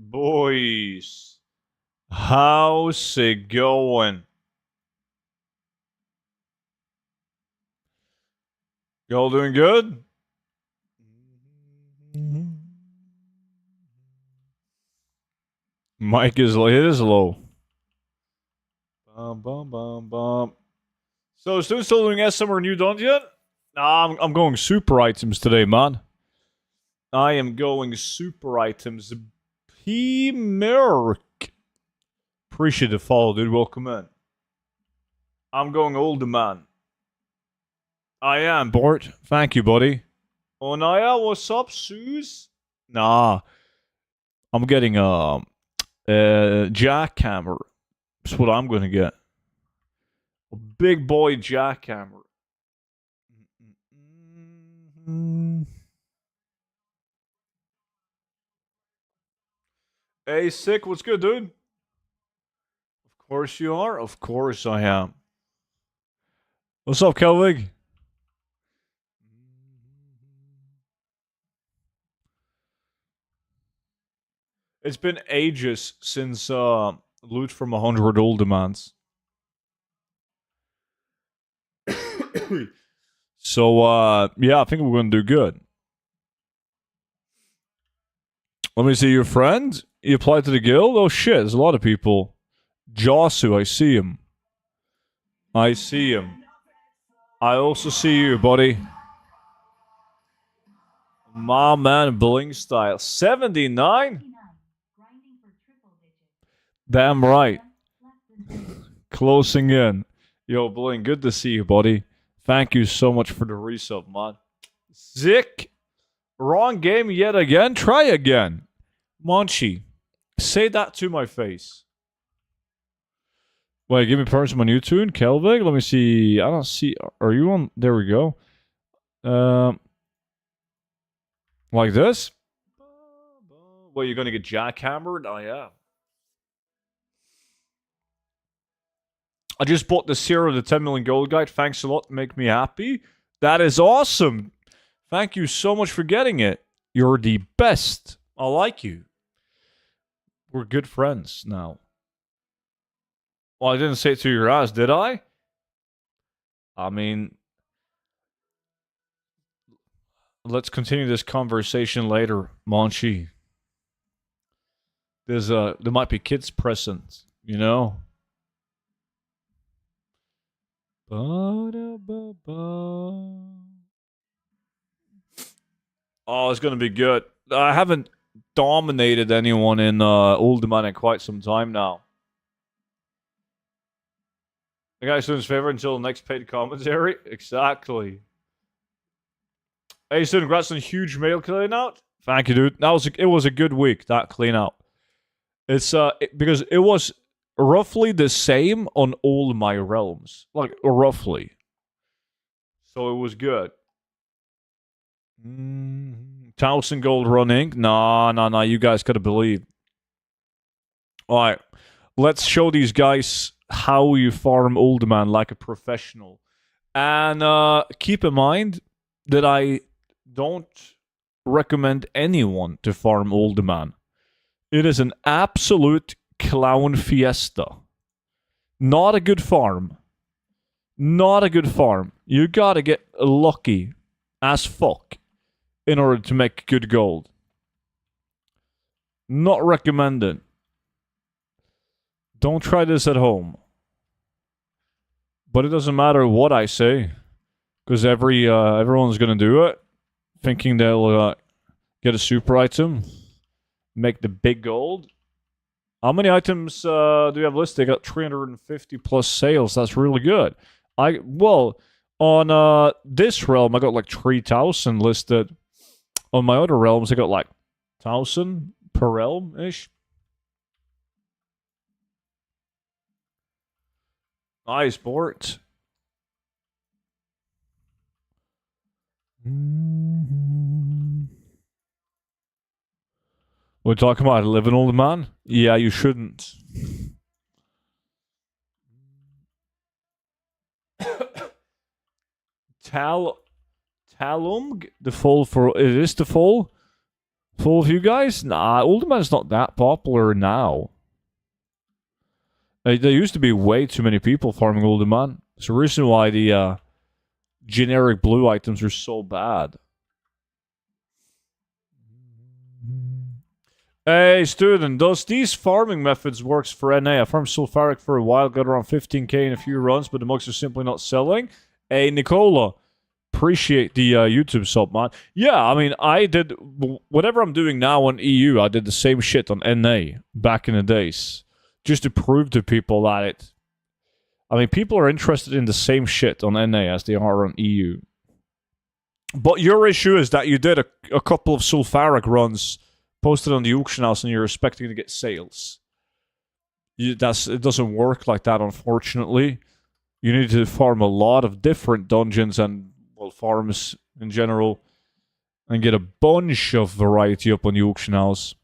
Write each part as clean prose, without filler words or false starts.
Boys, how's it going? Y'all doing good? Mike is it is low. Bum bum bum bum. So still doing SM or new done yet? Nah, I'm going super items today, man. I am going super items. P Merc. Appreciate the follow, dude. Welcome in. I'm going older man. I am, Bort. Thank you, buddy. Onaya, what's up, Suze? Nah, I'm getting jackhammer. That's what I'm gonna get. A big boy jackhammer. Hey, sick. What's good, dude? Of course you are. Of course I am. What's up, Kelvig? It's been ages since loot from 100 old demands. So yeah, I think we're gonna do good. Let me see your friend. He applied to the guild? Oh shit, there's a lot of people. Josu, I see him. I see him. I also see you, buddy. My man, Bling Style. 79? Damn right. Closing in. Yo, Bling, good to see you, buddy. Thank you so much for the resub, man. Zick. Wrong game yet again? Try again. Monchi, say that to my face. Wait, give me person on YouTube. Kelvig, let me see. I don't see. Are you on? There we go. Like this? Well, you're gonna get jackhammered? Oh, yeah. I just bought the 0 to 10 million gold guide. Thanks a lot. Make me happy. That is awesome. Thank you so much for getting it. You're the best. I like you. We're good friends now. Well, I didn't say it to your ass, did I? I mean, let's continue this conversation later, Monchi. There might be kids present, you know? Oh, it's gonna be good. I haven't dominated anyone in Old Man in quite some time now. The guy's doing his favor until the next paid commentary. Exactly. Hey, student, congrats on a huge mail clean out. Thank you, dude. It was a good week, that clean out. It's because it was roughly the same on all my realms, like roughly. So it was good. 1,000 gold running. Nah. You guys gotta believe. All right, let's show these guys how you farm old man like a professional, and keep in mind that I don't recommend anyone to farm old man. It is an absolute clown fiesta. Not a good farm. Not a good farm. You gotta get lucky as fuck in order to make good gold. Not recommended. Don't try this at home. But it doesn't matter what I say, because everyone's gonna do it, thinking they'll get a super item, make the big gold. How many items do you have listed? They got 350 plus sales. That's really good. On this realm, I got like 3,000 listed. On my other realms, I got like 1,000 per realm ish. Nice, Bort. We're talking about living old man? Yeah, you shouldn't. Talumg, the fall for it is the fall Full of you guys? Nah, Ultimate's not that popular now. There used to be way too many people farming Ultimate. It's the reason why the generic blue items are so bad. Hey, student, does these farming methods works for NA? I farmed sulfuric for a while, got around 15k in a few runs, but the mugs are simply not selling. Hey, Nicola, appreciate the YouTube sub, man. Yeah, I mean, I did whatever I'm doing now on EU. I did the same shit on NA back in the days, just to prove to people that it. I mean, people are interested in the same shit on NA as they are on EU. But your issue is that you did a couple of sulfuric runs, posted on the auction house, and you're expecting to get sales. It doesn't work like that, unfortunately. You need to farm a lot of different dungeons and, well, farms in general, and get a bunch of variety up on the auction house.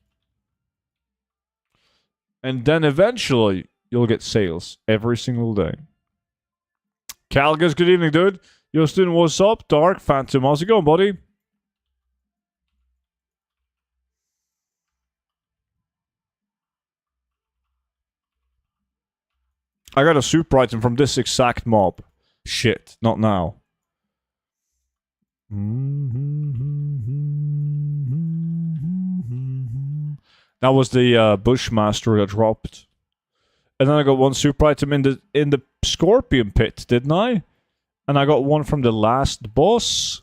And then eventually, you'll get sales every single day. Calgus, good evening, dude. Yo, student, what's up? Dark Phantom, how's it going, buddy? I got a super item from this exact mob. Shit, not now. That was the Bushmaster that dropped. And then I got one super item in the Scorpion Pit, didn't I? And I got one from the last boss.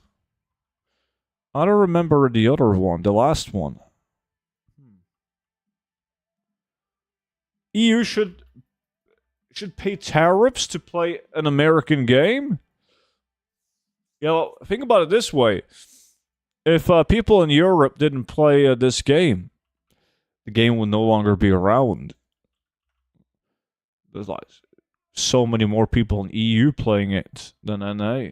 I don't remember the other one, the last one. EU should pay tariffs to play an American game? Yeah, well, think about it this way. If people in Europe didn't play this game, the game would no longer be around. There's like so many more people in EU playing it than NA.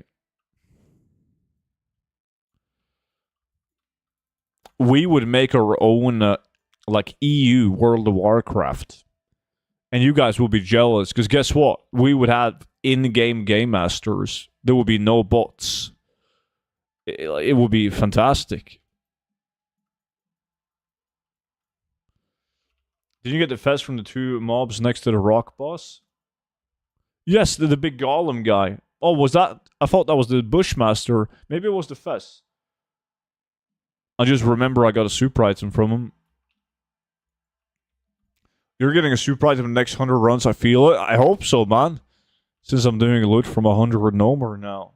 We would make our own like EU World of Warcraft. And you guys will be jealous, because guess what? We would have in-game game masters. There would be no bots. It would be fantastic. Did you get the fez from the two mobs next to the rock boss? Yes, the big golem guy. Oh, was that? I thought that was the Bushmaster. Maybe it was the fez. I just remember I got a super item from him. You're getting a super item in the next 100 runs, I feel it. I hope so, man. Since I'm doing a loot from 100 no more now.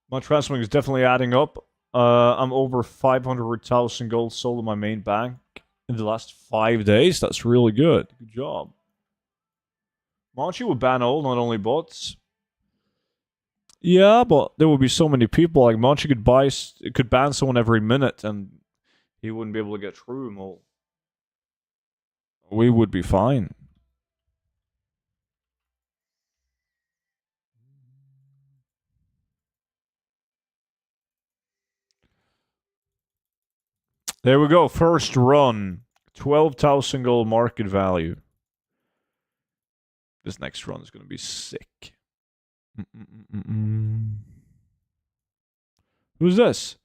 My transferring is definitely adding up. I'm over 500,000 gold sold in my main bank in the last 5 days. That's really good. Good job. Monchi would ban all, not only bots. Yeah, but there would be so many people. Like Monchi could ban someone every minute, and he wouldn't be able to get through them all. We would be fine. There we go. First run. 12,000 gold market value. This next run is going to be sick. Who's this?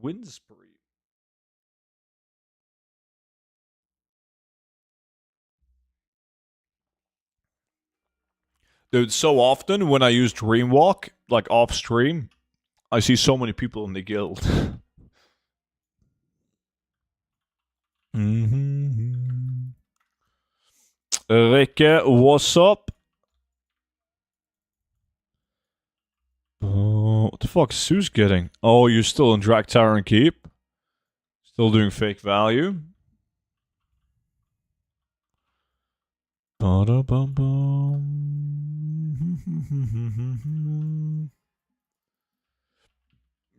Windspree. Dude, so often when I use Dreamwalk, like off stream, I see so many people in the guild. Rikke, what's up? What the fuck is Zeus getting? Oh, you're still in Drag Tower and Keep? Still doing fake value?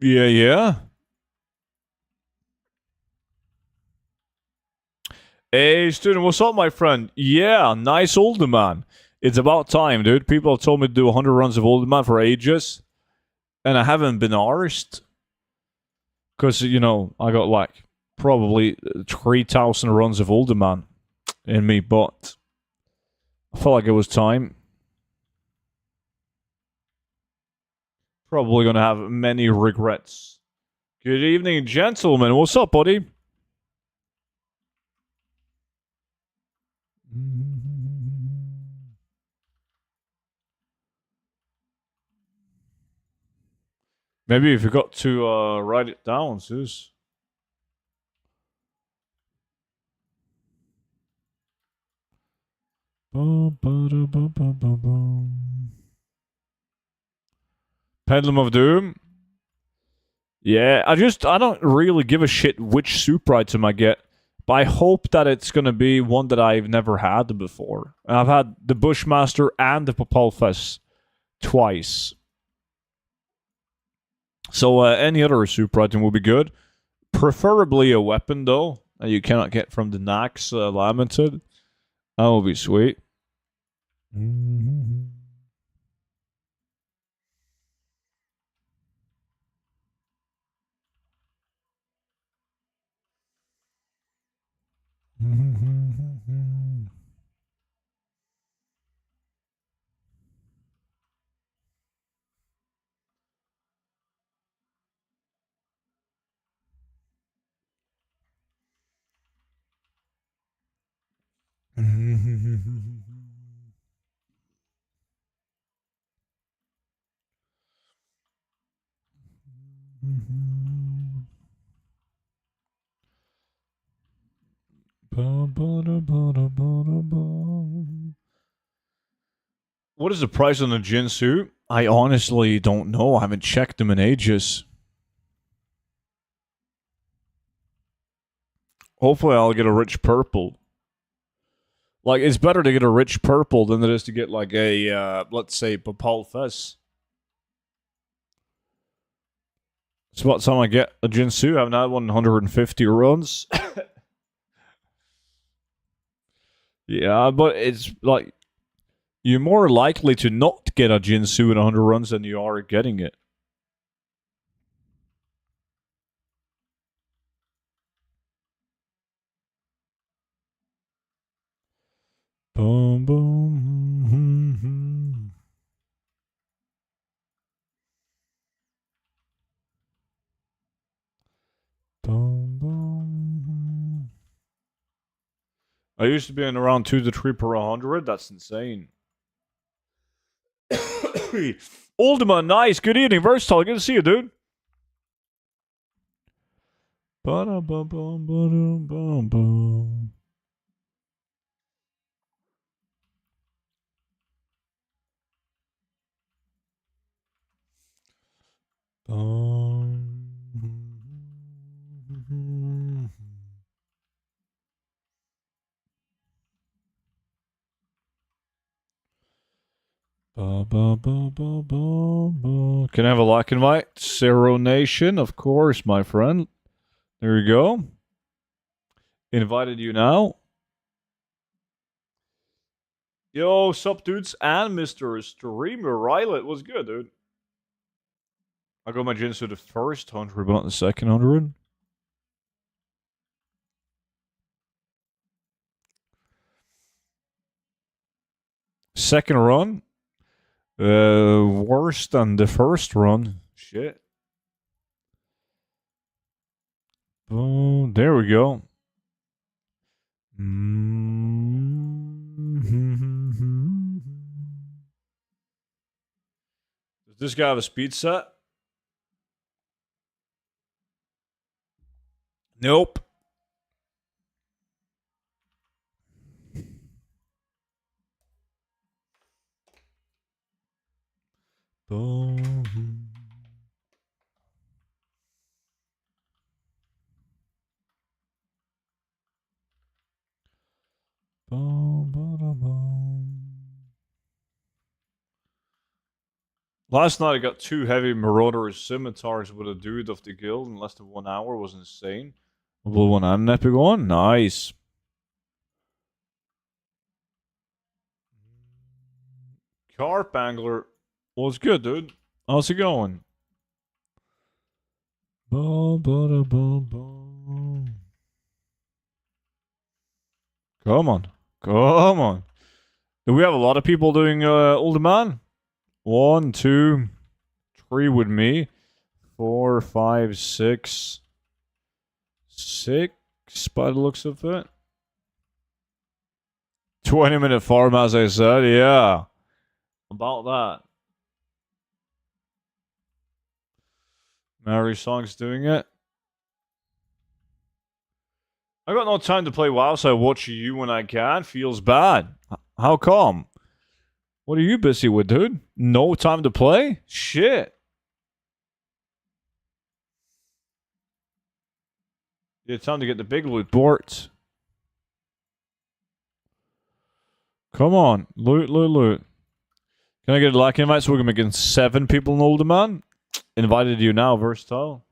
Yeah. Hey, student, what's up, my friend? Yeah, nice older man. It's about time, dude. People have told me to do 100 runs of older man for ages, and I haven't been arsed. Because, you know, I got like probably 3,000 runs of older man in me, but I felt like it was time. Probably gonna have many regrets Good evening, gentlemen. What's up, buddy? Maybe you forgot to write it down, Zeus. Pendulum of Doom. Yeah, I don't really give a shit which super item I get, but I hope that it's gonna be one that I've never had before. I've had the Bushmaster and the Populfus twice. So any other super item will be good. Preferably a weapon, though, that you cannot get from the Nax Lamented. That will be sweet. What is the price on the Jinsu? I honestly don't know. I haven't checked them in ages. Hopefully I'll get a rich purple. Like, it's better to get a rich purple than it is to get, like, a, let's say, Populfus. It's about time I get a Jinsu. I've now 150 runs. Yeah, but it's, like, you're more likely to not get a Jinsu in 100 runs than you are getting it. Boom, boom. Boom, boom. I used to be in around 2 to 3 per 100. That's insane. Oldman, nice. Good evening. Versatile. Good to see you, dude. Ba-da-bum-bum-ba-dum-bum-bum. Can I have a like invite? Zero Nation, of course, my friend. There you go. Invited you now. Yo, sup, dudes, and Mr. Streamer Rylet. What's good, dude? I got my Jinsu the first 100, but not the second 100. Second run? Worse than the first run. Shit. Oh, there we go. Does this guy have a speed set? Nope. Boom. Last night I got 2 heavy Marauders Scimitars with a dude of the guild in less than 1 hour. Was insane. Level 1 and an epic one. Nice. Carp Angler. What's good, dude? How's it going? Come on. Come on. Do we have a lot of people doing Older Man? 1, 2, 3 with me. 4, 5, 6. 6 by the looks of it. 20-minute farm, as I said. Yeah. About that. Mary Song's doing it. I got no time to play WoW, so I watch you when I can. Feels bad. How come? What are you busy with, dude? No time to play? Shit. Yeah, time to get the big loot, Bort. Come on. Loot, loot, loot. Can I get a like invite so we're making 7 people in Older Man? Invited you now, Versatile.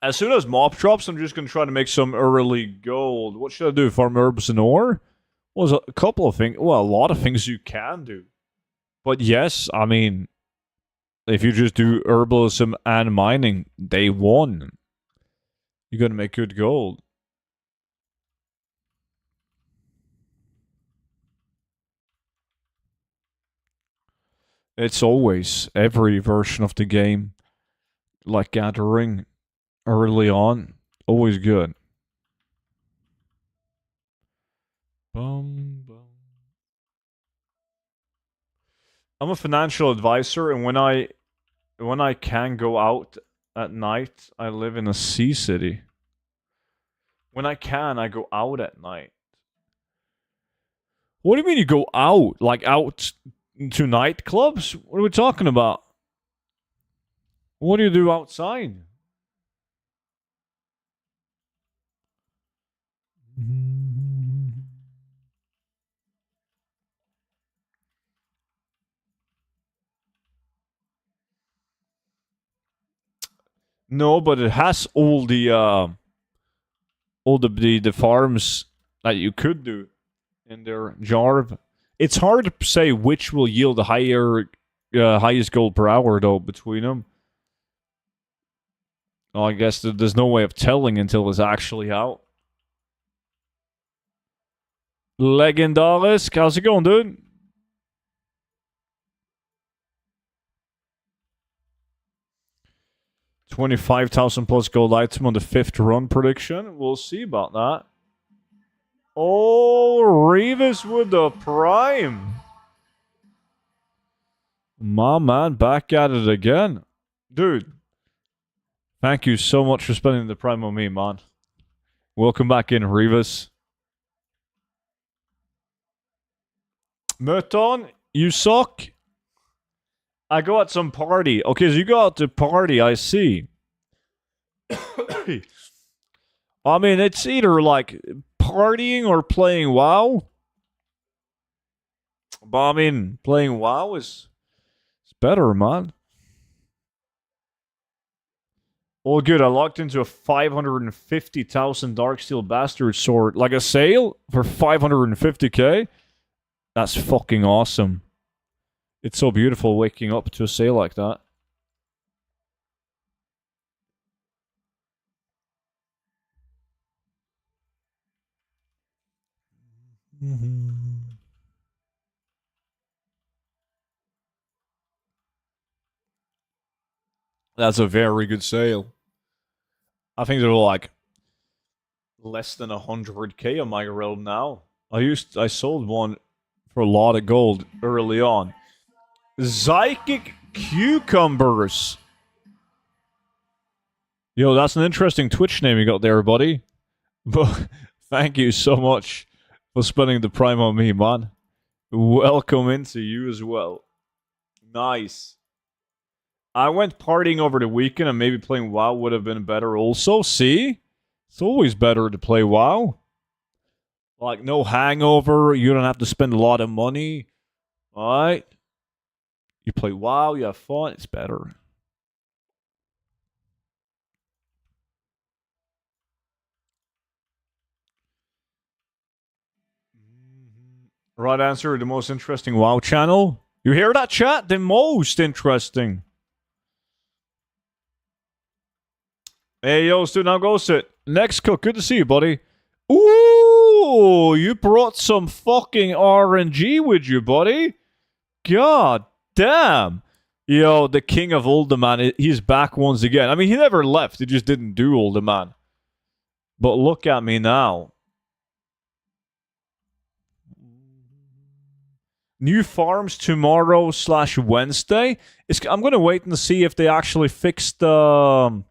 As soon as mop drops, I'm just going to try to make some early gold. What should I do? Farm herbs and ore? Well, there's a couple of things. Well, a lot of things you can do. But yes, I mean, if you just do herbalism and mining, day 1, you're going to make good gold. It's always every version of the game, like gathering early on, always good. Boom, boom. I'm a financial advisor, and when I can go out at night, I live in a sea city. When I can, I go out at night. What do you mean you go out? Like out to nightclubs? What are we talking about? What do you do outside? No, but it has all the farms that you could do in their Jarv. It's hard to say which will yield the highest gold per hour though between them. Oh, I guess there's no way of telling until it's actually out. Legendarisk, how's it going, dude? $25,000 plus gold item on the 5th run prediction. We'll see about that. Oh, Revis with the prime. My man, back at it again. Dude, thank you so much for spending the prime on me, man. Welcome back in, Revis. Merton, you suck. I go at some party. Okay, so you go out to party, I see. I mean, it's either like partying or playing WoW. But I mean, playing WoW is better, man. All good. I locked into a 550,000 Darksteel Bastard sword. Like a sale for 550k? That's fucking awesome. It's so beautiful waking up to a sale like that. That's a very good sale. I think they're like less than 100k on my realm now. I sold one for a lot of gold early on. Psychic Cucumbers. Yo, that's an interesting Twitch name you got there, buddy. But thank you so much for spending the prime on me, man. Welcome into you as well. Nice. I went partying over the weekend and maybe playing WoW would have been better also. See? It's always better to play WoW. Like, no hangover. You don't have to spend a lot of money. Alright? You play WoW, you have fun. It's better. Right answer, the most interesting WoW channel. You hear that, chat? The most interesting. Hey, yo, Stu, now go sit. Next cook, good to see you, buddy. Ooh, you brought some fucking RNG with you, buddy. God damn. Yo, the king of Older Man, he's back once again. I mean, he never left. He just didn't do Older Man. But look at me now. New farms tomorrow / Wednesday. I'm going to wait and see if they actually fixed it on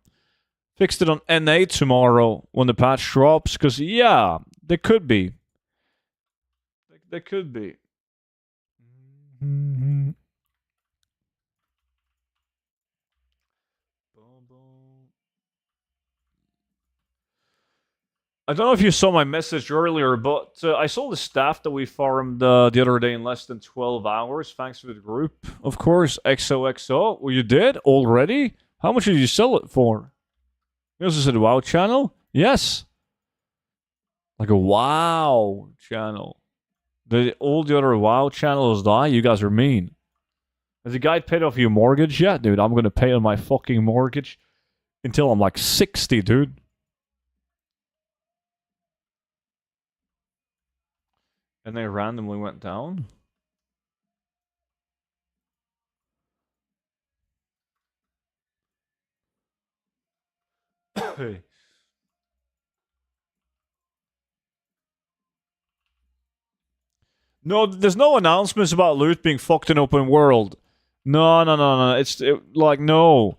NA tomorrow when the patch drops. Because, yeah, they could be. They could be. I don't know if you saw my message earlier, but I saw the staff that we farmed the other day in less than 12 hours. Thanks to the group, of course. XOXO. Well, you did already? How much did you sell it for? You also said WoW channel? Yes. Like a WoW channel. All the other WoW channels die? You guys are mean. Has the guy paid off your mortgage yet? Dude, I'm going to pay on my fucking mortgage until I'm like 60, dude. And they randomly went down? Hey. No, there's no announcements about loot being fucked in open world. No. Like, no.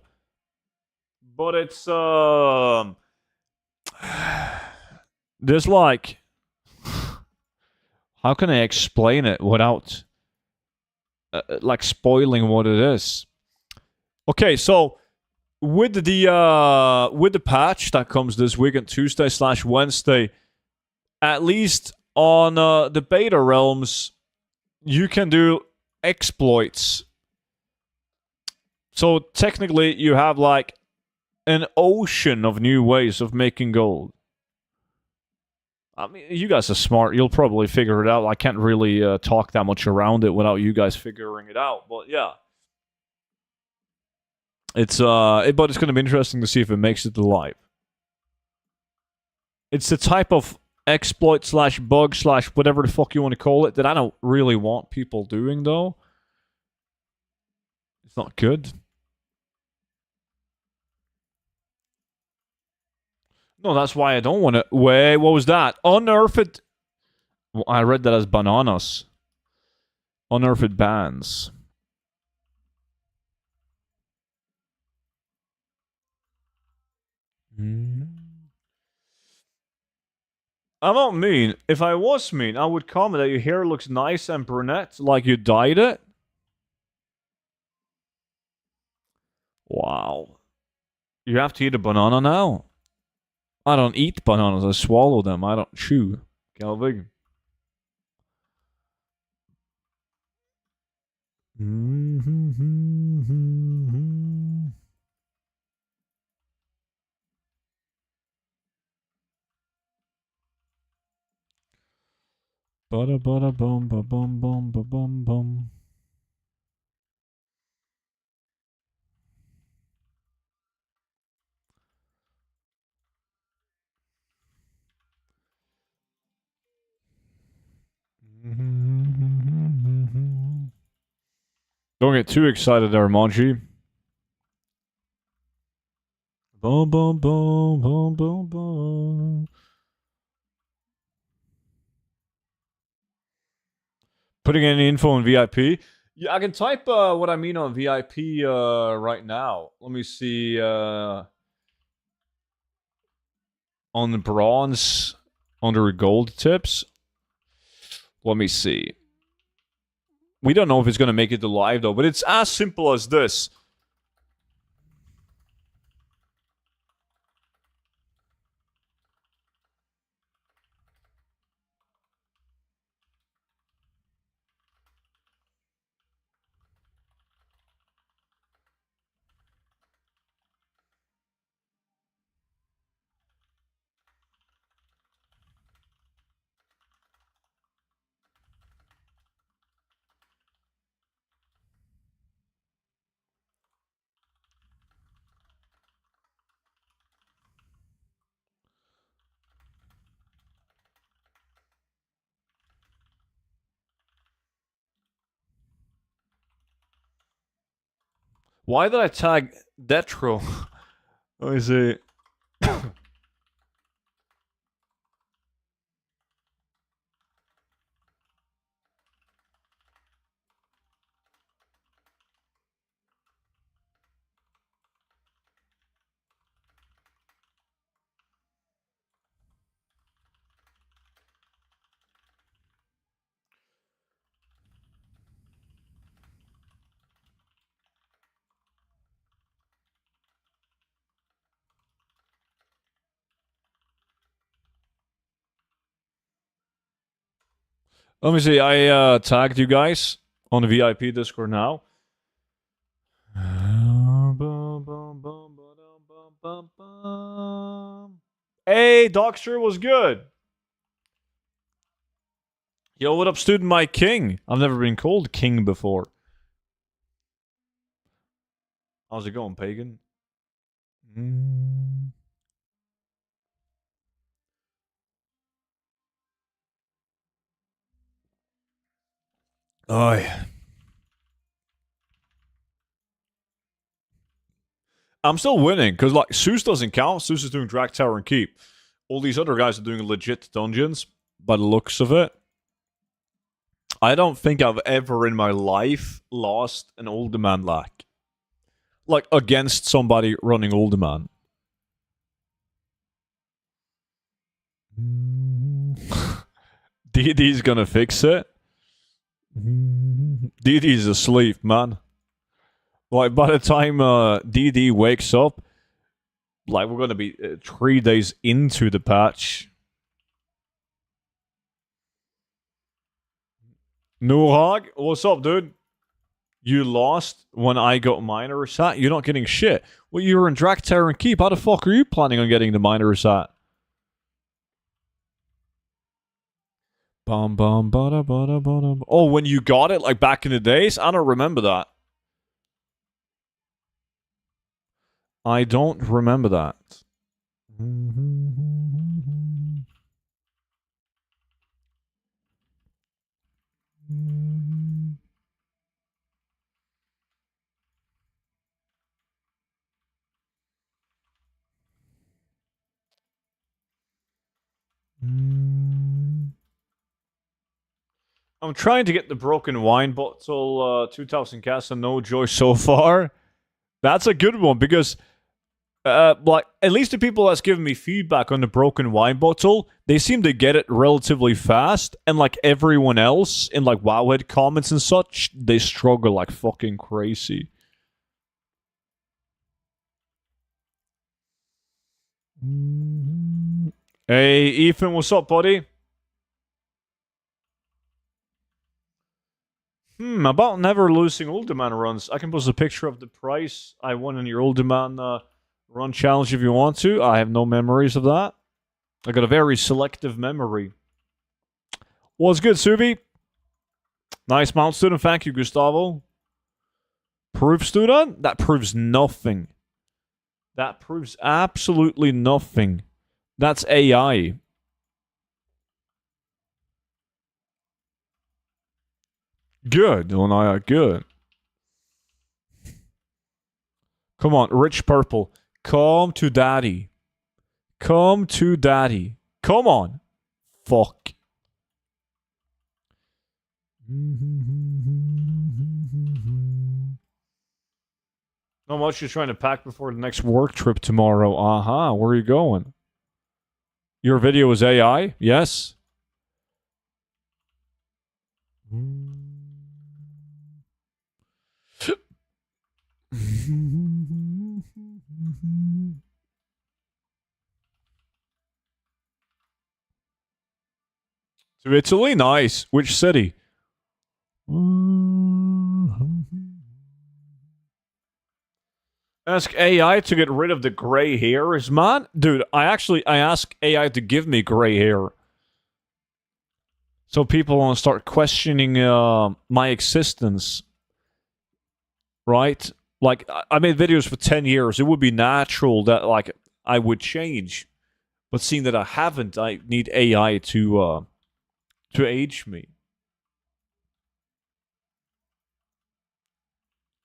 But it's, there's like, how can I explain it without, like, spoiling what it is? Okay, so with the patch that comes this week on Tuesday / Wednesday, at least on the beta realms, you can do exploits. So technically, you have like an ocean of new ways of making gold. I mean, you guys are smart. You'll probably figure it out. I can't really talk that much around it without you guys figuring it out. But yeah, but it's going to be interesting to see if it makes it to live. It's the type of exploit / bug / whatever the fuck you want to call it that I don't really want people doing, though. It's not good. No, that's why I don't want to. Wait, what was that? Unearthed. Well, I read that as bananas. Unearthed bands. I'm not mean. If I was mean, I would comment that your hair looks nice and brunette, like you dyed it. Wow. You have to eat a banana now? I don't eat bananas. I swallow them. I don't chew. Calvin. Bada bada bum ba bum bum ba bum bum. Don't get too excited there, Monchi. Boom, boom, boom, boom, boom, boom. Putting any info on VIP? Yeah, I can type what I mean on VIP right now. Let me see. On the bronze, under gold tips. Let me see. We don't know if it's going to make it to live, though, but it's as simple as this. Why did I tag Detro? Let me see. Let me see. I tagged you guys on the VIP Discord now. Hey, Doctor was good. Yo, what up, student Mike King? I've never been called King before. How's it going, Pagan? Oh, yeah. I'm still winning because like Zeus doesn't count. Zeus is doing Drag Tower and Keep. All these other guys are doing legit dungeons by the looks of it. I don't think I've ever in my life lost an older man like against somebody running older man. DD's gonna fix it. DD's asleep, man. Like by the time DD wakes up, like we're gonna be 3 days into the patch. Nurag, what's up, dude? You lost when I got minor sat. You're not getting shit. Well, you were in Drag Terror and Keep. How the fuck are you planning on getting the minor sat? Bum bum bada bada bada. Oh, when you got it, like back in the days, I don't remember that. I don't remember that. I'm trying to get the broken wine bottle 2000 cast and no joy so far. That's a good one because like at least the people that's giving me feedback on the broken wine bottle, they seem to get it relatively fast, and like everyone else in like Wowhead comments and such, they struggle like fucking crazy. Hey Ethan, what's up, buddy? About never losing Older Man runs. I can post a picture of the price I won in your Older Man run challenge if you want to. I have no memories of that. I got a very selective memory. What's good, Subi? Nice mount, student. Thank you, Gustavo. Proof, student? That proves nothing. That proves absolutely nothing. That's AI. Good, Onaya, good. Come on, Rich Purple. Come to daddy. Come to daddy. Come on. Fuck. How much you trying to pack before the next work trip tomorrow? Uh-huh. Where are you going? Your video is AI? Yes. To Italy? Nice. Which city? Ask AI to get rid of the gray hairs, man. Dude, I ask AI to give me gray hair. So people want to start questioning my existence. Right? Like, I made videos for 10 years. It would be natural that, like, I would change. But seeing that I haven't, I need AI to age me.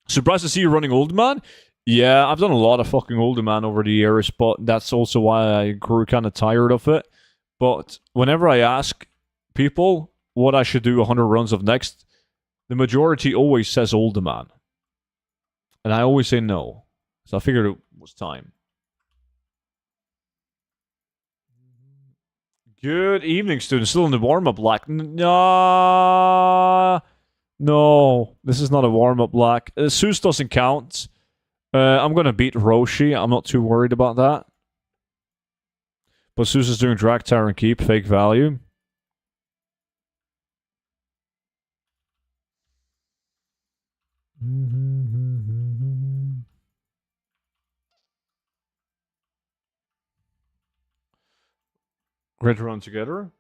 Surprised to see you running Old Man? Yeah, I've done a lot of fucking Old Man over the years, but that's also why I grew kind of tired of it. But whenever I ask people what I should do 100 runs of next, the majority always says Old Man. And I always say no. So I figured it was time. Good evening, students. Still in the warm-up black. No, this is not a warm-up black. Zeus doesn't count. I'm going to beat Roshi. I'm not too worried about that. But Zeus is doing Drag Tower and Keep, fake value. Great run together.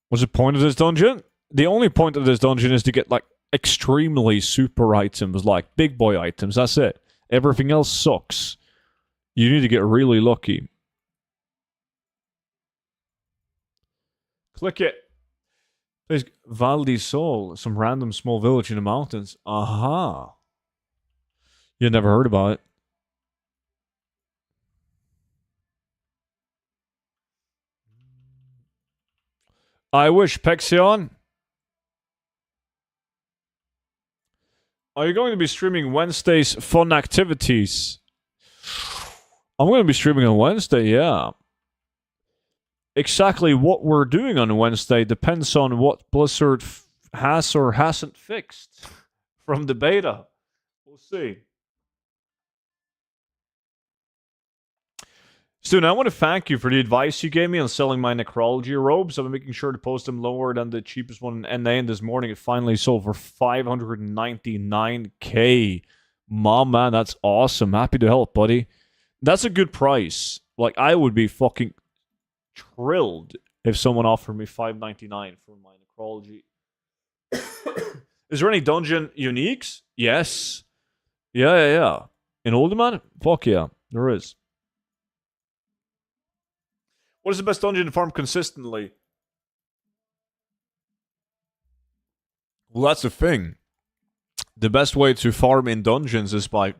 What's the point of this dungeon? The only point of this dungeon is to get, like, extremely super items, like big boy items. That's it. Everything else sucks. You need to get really lucky. Click it. There's Val di Sol, some random small village in the mountains. Aha. You never heard about it. I wish, Pexion. Are you going to be streaming Wednesday's fun activities? I'm going to be streaming on Wednesday, yeah. Exactly what we're doing on Wednesday depends on what Blizzard has or hasn't fixed from the beta. We'll see. Student, I want to thank you for the advice you gave me on selling my necrology robes. I've been making sure to post them lower than the cheapest one in NA, and this morning it finally sold for 599k. Mom, man, that's awesome. Happy to help, buddy. That's a good price. Like, I would be fucking thrilled if someone offered me 599 for my necrology. Is there any dungeon uniques? Yes. Yeah. In Oldman? Fuck yeah, there is. What is the best dungeon to farm consistently? Well, that's the thing. The best way to farm in dungeons is by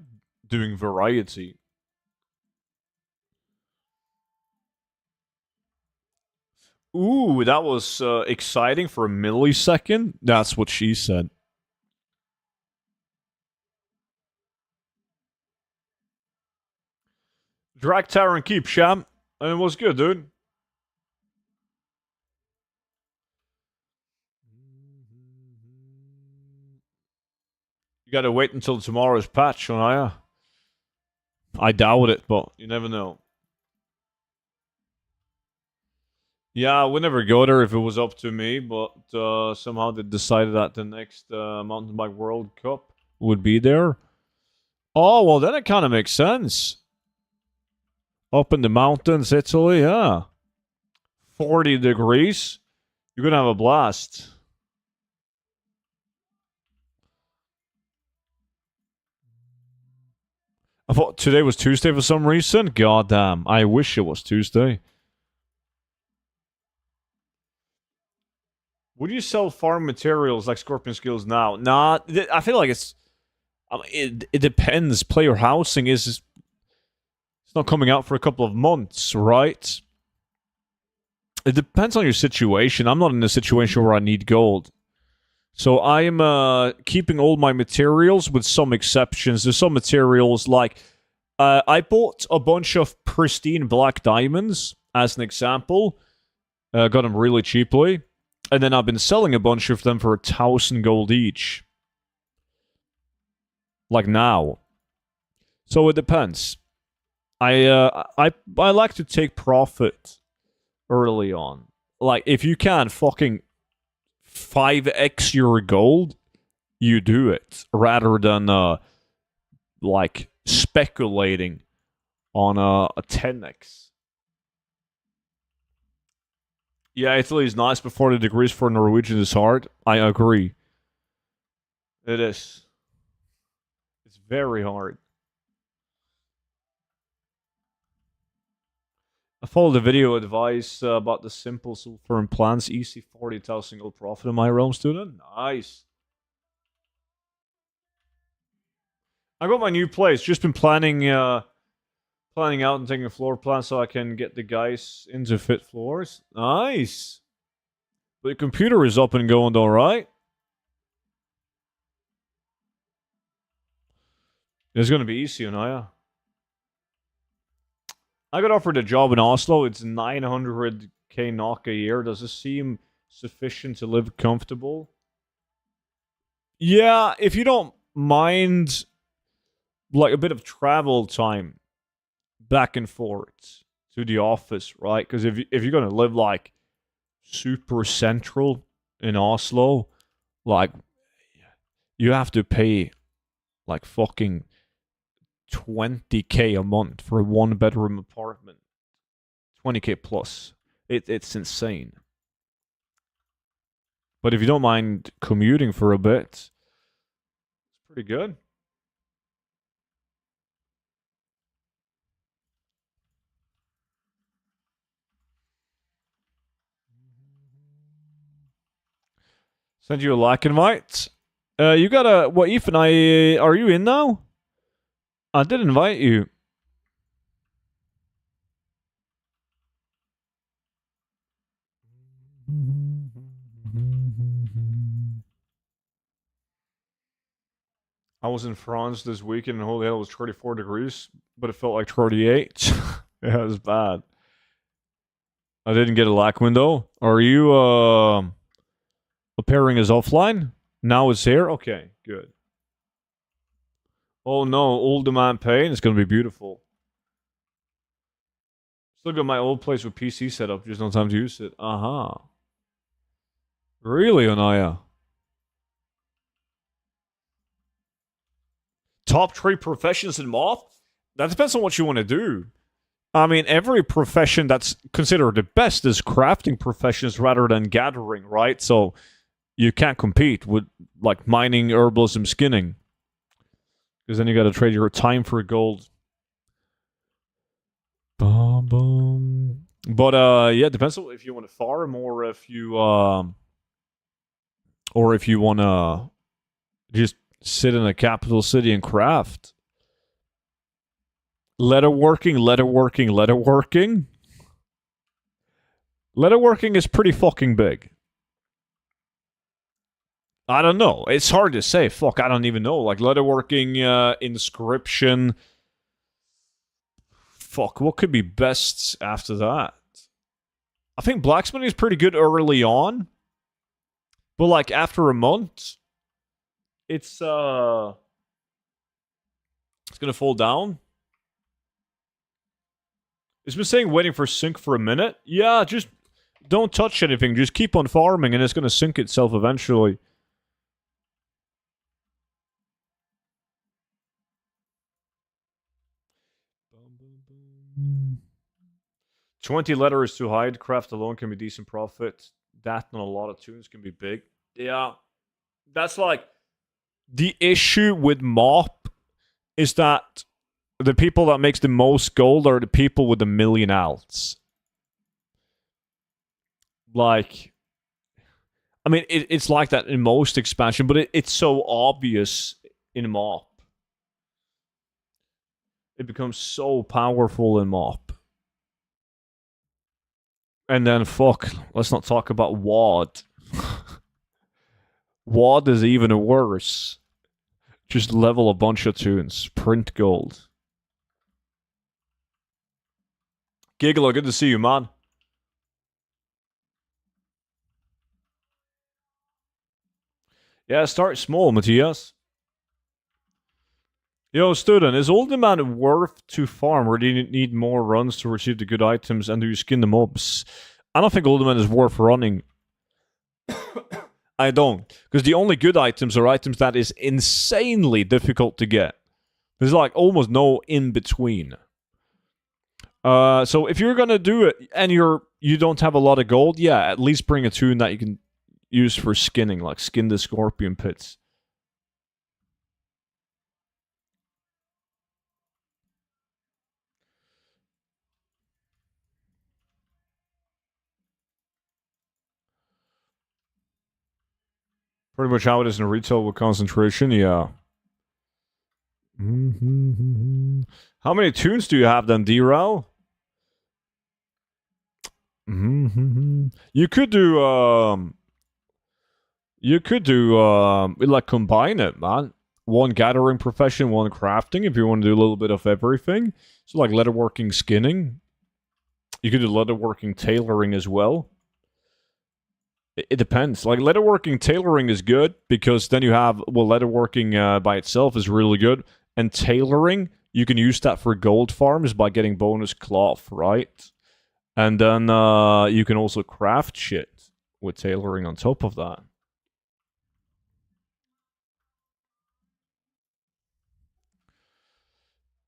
doing variety. Ooh, that was exciting for a millisecond. That's what she said. Drag Tower and Keep, Sham. I mean, it was good, dude. You gotta wait until tomorrow's patch, Shania. I doubt it, but you never know. Yeah, I would never go there if it was up to me, but somehow they decided that the next Mountain Bike World Cup would be there. Oh, well, then it kind of makes sense. Up in the mountains, Italy, yeah. 40 degrees. You're gonna have a blast. I thought today was Tuesday for some reason. God damn. I wish it was Tuesday. Would you sell farm materials like Scorpion Skills now? Nah, I feel like it's... it depends. Player housing is... It's not coming out for a couple of months, right? It depends on your situation. I'm not in a situation where I need gold. So I'm keeping all my materials with some exceptions. There's some materials like... I bought a bunch of pristine black diamonds, as an example. Got them really cheaply. And then I've been selling a bunch of them for 1,000 gold each. Like now. So it depends. I like to take profit early on. Like, if you can fucking 5x your gold, you do it. Rather than, like, speculating on a 10x. Yeah, Italy is nice, but 40 degrees for Norwegian is hard. I agree. It is. It's very hard. I followed the video advice about the simple sulfur and plants. Easy 40,000 gold profit in my realm, student. Nice. I got my new place. Just been planning out and taking a floor plan so I can get the guys into fit floors. Nice. But the computer is up and going, all right. It's gonna be easy, Anaya. I got offered a job in Oslo. It's 900k NOK a year. Does this seem sufficient to live comfortable? Yeah, if you don't mind, like a bit of travel time back and forth to the office, right? Because if you're gonna live like super central in Oslo, like you have to pay like fucking 20k a month for a one bedroom apartment. 20k plus. It's insane. But if you don't mind commuting for a bit, it's pretty good. Send you a like invite. You gotta what Ethan, are you in now? I did invite you. I was in France this weekend and holy hell, it was 34 degrees, but it felt like 38. Yeah, it was bad. I didn't get a lack window. Are you appearing as offline? Now it's here? Okay, good. Oh no, old demand pain. It's gonna be beautiful. Still got my old place with PC set up, just no time to use it. Uh-huh. Really, Anaya? Top 3 professions in moth? That depends on what you want to do. I mean, every profession that's considered the best is crafting professions rather than gathering, right? So you can't compete with like mining, herbalism, skinning. Because then you gotta trade your time for gold. Boom, boom. But yeah, it depends on if you want to farm or if you want to just sit in a capital city and craft. Leatherworking. Leatherworking is pretty fucking big. I don't know. It's hard to say. Fuck, I don't even know. Like leatherworking, inscription. Fuck, what could be best after that? I think blacksmithing is pretty good early on, but like after a month, it's gonna fall down. It's been saying waiting for sync for a minute. Yeah, just don't touch anything. Just keep on farming, and it's gonna sync itself eventually. Bum, bum, bum. 20 letters to hide. Craft alone can be decent profit. That and a lot of tunes can be big. Yeah. That's like the issue with Mop is that the people that makes the most gold are the people with the million alts. Like, I mean, it's like that in most expansion, but it's so obvious in Mop. It becomes so powerful in Mop. And then, fuck, let's not talk about WAD. WAD is even worse. Just level a bunch of tunes. Print gold. Giggler, good to see you, man. Yeah, start small, Matthias. Yo, student, is Old Man worth to farm, or do you need more runs to receive the good items, and do you skin the mobs? I don't think Old Man is worth running. I don't. Because the only good items are items that is insanely difficult to get. There's like almost no in between. So if you're gonna do it and you don't have a lot of gold, yeah, at least bring a tune that you can use for skinning, like skin the scorpion pits. Pretty much how it is in retail with concentration, yeah. How many tunes do you have then, D-Rel? You could do like combine it, man. One gathering profession, one crafting if you want to do a little bit of everything. So like leatherworking, skinning. You could do leatherworking, tailoring as well. It depends. Like leatherworking, tailoring is good because then you have, well, leatherworking by itself is really good. And tailoring, you can use that for gold farms by getting bonus cloth, right? And then you can also craft shit with tailoring on top of that.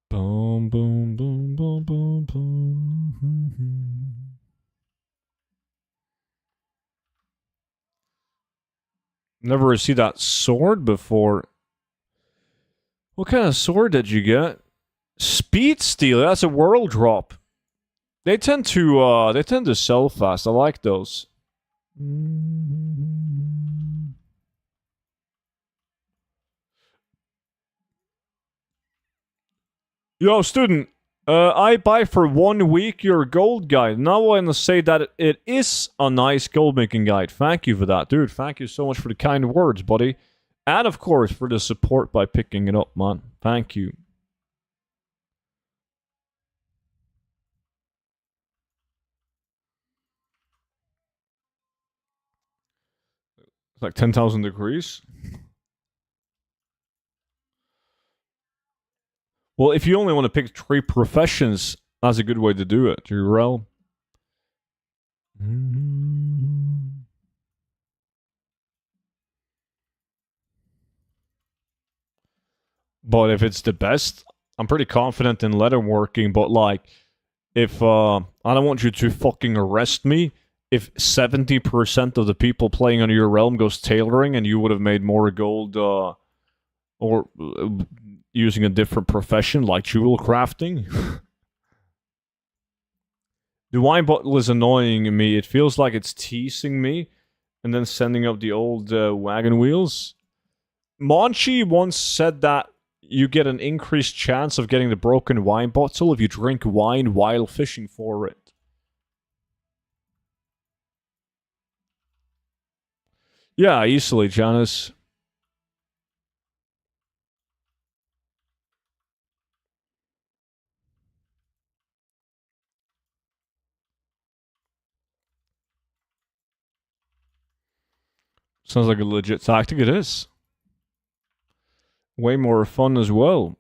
Boom, boom, boom, boom, boom, boom. Never see that sword before. What kind of sword did you get? Speed Stealer. That's a world drop. They tend to sell fast. I like those. Yo, student. I buy for 1 week your gold guide. Now I want to say that it is a nice gold making guide. Thank you for that, dude. Thank you so much for the kind words, buddy. And of course for the support by picking it up, man. Thank you. It's like 10,000 degrees. Well, if you only want to pick 3 professions, that's a good way to do it, Jurel. But if it's the best, I'm pretty confident in leatherworking, but like, if, I don't want you to fucking arrest me, if 70% of the people playing on your realm goes tailoring and you would have made more gold, or using a different profession like jewel crafting. The wine bottle is annoying me. It feels like it's teasing me and then sending up the old wagon wheels. Monchi once said that you get an increased chance of getting the broken wine bottle if you drink wine while fishing for it. Yeah, easily, Janice. Sounds like a legit tactic. It is. Way more fun as well.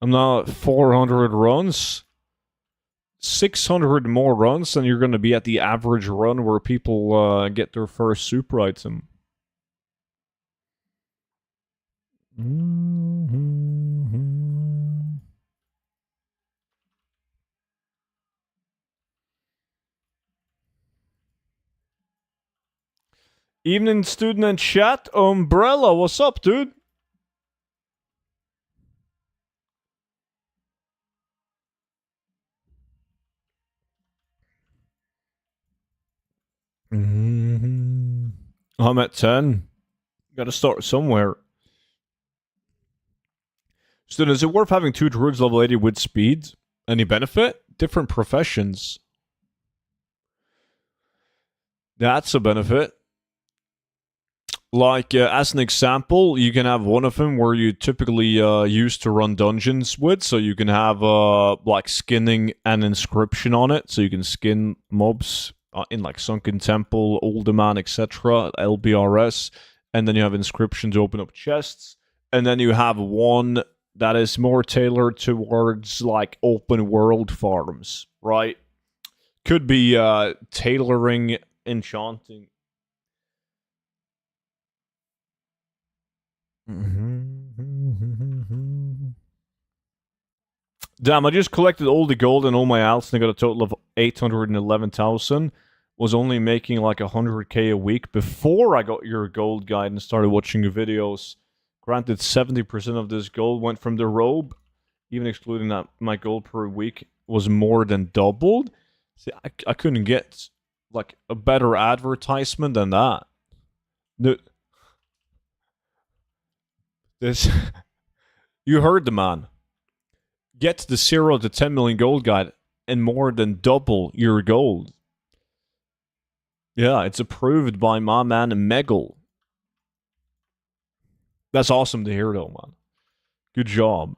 I'm now at 400 runs. 600 more runs, and you're going to be at the average run where people get their first super item. Evening, student and chat. Umbrella, what's up, dude? I'm at 10. Gotta start somewhere. Student, is it worth having 2 druids level 80 with speed? Any benefit? Different professions. That's a benefit. Like, as an example, you can have one of them where you typically use to run dungeons with, so you can have, like, skinning and inscription on it, so you can skin mobs in, like, Sunken Temple, Alderman, etc., LBRS, and then you have inscription to open up chests, and then you have one that is more tailored towards, like, open world farms, right? Could be tailoring, enchanting. Damn, I just collected all the gold and all my alts and I got a total of 811,000. Was only making like 100k a week before I got your gold guide and started watching your videos. Granted, 70% of this gold went from the robe, even excluding that my gold per week was more than doubled. See, I couldn't get like a better advertisement than that. This you heard the man. Get the 0 to 10 million gold guide and more than double your gold. Yeah, it's approved by my man Meggle. That's awesome to hear though, man. Good job.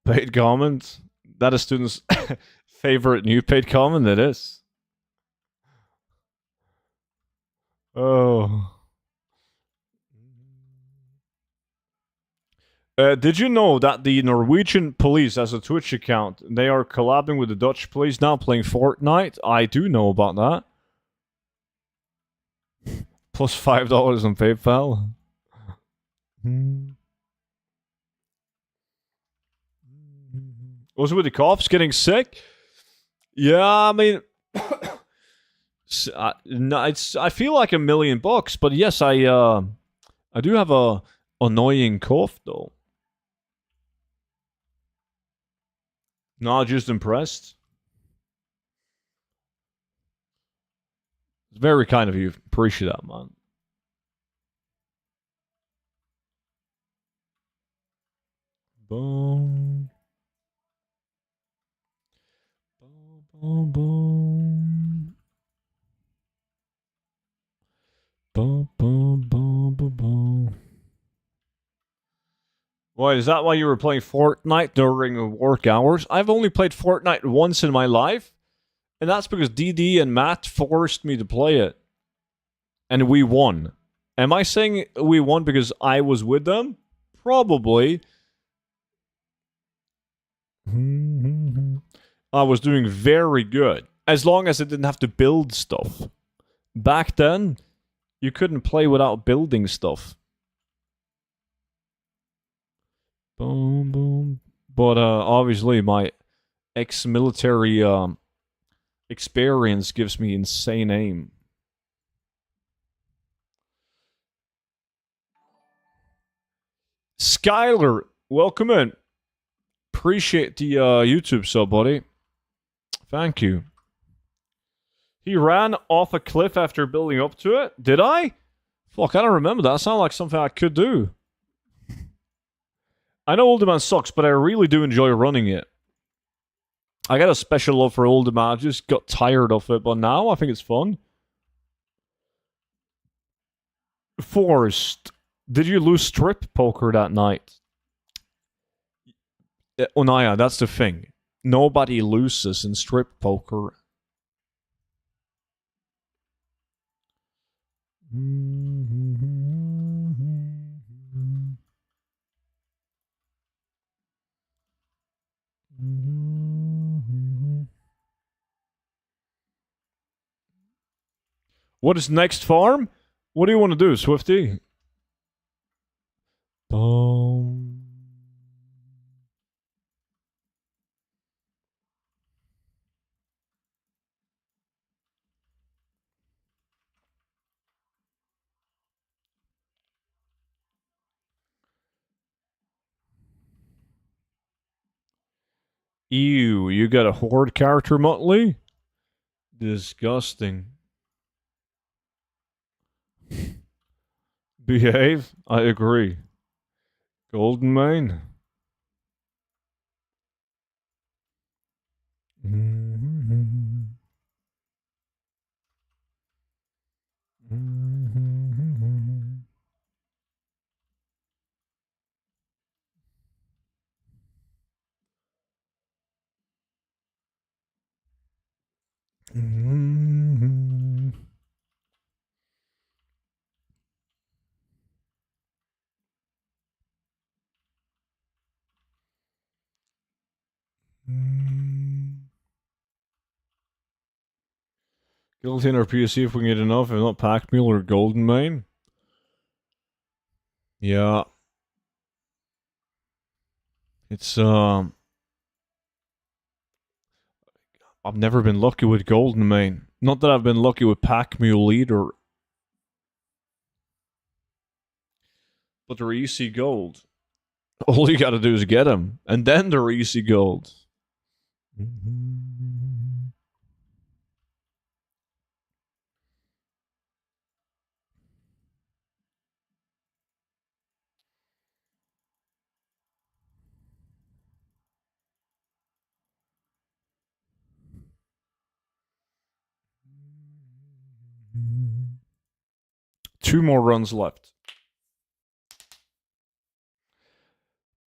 Paid comment. That is student's favorite new paid comment. It is. Oh. Did you know that the Norwegian police has a Twitch account? They are collabing with the Dutch police now, playing Fortnite. I do know about that. Plus $5 on PayPal. Was it with the cops getting sick? Yeah, I mean, no, I feel like $1 million, but yes, I do have a annoying cough though. Not just impressed. It's very kind of you. Appreciate that, man. Boom. Boom, boom. Boom, boom, boom, boom, boom. Wait, is that why you were playing Fortnite during work hours? I've only played Fortnite once in my life, and that's because DD and Matt forced me to play it. And we won. Am I saying we won because I was with them? Probably. I was doing very good. As long as I didn't have to build stuff. Back then, you couldn't play without building stuff. Boom, boom. But obviously, my ex-military experience gives me insane aim. Skylar, welcome in. Appreciate the YouTube sub, buddy. Thank you. He ran off a cliff after building up to it? Did I? Fuck, I don't remember that. That sounded like something I could do. I know Older Man sucks, but I really do enjoy running it. I got a special love for Older Man. I just got tired of it, but now I think it's fun. Forrest, did you lose strip poker that night? Onaya, that's the thing. Nobody loses in strip poker. What is next farm? What do you want to do, Swifty? Boom. Ew, you got a horde character, Muttley? Disgusting. Behave? I agree. Golden Mane? Guilty in our PSC if we can get enough, if not Pack Mule or Golden Mane. Yeah. It's I've never been lucky with Golden Mane. Not that I've been lucky with Pack Mule either. But they're easy gold. All you gotta do is get them. And then they're easy gold. 2 more runs left.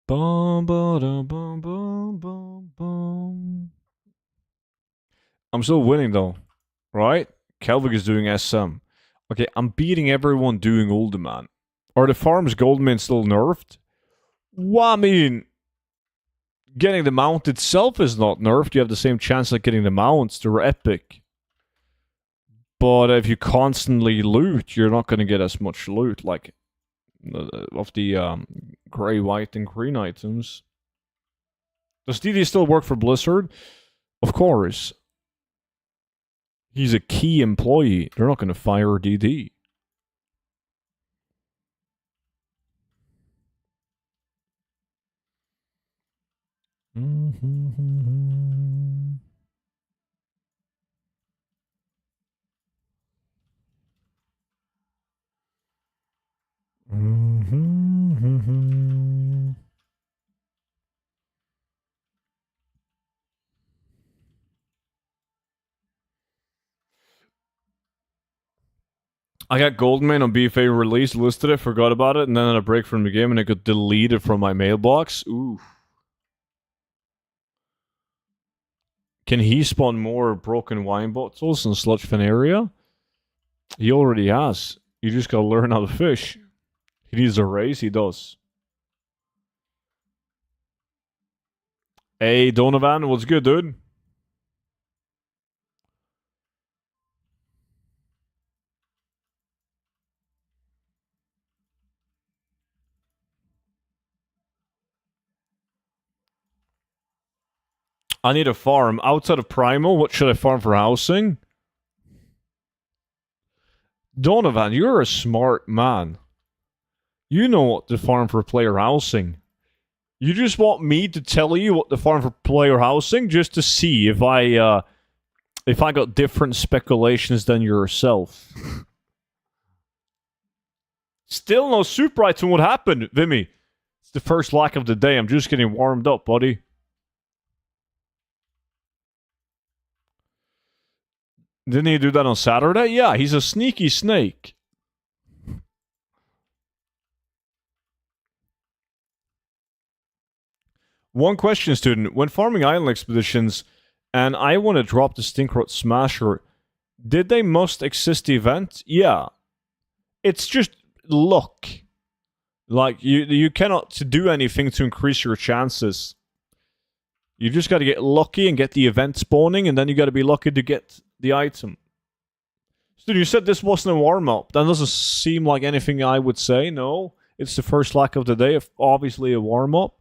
Bum, ba-dum, bum, bum, bum, bum. I'm still winning though, right? Kelvig is doing SM. Okay, I'm beating everyone doing Uldaman. Are the farms Goldman still nerfed? Well, I mean, getting the mount itself is not nerfed. You have the same chance like getting the mounts. They're epic. But if you constantly loot, you're not going to get as much loot, like of the gray, white, and green items. Does DD still work for Blizzard? Of course. He's a key employee. They're not going to fire DD. I got Goldman on BFA release, listed it, forgot about it, and then had a break from the game, and it got deleted from my mailbox. Ooh. Can he spawn more broken wine bottles in Sludge Veneria? He already has. You just gotta learn how to fish. He needs a raise, he does. Hey, Donovan, what's good, dude? I need a farm. Outside of Primal, what should I farm for housing? Donovan, you're a smart man. You know what to farm for player housing. You just want me to tell you what to farm for player housing just to see if I got different speculations than yourself. Still no super item. What happened, Vimy? It's the first lack of the day. I'm just getting warmed up, buddy. Didn't he do that on Saturday? Yeah, he's a sneaky snake. One question, student. When farming island expeditions, and I want to drop the Stinkrot Smasher, did they must exist the event? Yeah. It's just luck. Like, you cannot do anything to increase your chances. You just got to get lucky and get the event spawning, and then you got to be lucky to get the item. Dude, you said this wasn't a warm-up. That doesn't seem like anything I would say, no. It's the first lack of the day, obviously a warm-up.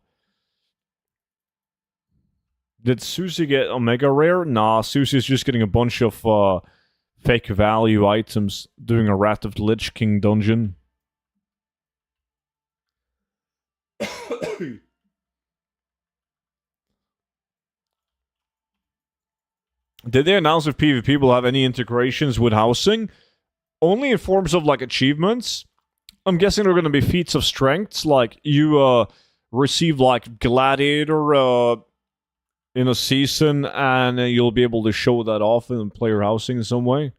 Did Susie get Omega Rare? Nah, Susie's just getting a bunch of fake value items, doing a Wrath of the Lich King dungeon. Did they announce if PvP will have any integrations with housing? Only in forms of, like, achievements. I'm guessing there are going to be feats of strengths, like you receive, like, Gladiator in a season, and you'll be able to show that off in player housing in some way.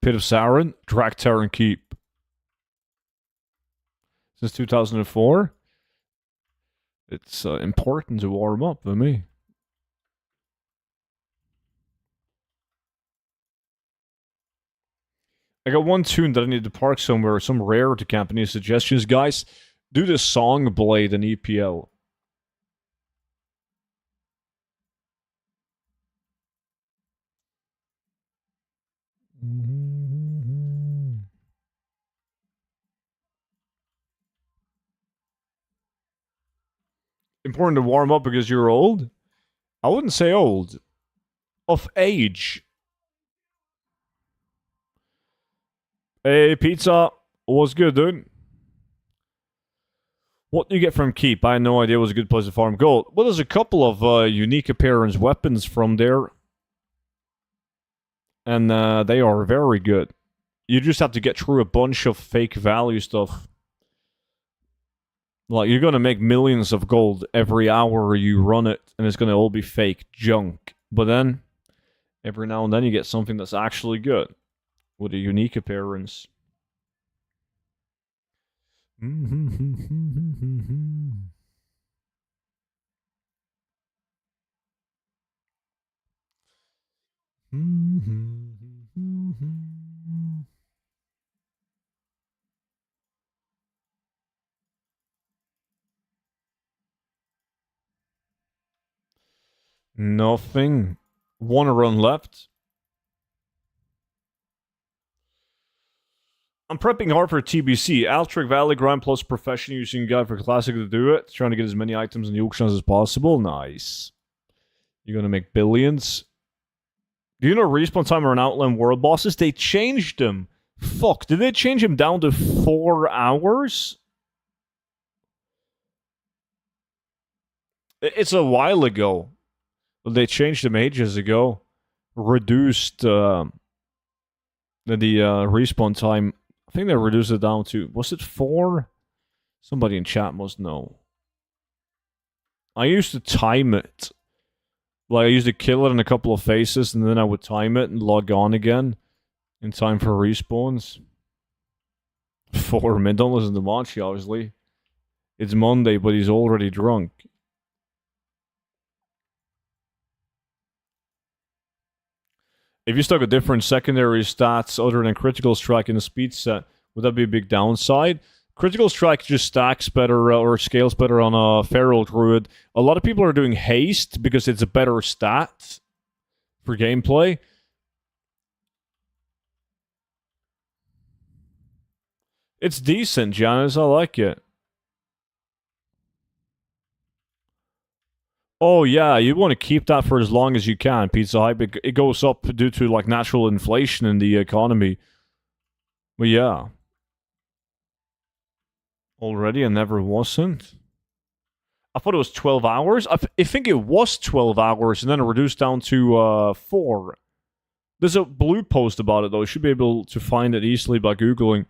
Pit of Sauron, Draktar and Keep. Since 2004, it's important to warm up for me. I got one tune that I need to park somewhere, some rare to camp. Any suggestions, guys? Do the Song Blade in EPL. Important to warm up because you're old? I wouldn't say old. Of age. Hey, pizza. What's good, dude? What do you get from Keep? I had no idea it was a good place to farm gold. Well, there's a couple of unique appearance weapons from there. And they are very good. You just have to get through a bunch of fake value stuff. Like, you're gonna make millions of gold every hour you run it, and it's gonna all be fake junk. But then, every now and then you get something that's actually good, with a unique appearance. Nothing. One run left. I'm prepping hard for TBC. Altric Valley Grind plus Profession using Guide for Classic to do it. Trying to get as many items in the auctions as possible. Nice. You're gonna make billions. Do you know respawn time on Outland World bosses? They changed them. Fuck, did they change them down to 4 hours? It's a while ago. They changed them ages ago. Reduced the respawn time. I think they reduced it down to... Was it 4? Somebody in chat must know. I used to time it. Like, I used to kill it in a couple of phases, and then I would time it and log on again in time for respawns. 4 minutes. Don't listen to Monchi, obviously. It's Monday, but he's already drunk. If you stuck a different secondary stats other than critical strike in the speed set, would that be a big downside? Critical strike just stacks better or scales better on a feral druid. A lot of people are doing haste because it's a better stat for gameplay. It's decent, Janice. I like it. Oh yeah, you want to keep that for as long as you can. Pizza Hype, it goes up due to like natural inflation in the economy. But yeah. Already, and never wasn't. I thought it was 12 hours. I think it was 12 hours, and then it reduced down to 4. There's a blue post about it, though. You should be able to find it easily by Googling.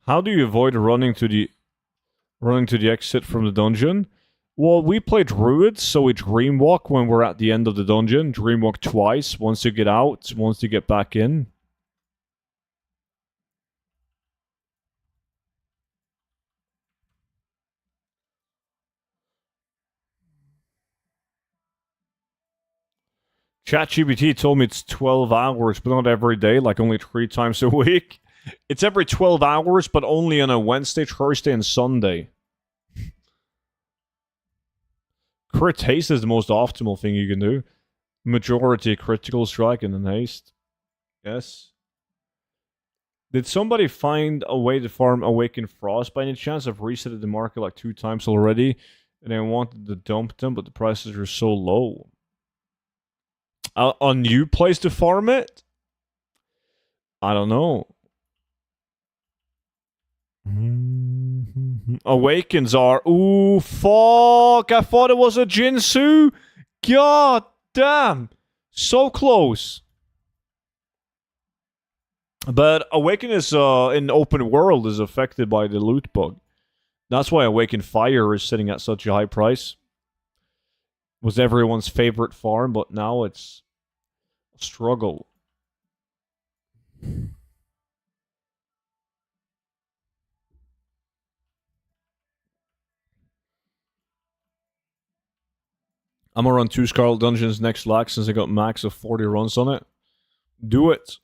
How do you avoid running to the exit from the dungeon? Well, we play druids, so we dreamwalk when we're at the end of the dungeon. Dreamwalk twice, once you get out, once you get back in. ChatGPT told me it's 12 hours, but not every day, like only 3 times a week. It's every 12 hours, but only on a Wednesday, Thursday, and Sunday. Crit haste is the most optimal thing you can do. Majority critical strike and then haste. Yes. Did somebody find a way to farm Awaken Frost by any chance? I've resetted the market like 2 times already, and I wanted to dump them, but the prices are so low. A new place to farm it? I don't know. Awakens are... Ooh, fuck! I thought it was a Jinsu! God damn! So close! But Awaken is, in open world, is affected by the loot bug. That's why Awaken Fire is sitting at such a high price. Was everyone's favorite farm, but now it's a struggle. I'm gonna run 2 Scarlet Dungeons next lag since I got max of 40 runs on it. Do it.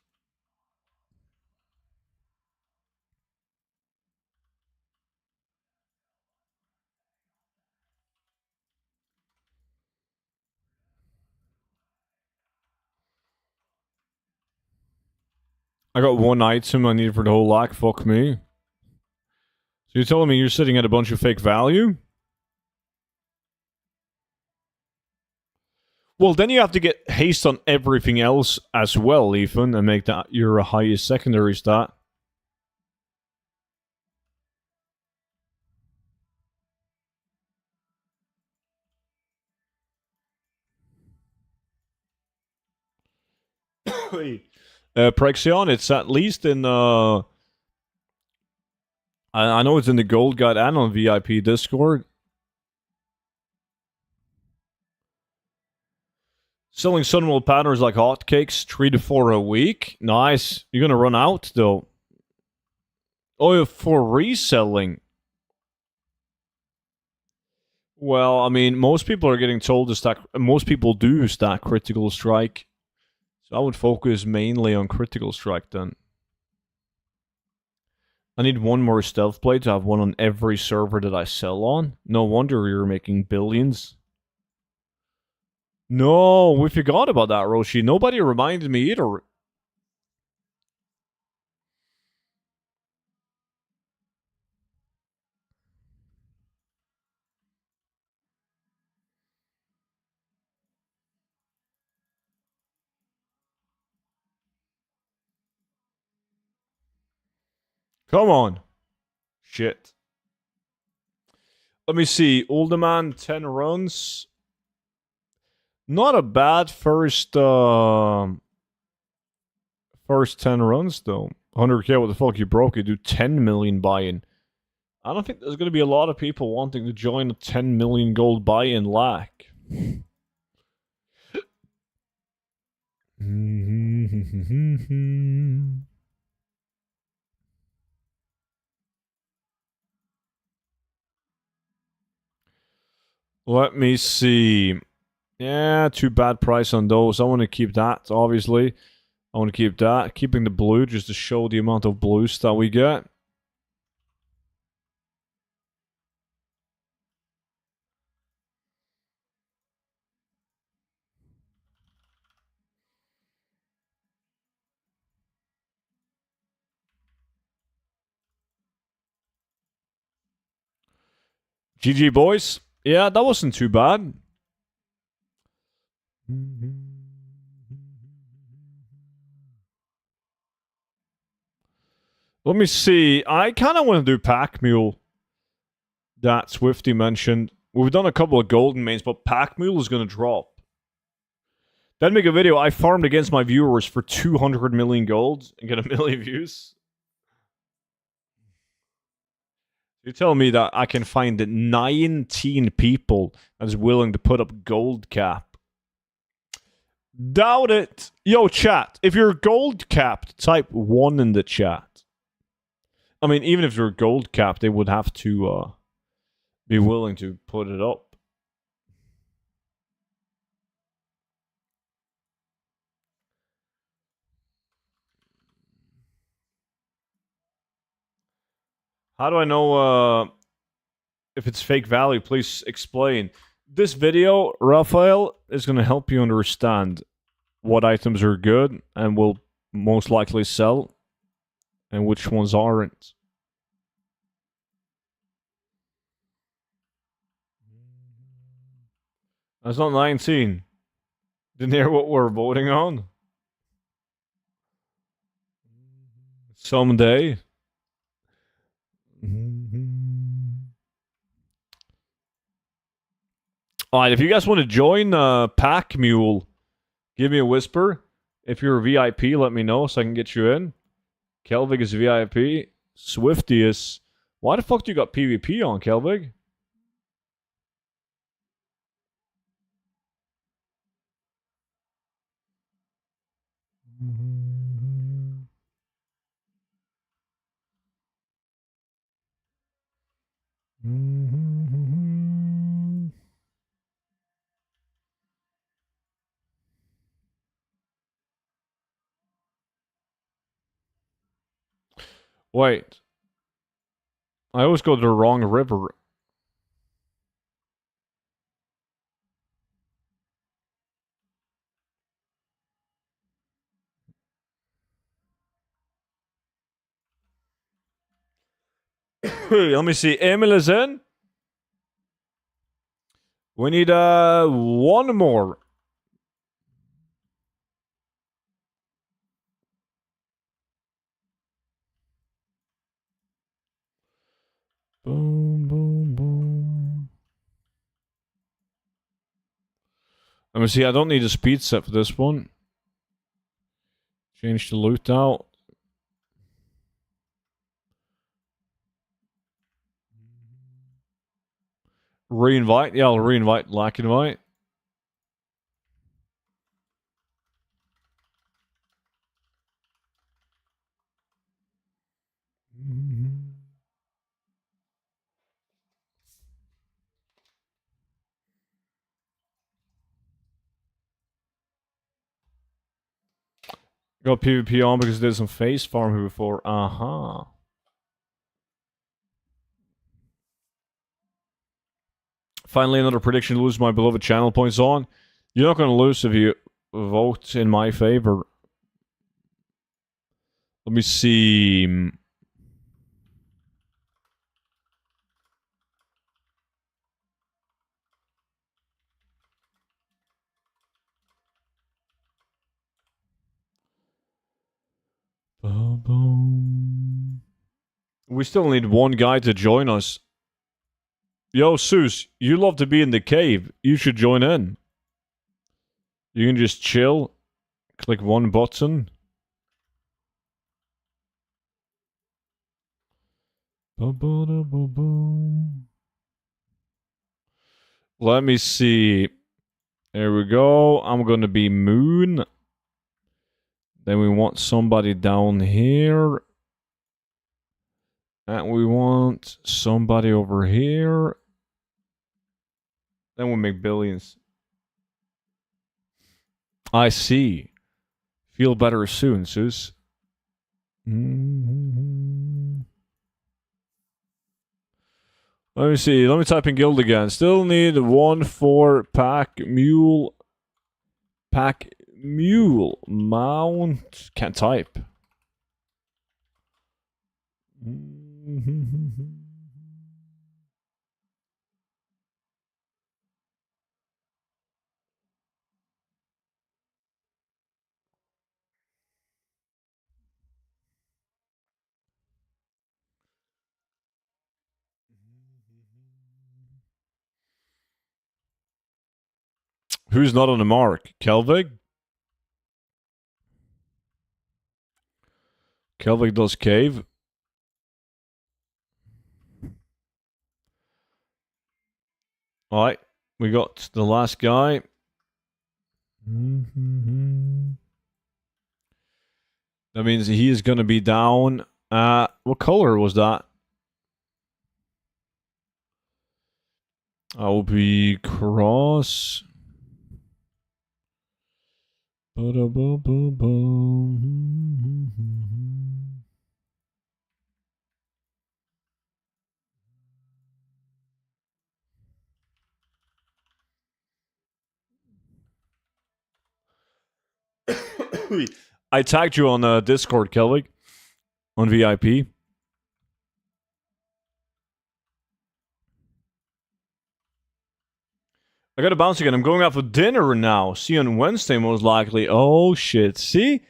I got 1 item I need for the whole lag. Fuck me. So you're telling me you're sitting at a bunch of fake value? Well, then you have to get haste on everything else as well, Ethan, and make that your highest secondary stat. Prexion, it's at least in I know it's in the Gold Guide and on VIP Discord. Selling Sunworld patterns like hotcakes, 3 to 4 a week. Nice. You're gonna run out though. Oh, for reselling. Well, I mean, most people are getting told to stack. Most people do stack Critical Strike. So I would focus mainly on Critical Strike then. I need one more Stealth Blade to have one on every server that I sell on. No wonder you're making billions. No, we forgot about that, Roshi. Nobody reminded me either. Come on. Shit. Let me see. Older man, 10 runs. Not a bad first 10 runs though. 100k, what the fuck, you broke? You do 10 million buy-in. I don't think there's going to be a lot of people wanting to join a 10 million gold buy-in lack. Let me see. Yeah, too bad price on those. I want to keep that, obviously. I want to keep that. Keeping the blue just to show the amount of blues that we get. GG, boys. Yeah, that wasn't too bad. Let me see. I kind of want to do Pack Mule. That Swifty mentioned. We've done a couple of golden mains, but Pack Mule is going to drop. Then make a video. I farmed against my viewers for 200 million gold and get a million views. You're telling me that I can find 19 people that's willing to put up gold cap? Doubt it. Yo, chat. If you're gold capped, type 1 in the chat. I mean, even if you're gold capped, they would have to be willing to put it up. How do I know if it's fake value? Please explain. This video, Raphael, is going to help you understand what items are good and will most likely sell and which ones aren't. That's not 19. Didn't hear what we're voting on? Someday. Alright, if you guys want to join Pack Mule, give me a whisper. If you're a VIP, let me know so I can get you in. Kelvig is VIP. Swifty is... Why the fuck do you got PvP on, Kelvig? Wait. I always go to the wrong river. Let me see. Emil is in. We need one more. Boom, boom, boom. Let me see. I don't need a speed set for this one. Change the loot out. Reinvite. Yeah, I'll reinvite Black and White. Got PvP on because there's some face farm here before. Uh-huh. Finally, another prediction to lose my beloved channel points on. You're not going to lose if you vote in my favor. Let me see. We still need one guy to join us. Yo, Seuss, you love to be in the cave. You should join in. You can just chill. Click one button. Let me see. There we go. I'm gonna be Moon. Then we want somebody down here. And we want somebody over here. Then we'll make billions. I see. Feel better soon, Seuss. Let me see. Let me type in guild again. Still need 1-4 pack mule. Pack mule. Mount. Can't type. Who's not on the mark? Kelvig? Kelvig does cave. Alright. We got the last guy. That means he is going to be down. What color was that? I will be cross. I tagged you on Discord, Kelvig, on VIP. I gotta bounce again. I'm going out for dinner now. See you on Wednesday, most likely. Oh, shit. See?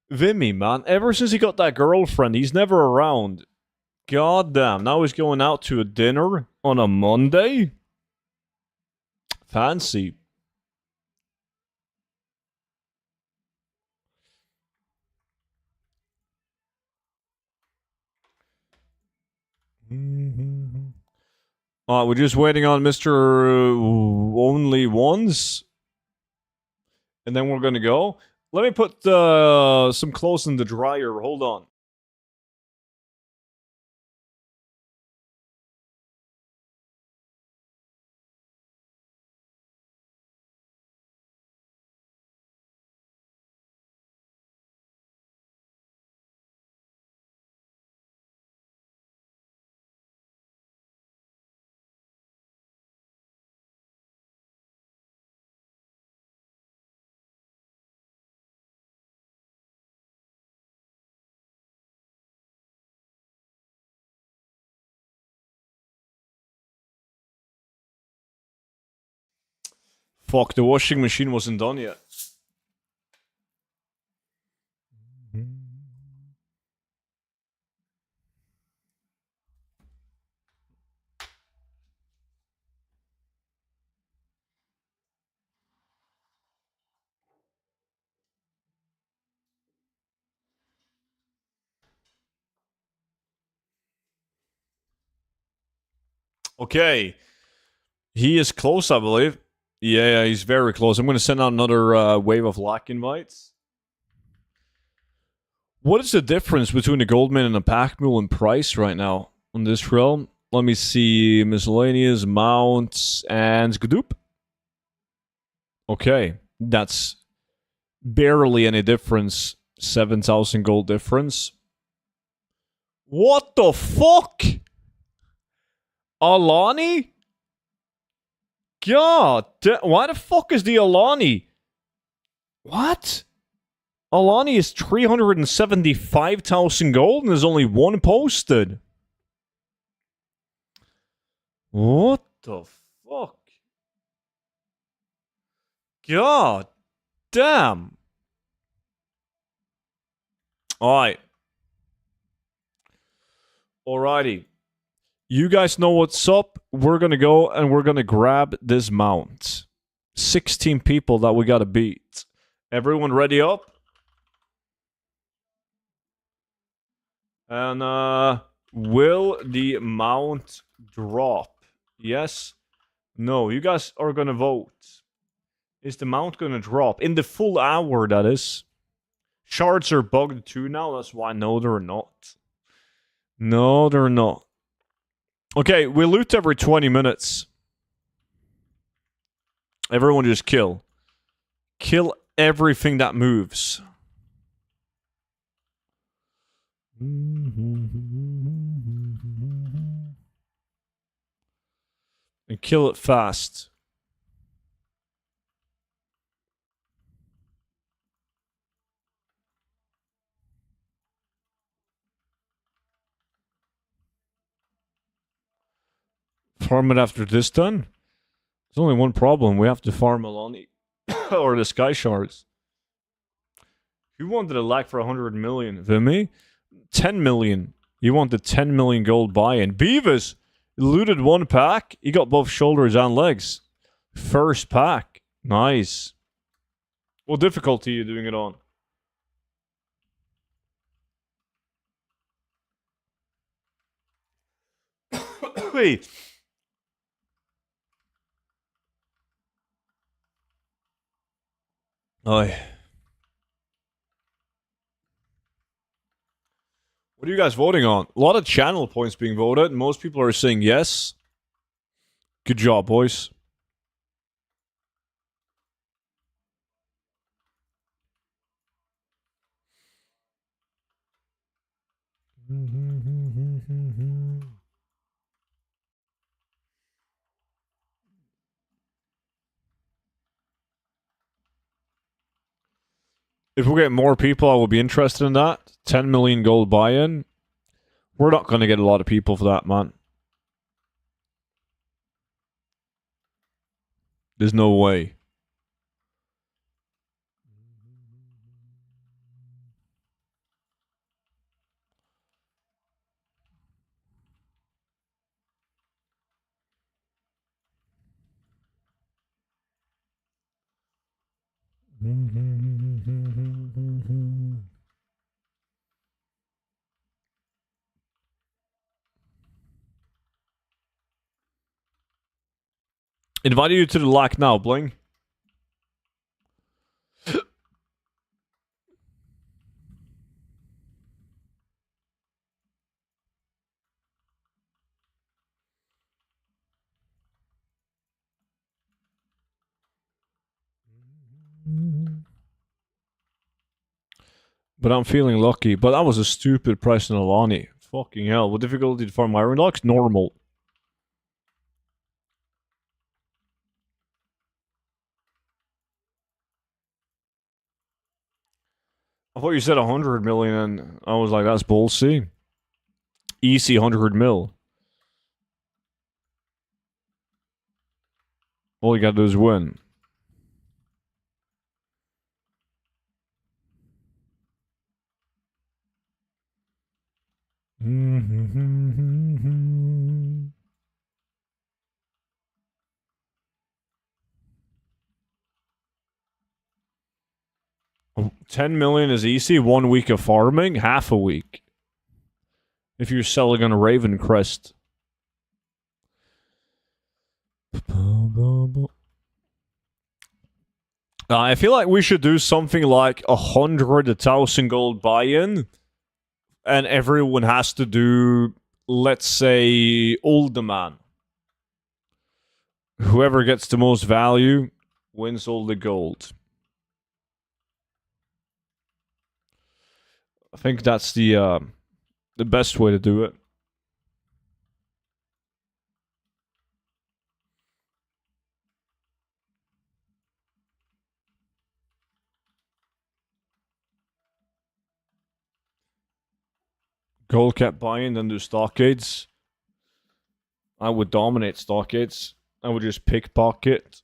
Vimy, man. Ever since he got that girlfriend, he's never around. God damn. Now he's going out to a dinner on a Monday? Fancy. Alright, we're just waiting on Mr. Only Ones. And then we're gonna go. Let me put some clothes in the dryer. Hold on. Fuck, the washing machine wasn't done yet. Okay. He is close, I believe. Yeah, he's very close. I'm going to send out another wave of lock invites. What is the difference between a Goldman and a Pack Mule in price right now on this realm? Let me see. Miscellaneous, mounts, and Skadoop. Okay. That's barely any difference. 7,000 gold difference. What the fuck? Alani? God, why the fuck is the Alani? What? Alani is 375,000 gold and there's only one posted. What the fuck? God damn. Alright. Alrighty. You guys know what's up. We're gonna go and we're gonna grab this mount. 16 people that we gotta beat. Everyone ready up? And will the mount drop? Yes? No. You guys are gonna vote. Is the mount gonna drop? In the full hour, that is. Shards are bugged too now, that's why no, they're not. No, they're not. Okay, we loot every 20 minutes. Everyone just kill. Kill everything that moves. And kill it fast. Farm it after this done? There's only one problem. We have to farm Alani. Or the Sky Shards. Who wanted a lack for 100 million? Vimy? 10 million. You want the 10 million gold buy-in. Beavis looted one pack. He got both shoulders and legs. First pack. Nice. What difficulty are you doing it on? Wait. Oi. What are you guys voting on? A lot of channel points being voted. Most people are saying yes. Good job, boys. If we get more people, I will be interested in that. 10 million gold buy-in. We're not going to get a lot of people for that, man. There's no way. Invited you to the lock now, Bling. But I'm feeling lucky. But that was a stupid price on Alani. Fucking hell. What difficulty to farm iron locks? Normal. I thought you said 100 million and I was like, that's ballsy. Easy 100 mil. All you gotta do is win. Oh, 10 million is easy. 1 week of farming, half a week. If you're selling on a Raven Crest. I feel like we should do something like 100,000 gold buy-in, and everyone has to do, let's say, Old Man. Whoever gets the most value wins all the gold. I think that's the best way to do it. Gold cap buy-in, then do stockades. I would dominate stockades. I would just pickpocket,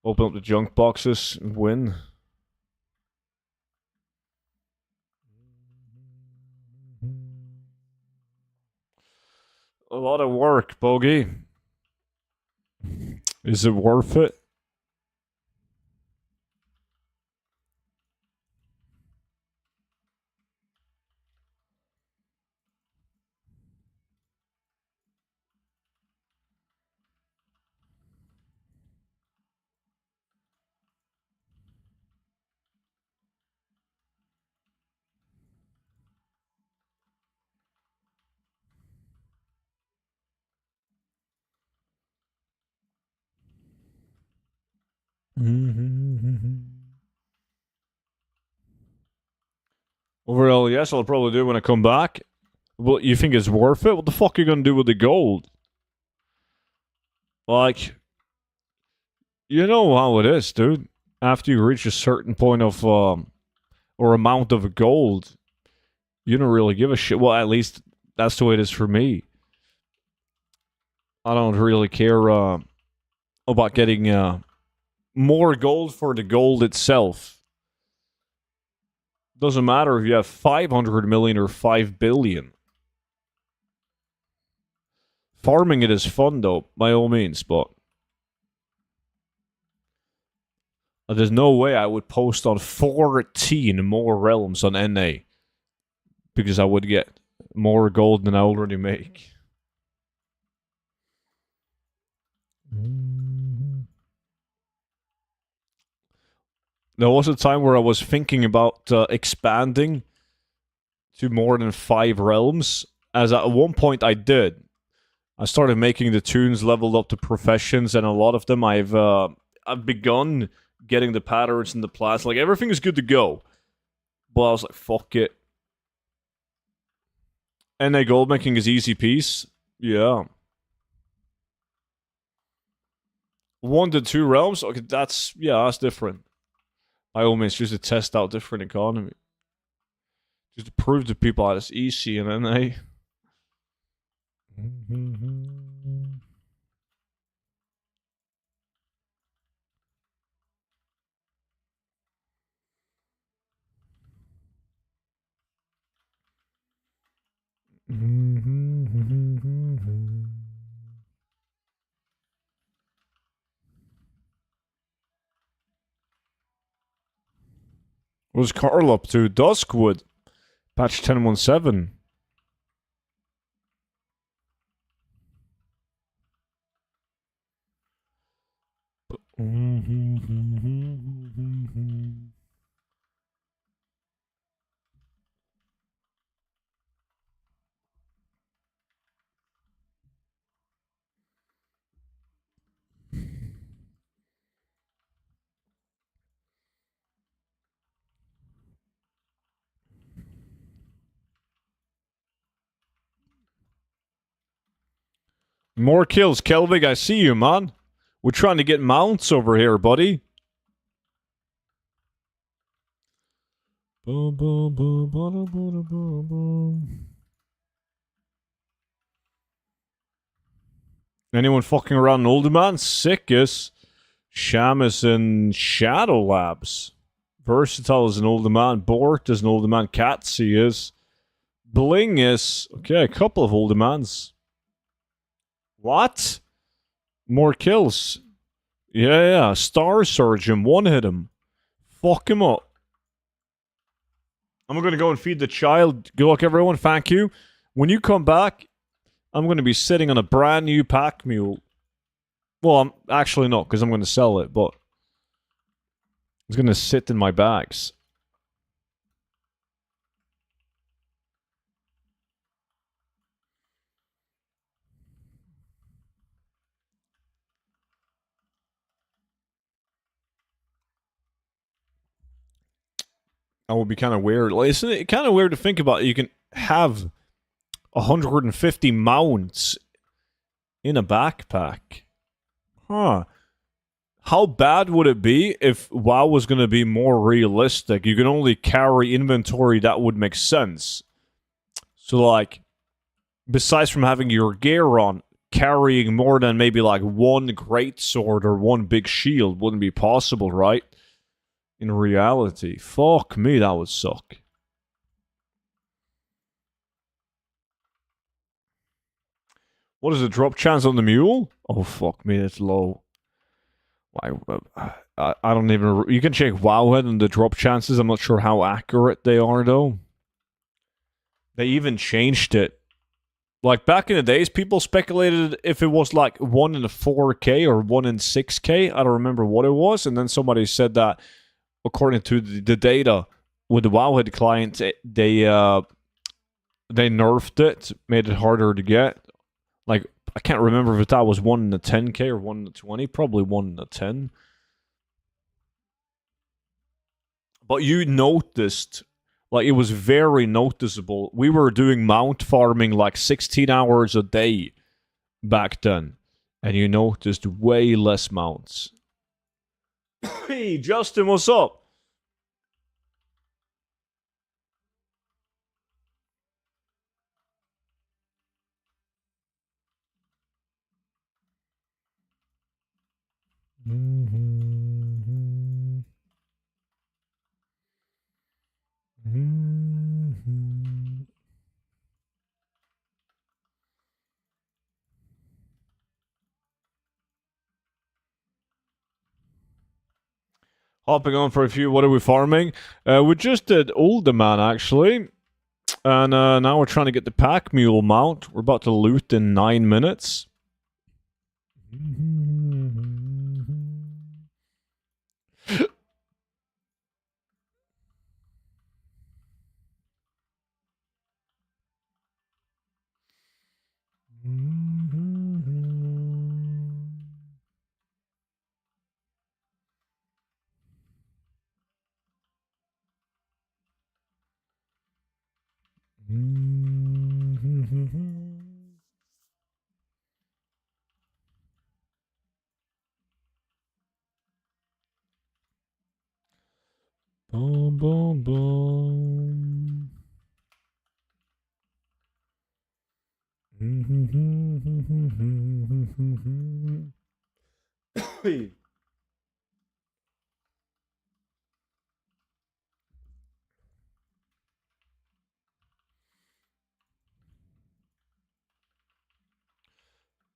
open up the junk boxes, and win. A lot of work, Bogey. Is it worth it? Overall, yes, I'll probably do it when I come back. Well, you think it's worth it? What the fuck are you gonna do with the gold? Like, you know how it is, dude. After you reach a certain point of, or amount of gold, you don't really give a shit. Well, at least that's the way it is for me. I don't really care, about getting, more gold for the gold itself. Doesn't matter if you have 500 million or 5 billion. Farming it is fun, though, by all means, but there's no way I would post on 14 more realms on NA because I would get more gold than I already make. There was a time where I was thinking about expanding to more than 5 realms, as at one point I did. I started making the tunes leveled up to professions, and a lot of them I've begun getting the patterns and the plats. Like, everything is good to go. But I was like, fuck it. NA gold making is easy piece. Yeah. 1 to 2 realms? Okay, that's different. By all means, just to test out different economy. Just to prove to people that it's easy in NA. What's Carl up to? Duskwood. Patch 10.17. More kills, Kelvig. I see you, man. We're trying to get mounts over here, buddy. Anyone fucking around an older man? Sickest. Shamus and Shadow Labs. Versatile is an older man. Bort is an older man. Catsy is. Bling is. Okay, a couple of older mans. What? More kills. Yeah. Star Surgeon. One hit him. Fuck him up. I'm going to go and feed the child. Good luck, everyone. Thank you. When you come back, I'm going to be sitting on a brand new pack mule. Well, I'm actually not, because I'm going to sell it, but it's going to sit in my bags. That would be kind of weird. Like, isn't it kind of weird to think about? You can have 150 mounts in a backpack. Huh. How bad would it be if WoW was going to be more realistic? You can only carry inventory that would make sense. So, like, besides from having your gear on, carrying more than maybe like one greatsword or one big shield wouldn't be possible, right? In reality. Fuck me, that would suck. What is the drop chance on the mule? Oh, fuck me, it's low. I don't even... You can check Wowhead and the drop chances. I'm not sure how accurate they are, though. They even changed it. Like, back in the days, people speculated if it was like 1 in 4K or 1 in 6K. I don't remember what it was. And then somebody said that, according to the data with the Wowhead client, they nerfed it, made it harder to get. Like, I can't remember if that was 1 in the 10K or 1 in the 20. Probably 1 in the 10. But you noticed, like, it was very noticeable. We were doing mount farming like 16 hours a day back then. And you noticed way less mounts. Hey, Justin, what's up? Hopping on for a few. What are we farming? We just did Older Man, actually. And now we're trying to get the pack mule mount. We're about to loot in 9 minutes. Boom, boom, boom.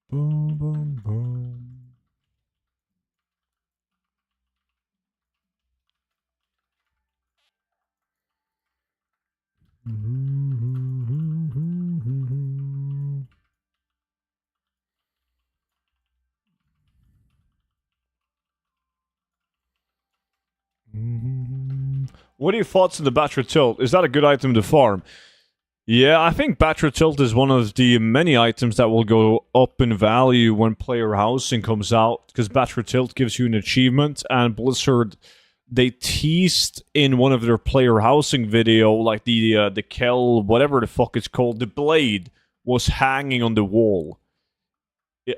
Boom, boom, boom. What are your thoughts on the Batra Tilt? Is that a good item to farm? Yeah, I think Batra Tilt is one of the many items that will go up in value when player housing comes out, because Batra Tilt gives you an achievement, and Blizzard, they teased in one of their player housing video, like the Kel, whatever the fuck it's called, the blade was hanging on the wall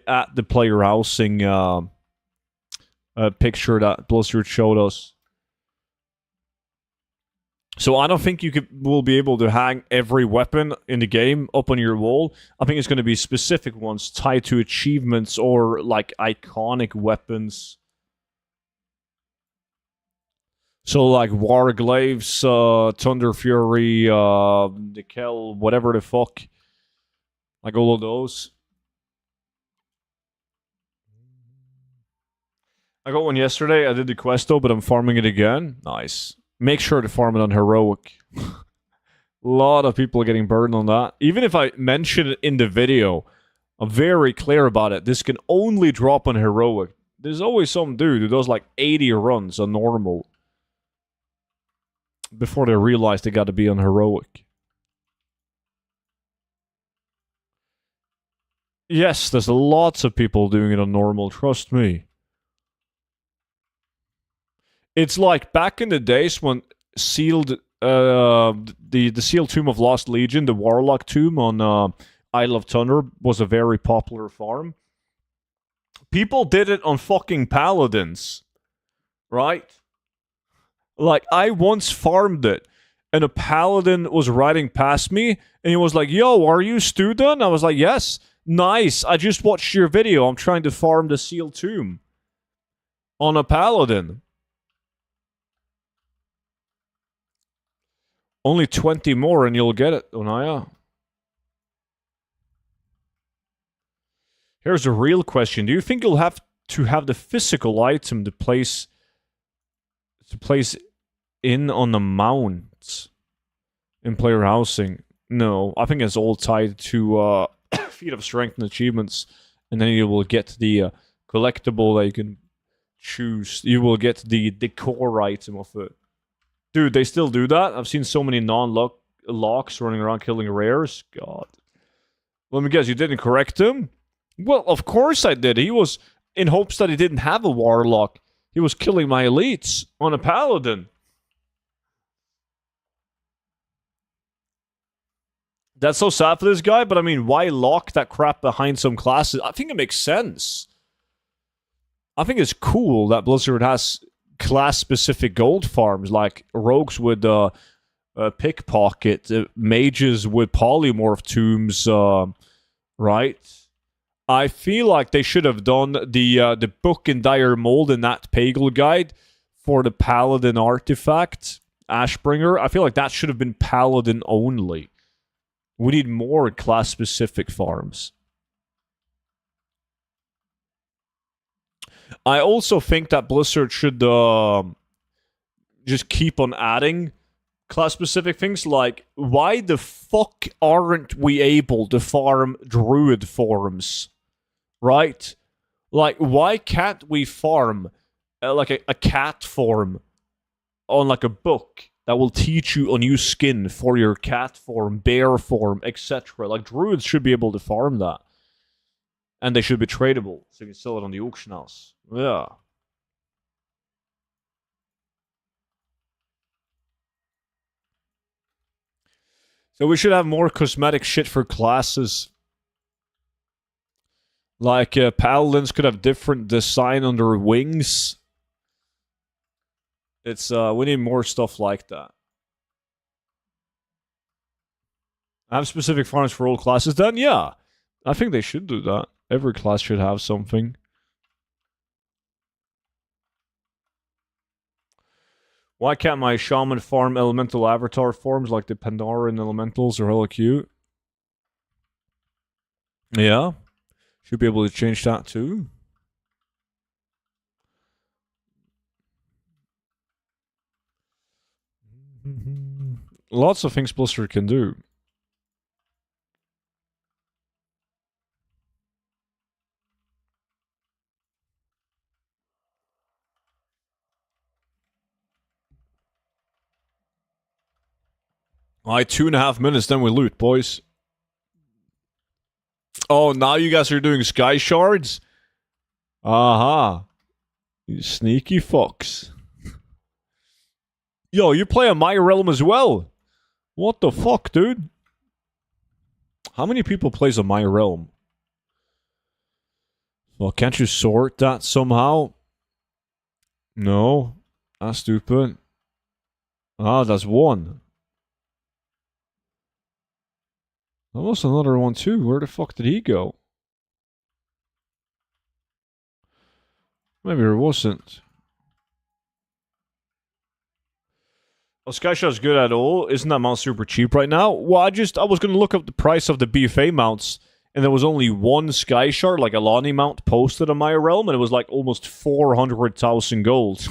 at the player housing picture that Blizzard showed us. So I don't think will be able to hang every weapon in the game up on your wall. I think it's going to be specific ones tied to achievements or like iconic weapons. So like Warglaives, Thunder Fury, the Kel, whatever the fuck. Like all of those. I got one yesterday. I did the quest though, but I'm farming it again. Nice. Make sure to farm it on heroic. A lot of people are getting burned on that. Even if I mention it in the video, I'm very clear about it. This can only drop on heroic. There's always some dude who does like 80 runs on normal before they realize they got to be on heroic. Yes, there's lots of people doing it on normal, trust me. It's like back in the days when sealed the sealed tomb of Lost Legion, the Warlock tomb on Isle of Thunder was a very popular farm. People did it on fucking paladins, right? Like, I once farmed it, and a paladin was riding past me, and he was like, yo, are you student? I was like, yes. Nice, I just watched your video. I'm trying to farm the sealed tomb on a paladin. Only 20 more and you'll get it, Onaya. Here's a real question. Do you think you'll have to have the physical item to place in on the mount in player housing? No, I think it's all tied to feat of strength and achievements, and then you will get the collectible that you can choose. You will get the core item of it. Dude, they still do that? I've seen so many non-locks running around killing rares. God. Let me guess, you didn't correct him? Well, of course I did. He was in hopes that he didn't have a warlock. He was killing my elites on a paladin. That's so sad for this guy, but I mean, why lock that crap behind some classes? I think it makes sense. I think it's cool that Blizzard has class-specific gold farms, like rogues with pickpocket, mages with polymorph tombs, right? I feel like they should have done the book in dire mold in that Pagel guide for the paladin artifact, Ashbringer. I feel like that should have been paladin only. We need more class-specific farms. I also think that Blizzard should just keep on adding class-specific things. Like, why the fuck aren't we able to farm druid forms? Right? Like, why can't we farm like a cat form on like a book that will teach you a new skin for your cat form, bear form, etc.? Like, druids should be able to farm that. And they should be tradable, so you can sell it on the auction house. Yeah. So we should have more cosmetic shit for classes. Like, paladins could have different design on their wings. It's, we need more stuff like that. Have specific farms for all classes then? Yeah. I think they should do that. Every class should have something. Why can't my shaman farm elemental avatar forms like the Pandaran elementals are hella cute? Yeah. Should be able to change that too. Lots of things Blizzard can do. Alright, 2.5 minutes, then we loot, boys. Oh, now you guys are doing sky shards? Aha. You sneaky fox. Yo, you play on my realm as well? What the fuck, dude? How many people plays on my realm? Well, can't you sort that somehow? No. That's stupid. Ah, that's one. There was another one too. Where the fuck did he go? Maybe there wasn't. Well, Skyshot's good at all. Isn't that mount super cheap right now? Well, I was gonna look up the price of the BFA mounts, and there was only one Skyshard, like a Lonnie mount, posted on my realm, and it was like almost 400,000 gold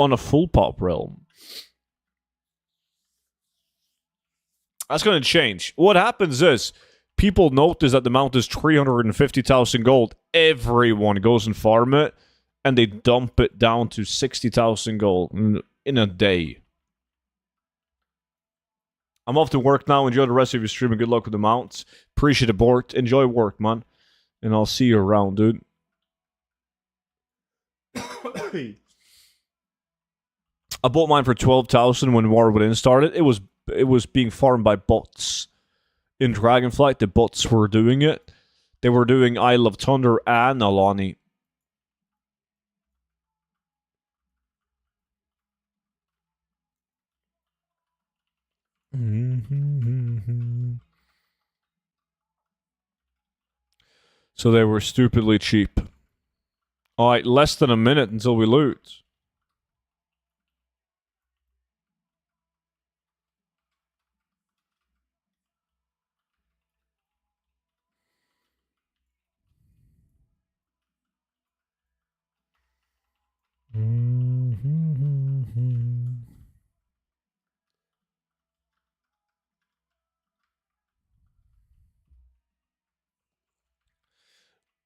on a full pop realm. That's gonna change. What happens is, people notice that the mount is 350,000 gold, everyone goes and farm it, and they dump it down to 60,000 gold in a day. I'm off to work now. Enjoy the rest of your stream and good luck with the mounts. Appreciate it, Bort. Enjoy work, man. And I'll see you around, dude. I bought mine for 12,000 when War Within started. It was being farmed by bots. In Dragonflight, the bots were doing it. They were doing Isle of Thunder and Alani. So they were stupidly cheap. Alright, less than a minute until we loot.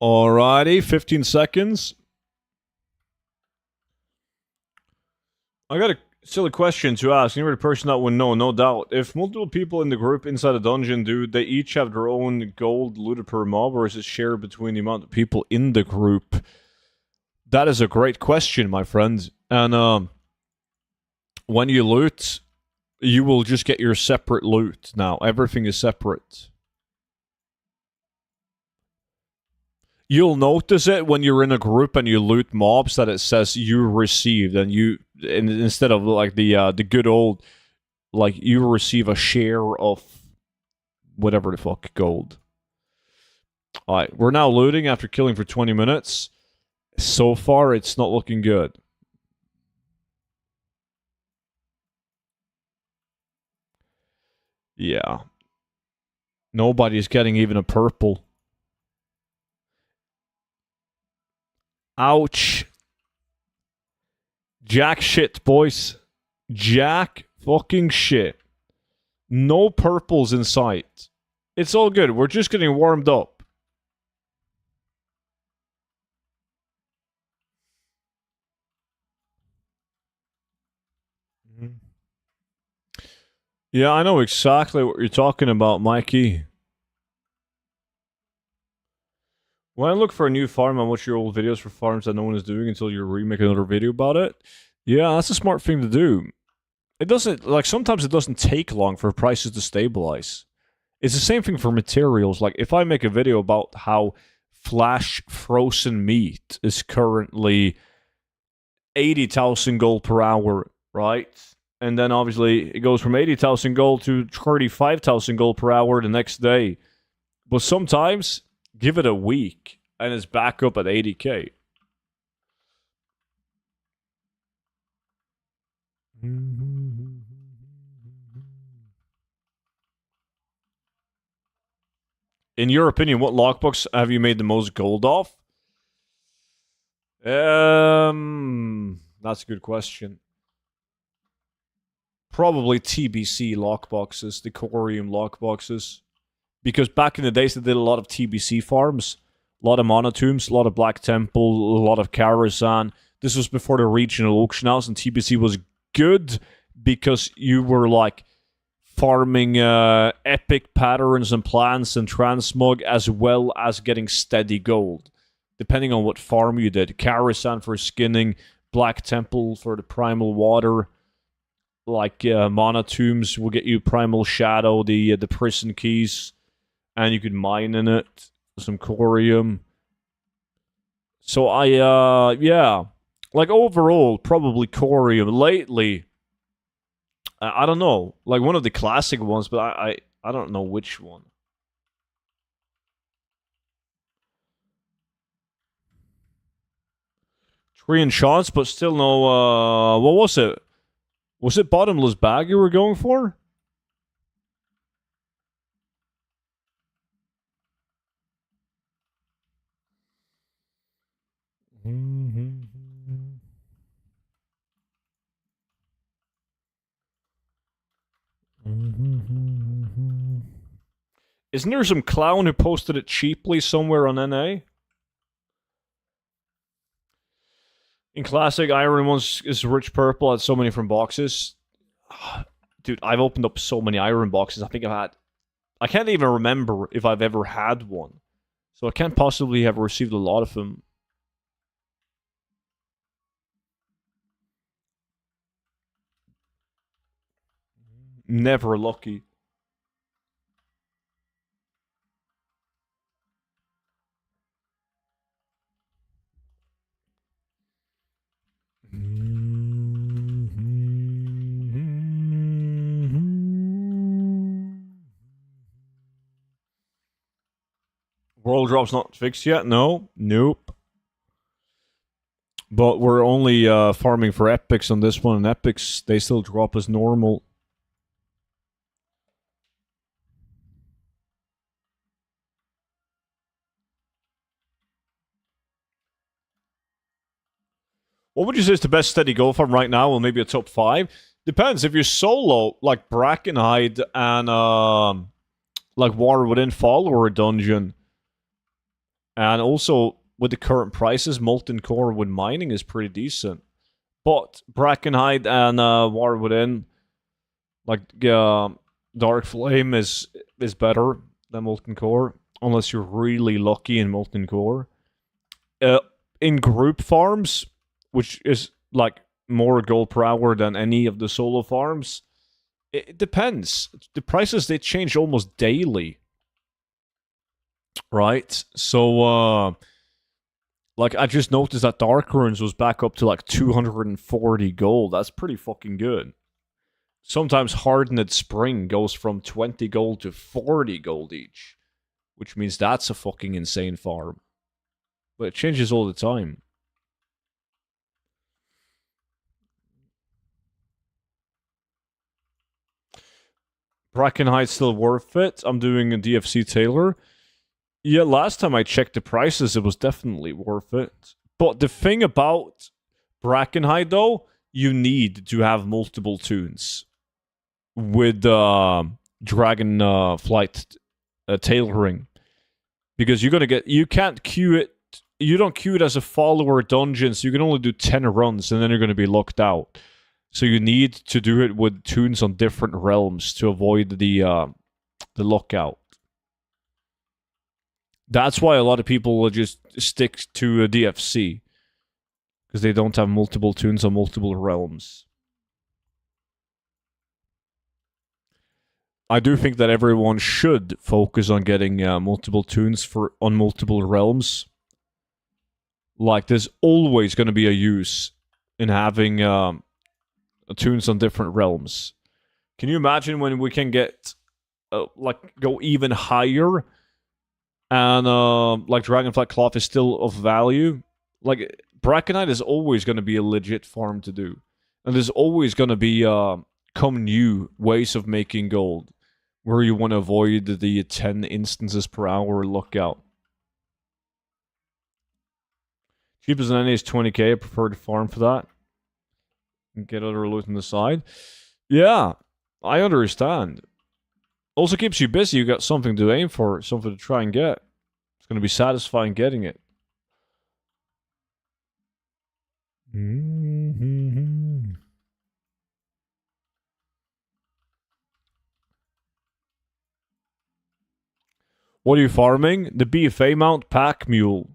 Alrighty, 15 seconds. I got a silly question to ask. You're the person that would know, no doubt. If multiple people in the group inside a dungeon do they each have their own gold looted per mob, or is it shared between the amount of people in the group? That is a great question, my friend. And when you loot, you will just get your separate loot now. Everything is separate. You'll notice it when you're in a group and you loot mobs that it says you received, and instead of like the good old, like you receive a share of whatever the fuck gold. Alright, we're now looting after killing for 20 minutes. So far, it's not looking good. Yeah. Nobody's getting even a purple. Ouch. Jack shit, boys. Jack fucking shit. No purples in sight. It's all good. We're just getting warmed up. Yeah, I know exactly what you're talking about, Mikey. When I look for a new farm, I watch your old videos for farms that no one is doing until you remake another video about it. Yeah, that's a smart thing to do. It doesn't, like, sometimes it doesn't take long for prices to stabilize. It's the same thing for materials. Like, if I make a video about how flash frozen meat is currently 80,000 gold per hour, right? And then obviously it goes from 80,000 gold to 35,000 gold per hour the next day. But sometimes, give it a week, and it's back up at 80k. In your opinion, what lockbooks have you made the most gold off? That's a good question. Probably TBC lockboxes, the Corium lockboxes. Because back in the days, they did a lot of TBC farms. A lot of Monotombs, a lot of Black Temple, a lot of Karazhan. This was before the regional auction house, and TBC was good because you were, like, farming epic patterns and plants and transmog, as well as getting steady gold. Depending on what farm you did. Karazhan for skinning, Black Temple for the primal water. Like Monotombs will get you Primal Shadow, the prison keys, and you could mine in it. Some Corium. So yeah. Like overall, probably Corium. Lately, I don't know. Like one of the classic ones, but I don't know which one. Three enchants, but still no, what was it? Was it bottomless bag you were going for? Isn't there some clown who posted it cheaply somewhere on NA? In classic, Iron ones is rich purple, had so many different boxes. Dude, I've opened up so many Iron boxes. I think I can't even remember if I've ever had one. So I can't possibly have received a lot of them. Never lucky. World drop's not fixed yet? No. Nope. But we're only farming for epics on this one, and epics, they still drop as normal. What would you say is the best steady goal farm right now? Well, maybe a top 5? Depends. If you're solo, like Brackenhide and like War Within Follower Dungeon, and also with the current prices, Molten Core with mining is pretty decent. But Brackenhide and War Within, like Dark Flame is better than Molten Core, unless you're really lucky in Molten Core. In group farms, which is like more gold per hour than any of the solo farms, it depends. The prices, they change almost daily. Right? So, like, I just noticed that Dark Runes was back up to like 240 gold. That's pretty fucking good. Sometimes Hardened Spring goes from 20 gold to 40 gold each, which means that's a fucking insane farm. But it changes all the time. Brackenhide's still worth it. I'm doing a DFC Taylor. Yeah, last time I checked the prices, it was definitely worth it. But the thing about Brackenhide, though, you need to have multiple tunes with Dragon Flight tailoring. Because you're going to get... You can't queue it... You don't queue it as a follower dungeon, so you can only do 10 runs, and then you're going to be locked out. So you need to do it with tunes on different realms to avoid the lockout. That's why a lot of people will just stick to a DFC. Because they don't have multiple tunes on multiple realms. I do think that everyone should focus on getting multiple tunes on multiple realms. Like, there's always going to be a use in having tunes on different realms. Can you imagine when we can get, like, go even higher, and like Dragonflight Cloth is still of value? Like, Brackenhide is always going to be a legit farm to do, and there's always going to be come new ways of making gold, where you want to avoid the 10 instances per hour lookout. Cheapest than any is 20k. I prefer to farm for that. And get other loot on the side. Yeah, I understand. Also keeps you busy. You got something to aim for, something to try and get. It's going to be satisfying getting it. What are you farming? The BFA mount pack mule.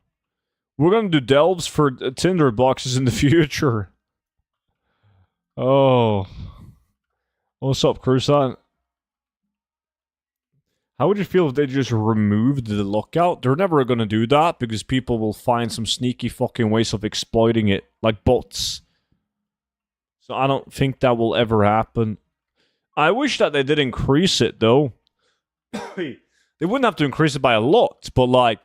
We're going to do delves for tinder boxes in the future. Oh. What's up, Croissant? How would you feel if they just removed the lookout? They're never going to do that because people will find some sneaky fucking ways of exploiting it, like bots. So I don't think that will ever happen. I wish that they did increase it, though. They wouldn't have to increase it by a lot, but like,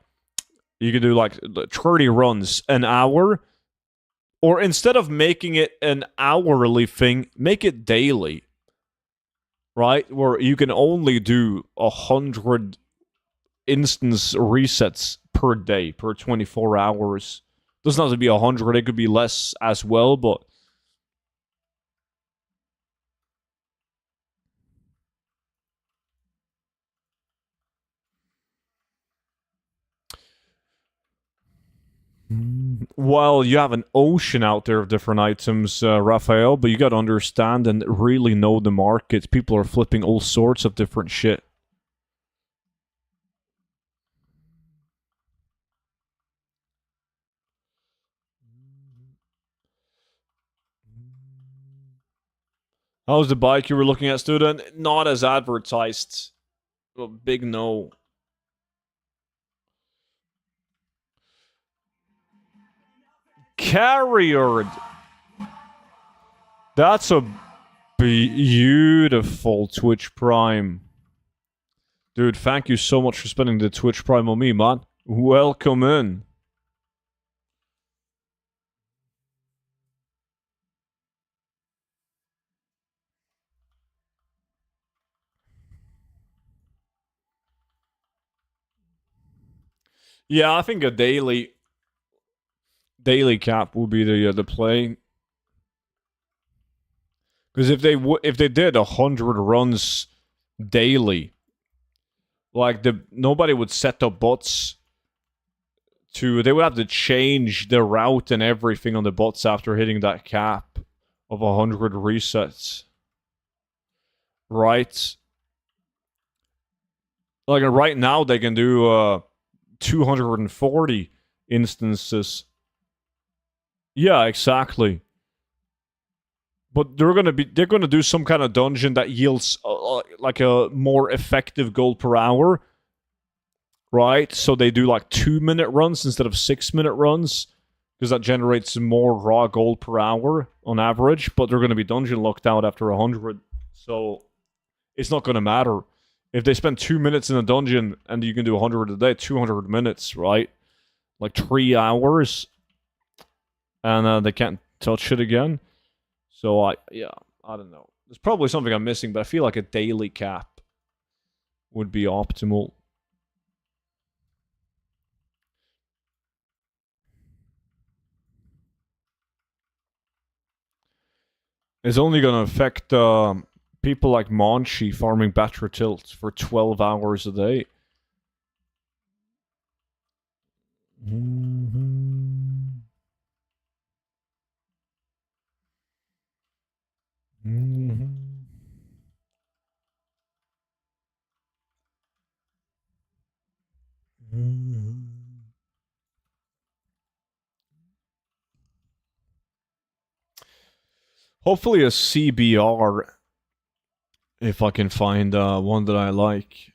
you could do like 30 runs an hour. Or instead of making it an hourly thing, make it daily. Right? Where you can only do 100 instance resets per day, per 24 hours. Doesn't have to be 100, it could be less as well, but... Well, you have an ocean out there of different items, Raphael, but you gotta understand and really know the market. People are flipping all sorts of different shit. How's the bike you were looking at, student? Not as advertised. A big no. Carrier. That's a beautiful Twitch Prime. Dude, thank you so much for spending the Twitch Prime on me, man. Welcome in. Yeah, I think a daily cap would be the play. Because if they did 100 runs daily, like nobody would set up bots to. They would have to change the route and everything on the bots after hitting that cap of 100 resets, right? Like right now they can do 240 instances. Yeah, exactly. But they're gonna do some kind of dungeon that yields like a more effective gold per hour, right? So they do like 2-minute runs instead of 6-minute runs, because that generates more raw gold per hour on average. But they're gonna be dungeon locked out after 100, so it's not gonna matter if they spend 2 minutes in a dungeon and you can do 100 a day. 200 minutes, right? Like 3 hours, and they can't touch it again. So I don't know. There's probably something I'm missing, but I feel like a daily cap would be optimal. It's only going to affect people like Monchi farming Batra Tilt for 12 hours a day. Hopefully a CBR, if I can find one that I like.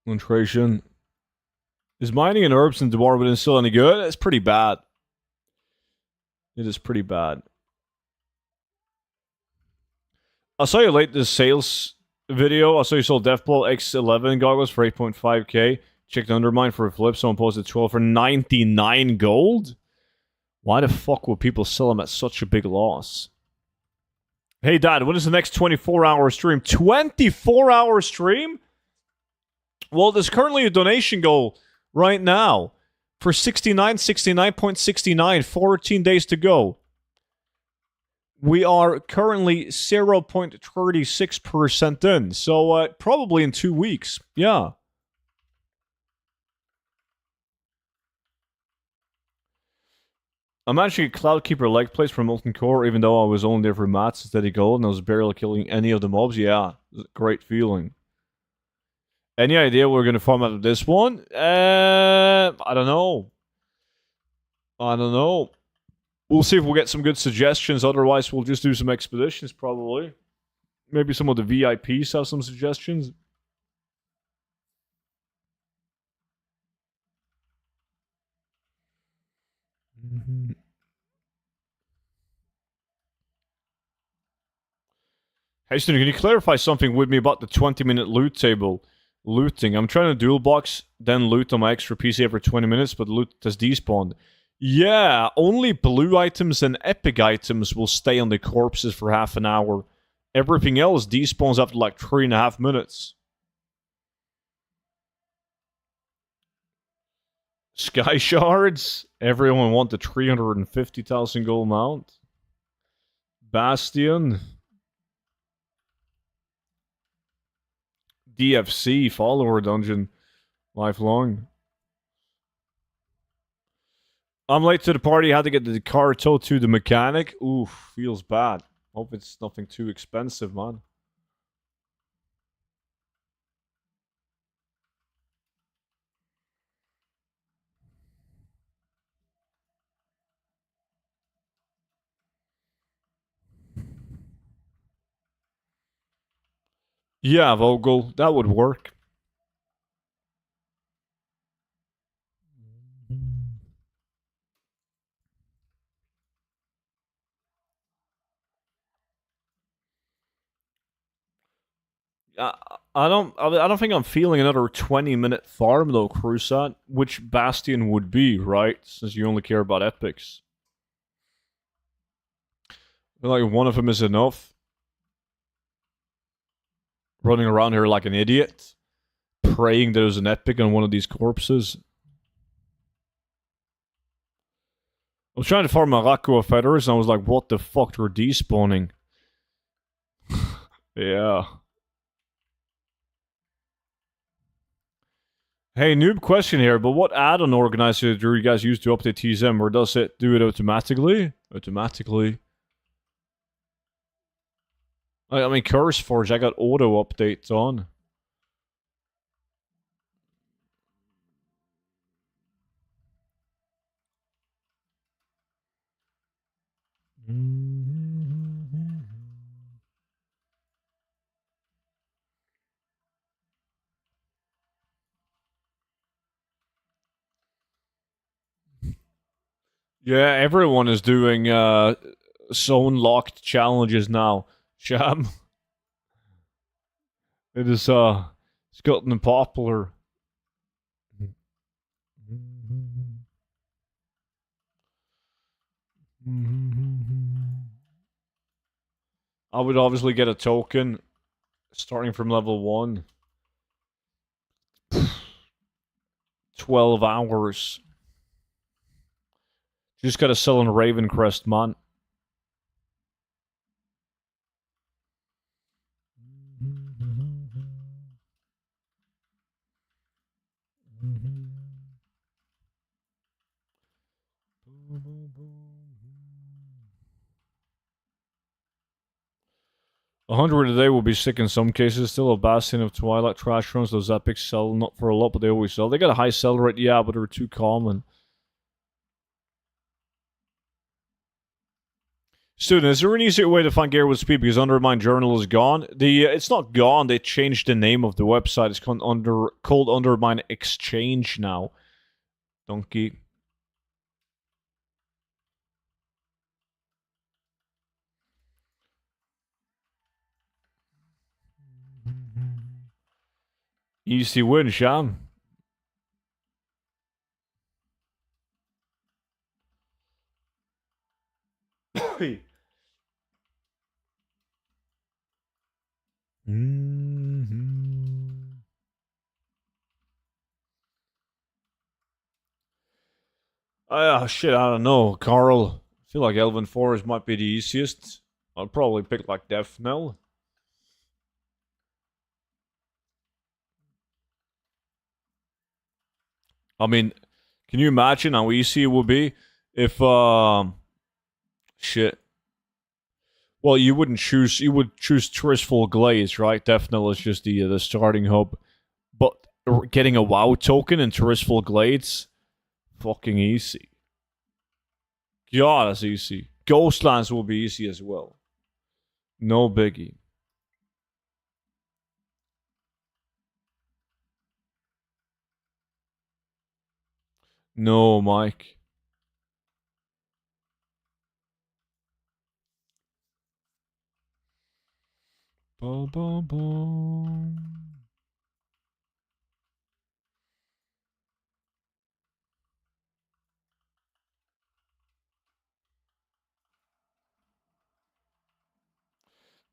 Nutrition. Is mining in herbs and dwarven still any good? It's pretty bad. It is pretty bad. I saw your latest sales video. I saw you sold Deathblow X11 goggles for 8.5k. Checked Undermine for a flip. Someone posted 12 for 99 gold? Why the fuck would people sell them at such a big loss? Hey, Dad, when is the next 24-hour stream? 24-hour stream? Well, there's currently a donation goal right now for 69.69, 14 days to go. We are currently 0.36% in, so probably in 2 weeks. Yeah. I'm actually a Cloudkeeper leg place from Molten Core, even though I was only there for mats instead of gold, and I was barely killing any of the mobs. Yeah, great feeling. Any idea we're gonna farm out of this one? I don't know. We'll see if we'll get some good suggestions. Otherwise, we'll just do some expeditions, probably. Maybe some of the VIPs have some suggestions. Hey, Stan, can you clarify something with me about the 20-minute loot table? Looting. I'm trying to dual box, then loot on my extra PC every 20 minutes, but loot has despawned. Yeah, only blue items and epic items will stay on the corpses for half an hour. Everything else despawns after like 3.5 minutes. Sky shards. Everyone want the 350,000 gold mount. Bastion. DFC follower dungeon. Lifelong. I'm late to the party. Had to get the car towed to the mechanic. Oof, feels bad. Hope it's nothing too expensive, man. Yeah, Vogel, that would work. I don't think I'm feeling another 20-minute farm though, Crusat. Which Bastion would be, right? Since you only care about epics. Like one of them is enough. Running around here like an idiot, praying there's an epic on one of these corpses. I was trying to farm Aquire feathers, and I was like, what the fuck, they're despawning. Yeah. Hey, noob question here, but what add-on organizer do you guys use to update TSM, or does it do it automatically? Automatically. I mean, CurseForge, I got auto updates on. Yeah, everyone is doing zone locked challenges now. Sham. It's gotten popular. I would obviously get a token starting from level 1. 12 hours. Just gotta sell in Ravencrest, man. $100 a day will be sick in some cases. Still a bastion of Twilight trash runs. Those epics sell not for a lot, but they always sell. They got a high sell rate, yeah, but they're too common. Student, is there an easier way to find gear with speed? Because Undermine Journal is gone. It's not gone. They changed the name of the website. It's called Undermine Exchange now. Donkey. Easy win, Sham. Shit, I don't know, Carl. I feel like Elven Forest might be the easiest. I'd probably pick like Death Knell. I mean, can you imagine how easy it would be if shit. Well, you wouldn't choose. You would choose Tristful Glaze, right? Death Knell is just the starting hub, but getting a WoW token in Tristful Glades, fucking easy. God, that's easy. Ghostlands will be easy as well. No biggie. No, Mike. Boom, boom, boom.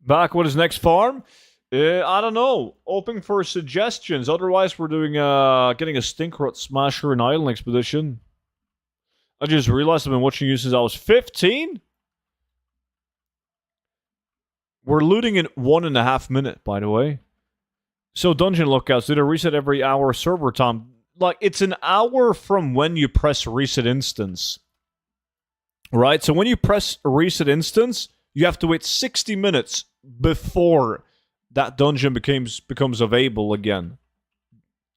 Back with his next farm? I don't know. Open for suggestions. Otherwise, we're doing getting a Stinkrot Smasher and Island Expedition. I just realized I've been watching you since I was 15. We're looting in 1.5 minutes, by the way. So dungeon lookouts, do they reset every hour server time? like, it's an hour from when you press reset instance. Right? So when you press reset instance, you have to wait 60 minutes before that dungeon becomes available again.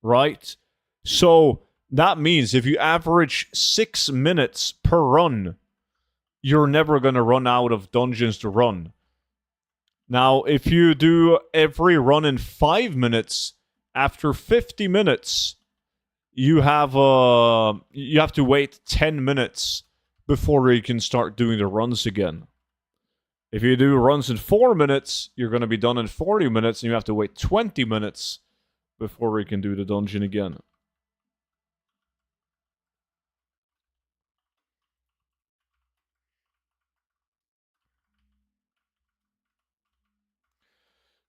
Right? So that means if you average 6 minutes per run, you're never going to run out of dungeons to run. Now, if you do every run in 5 minutes, after 50 minutes, you have to wait 10 minutes before you can start doing the runs again. If you do runs in 4 minutes, you're going to be done in 40 minutes, and you have to wait 20 minutes before you can do the dungeon again.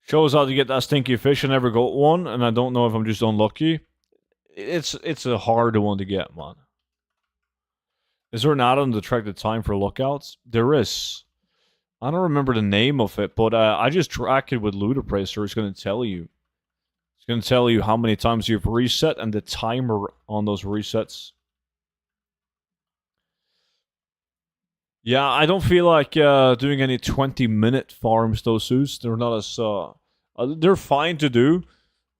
Shows how to get that stinky fish. I never got one, and I don't know if I'm just unlucky. It's a hard one to get, man. Is there an add-on to track the time for lookouts? There is. I don't remember the name of it, but I just track it with Ludopracer. It's going to tell you. It's going to tell you how many times you've reset and the timer on those resets. Yeah, I don't feel like doing any 20-minute farms, though, Zeus. They're not as... they're fine to do.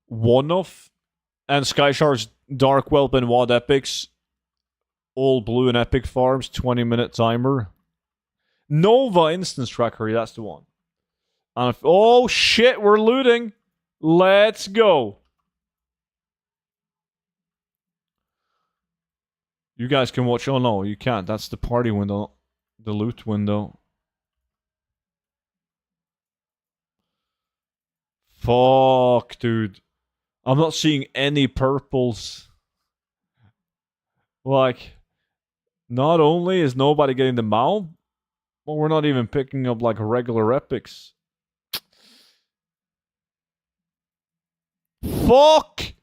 One-off. And Skyshar's Dark Whelp and WoD Epics. All blue and epic farms. 20-minute timer. Nova Instance Tracker, that's the one. And if, oh shit, we're looting. Let's go. You guys can watch. Oh no, you can't. That's the party window. The loot window. Fuck, dude. I'm not seeing any purples. Like, not only is nobody getting the mount, but we're not even picking up like regular epics. Fuck!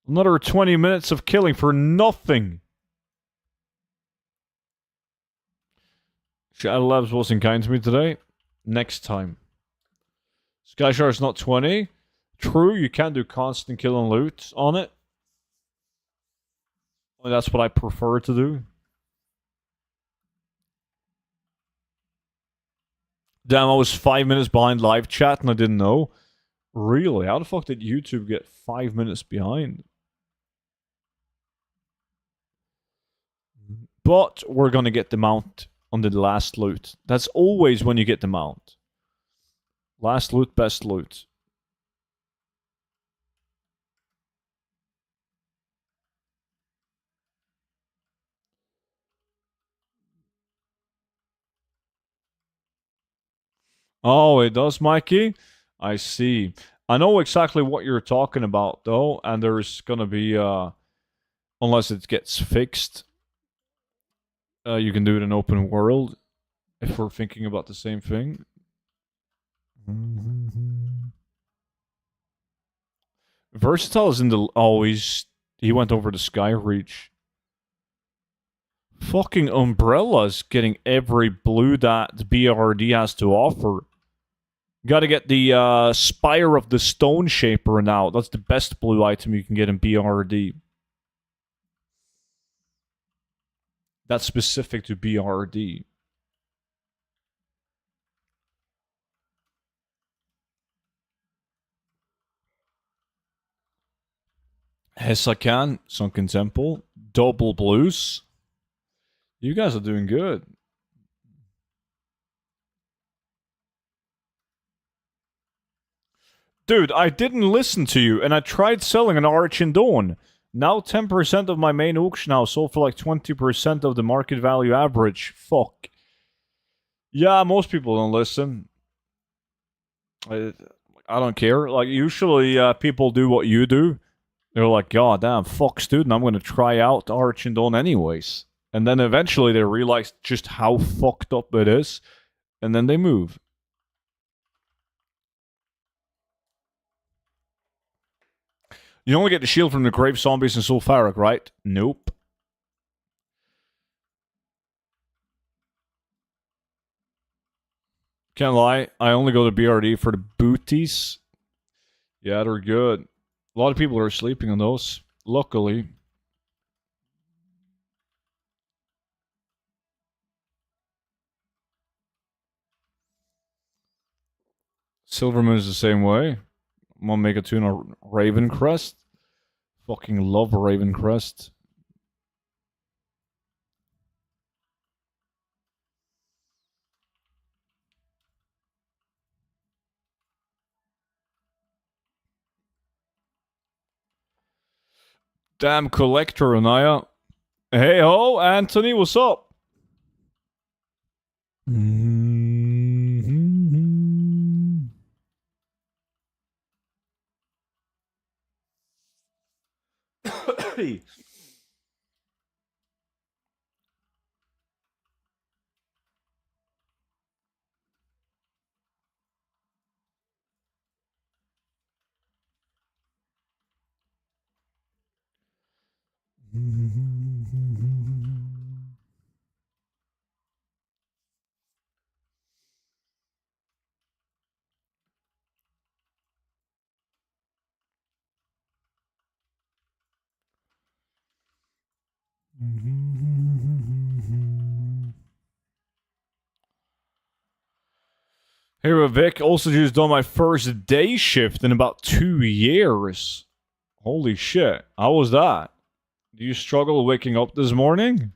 Another 20 minutes of killing for nothing. Shadow Labs wasn't kind to me today. Next time. Skyshar's not 20. True, you can do constant kill and loot on it. That's what I prefer to do. Damn, I was 5 minutes behind live chat and I didn't know. Really? How the fuck did YouTube get 5 minutes behind? But we're gonna get the mount on the last loot. That's always when you get the mount. Last loot, best loot. Oh, it does, Mikey? I see. I know exactly what you're talking about, though, and there's gonna be, unless it gets fixed, you can do it in open world, if we're thinking about the same thing. Versatile is in the... Oh, he went over to Skyreach. Fucking Umbrella's getting every blue that BRD has to offer. Gotta get the Spire of the Stone Shaper now. That's the best blue item you can get in BRD. That's specific to BRD. Hesakan, Sunken Temple, double blues. You guys are doing good. Dude, I didn't listen to you, and I tried selling an Arch in Dawn. Now 10% of my main auction house sold for like 20% of the market value average. Fuck. Yeah, most people don't listen. I don't care. Like, usually people do what you do. They're like, God damn, fuck, student, I'm going to try out Arch and Dawn anyways. And then eventually they realize just how fucked up it is. And then they move. You only get the shield from the Grave Zombies and Sulfuric, right? Nope. Can't lie, I only go to BRD for the booties. Yeah, they're good. A lot of people are sleeping on those. Luckily. Silvermoon is the same way. I'm gonna make a tuna Raven Crest. Fucking love Raven Crest. Damn collector, Anaya. Hey ho, Anthony, what's up? Hey. Here, Vic. Also, just done my first day shift in about 2 years. Holy shit! How was that? Do you struggle waking up this morning?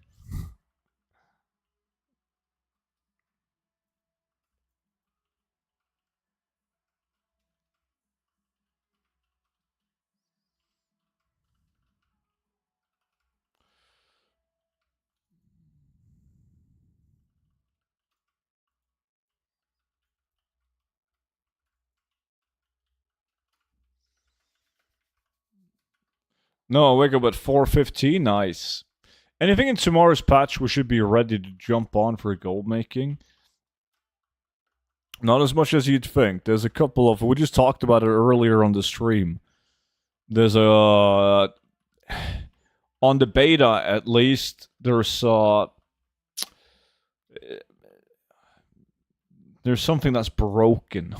No, I wake up at 4:15. Nice. Anything in tomorrow's patch we should be ready to jump on for gold making? Not as much as you'd think. There's a couple of. We just talked about it earlier on the stream. There's a. On the beta, at least, there's something that's broken.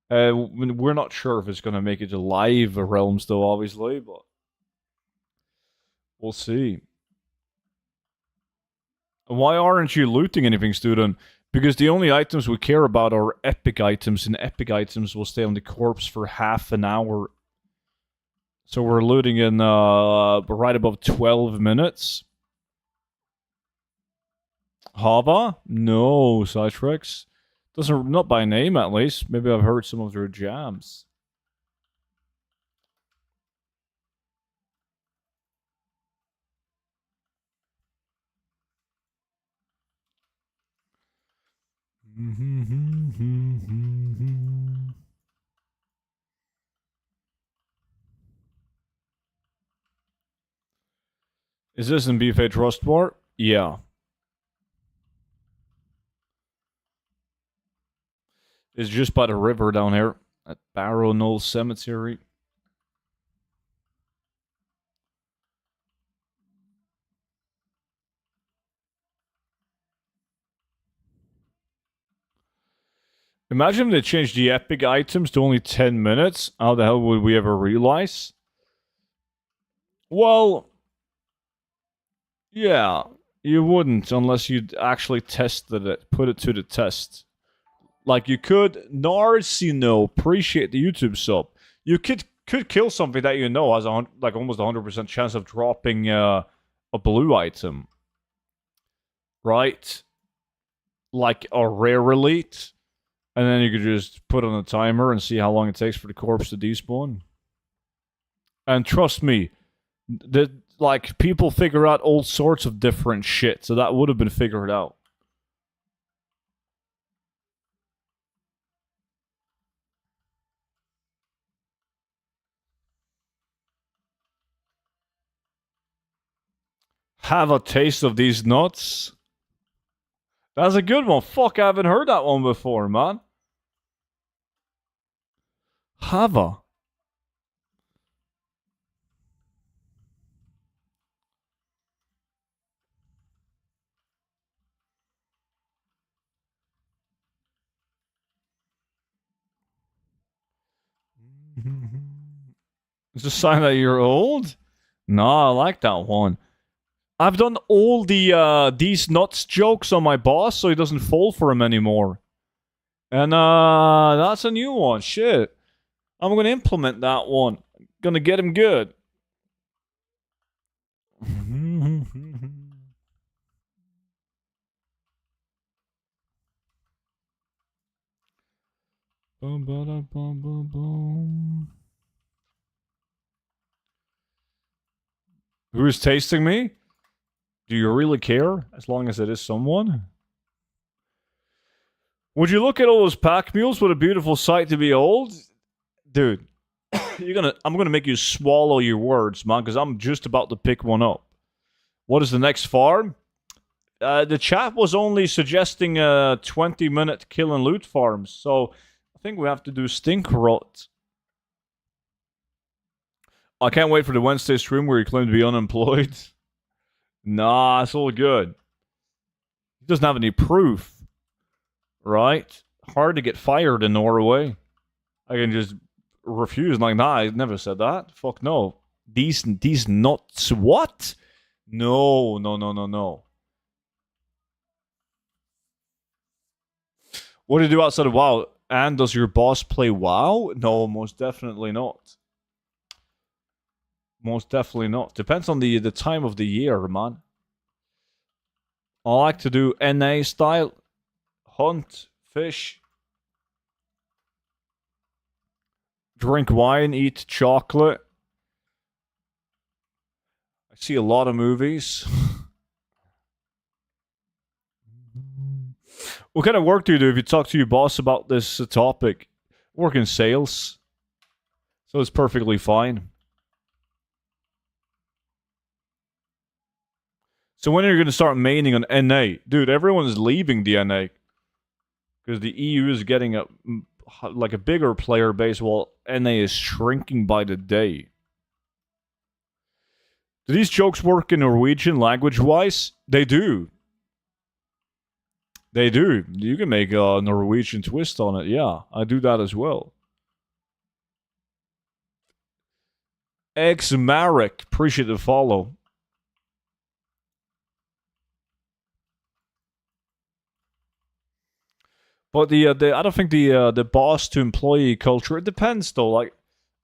We're not sure if it's going to make it to live realms, though, obviously, but we'll see. Why aren't you looting anything, student? Because the only items we care about are epic items, and epic items will stay on the corpse for half an hour. So we're looting in right above 12 minutes. Hava? No, Cytrex. Doesn't, not by name at least. Maybe I've heard some of their jams. Is this in BFA Trust War? Yeah. It's just by the river down here at Barrow Knoll Cemetery. Imagine if they changed the epic items to only 10 minutes. How the hell would we ever realize? Well, yeah, you wouldn't unless you'd actually tested it, put it to the test. Like you could, Narsino, appreciate the YouTube sub. You could kill something that you know has like almost 100% chance of dropping a blue item, right? Like a rare elite, and then you could just put on a timer and see how long it takes for the corpse to despawn. And trust me, the like people figure out all sorts of different shit, so that would have been figured out. Have a taste of these nuts. That's a good one. Fuck, I haven't heard that one before, man. Hava. It's a sign that you're old? No, I like that one. I've done all the these nuts jokes on my boss so he doesn't fall for him anymore. And that's a new one. Shit. I'm gonna implement that one. Gonna get him good. Who is tasting me? Do you really care? As long as it is someone? Would you look at all those pack mules? What a beautiful sight to behold. Dude, I'm gonna make you swallow your words, man, because I'm just about to pick one up. What is the next farm? The chat was only suggesting 20-minute kill and loot farms, so I think we have to do stink rot. I can't wait for the Wednesday stream where you claim to be unemployed. Nah, it's all good. He doesn't have any proof, right? Hard to get fired in Norway. I can just refuse. Like, nah, I never said that. Fuck no. These nuts. What? No. What do you do outside of WoW? And does your boss play WoW? No, most definitely not. Most definitely not. Depends on the time of the year, man. I like to do NA style. Hunt, fish. Drink wine, eat chocolate. I see a lot of movies. What kind of work do you do if you talk to your boss about this topic? Work in sales. So it's perfectly fine. So when are you going to start maining on NA? Dude, everyone's leaving the NA. Because the EU is getting a bigger player base while NA is shrinking by the day. Do these jokes work in Norwegian language-wise? They do. They do. You can make a Norwegian twist on it. Yeah, I do that as well. X-Marek. Appreciate the follow. But I don't think the boss to employee culture, it depends though. Like,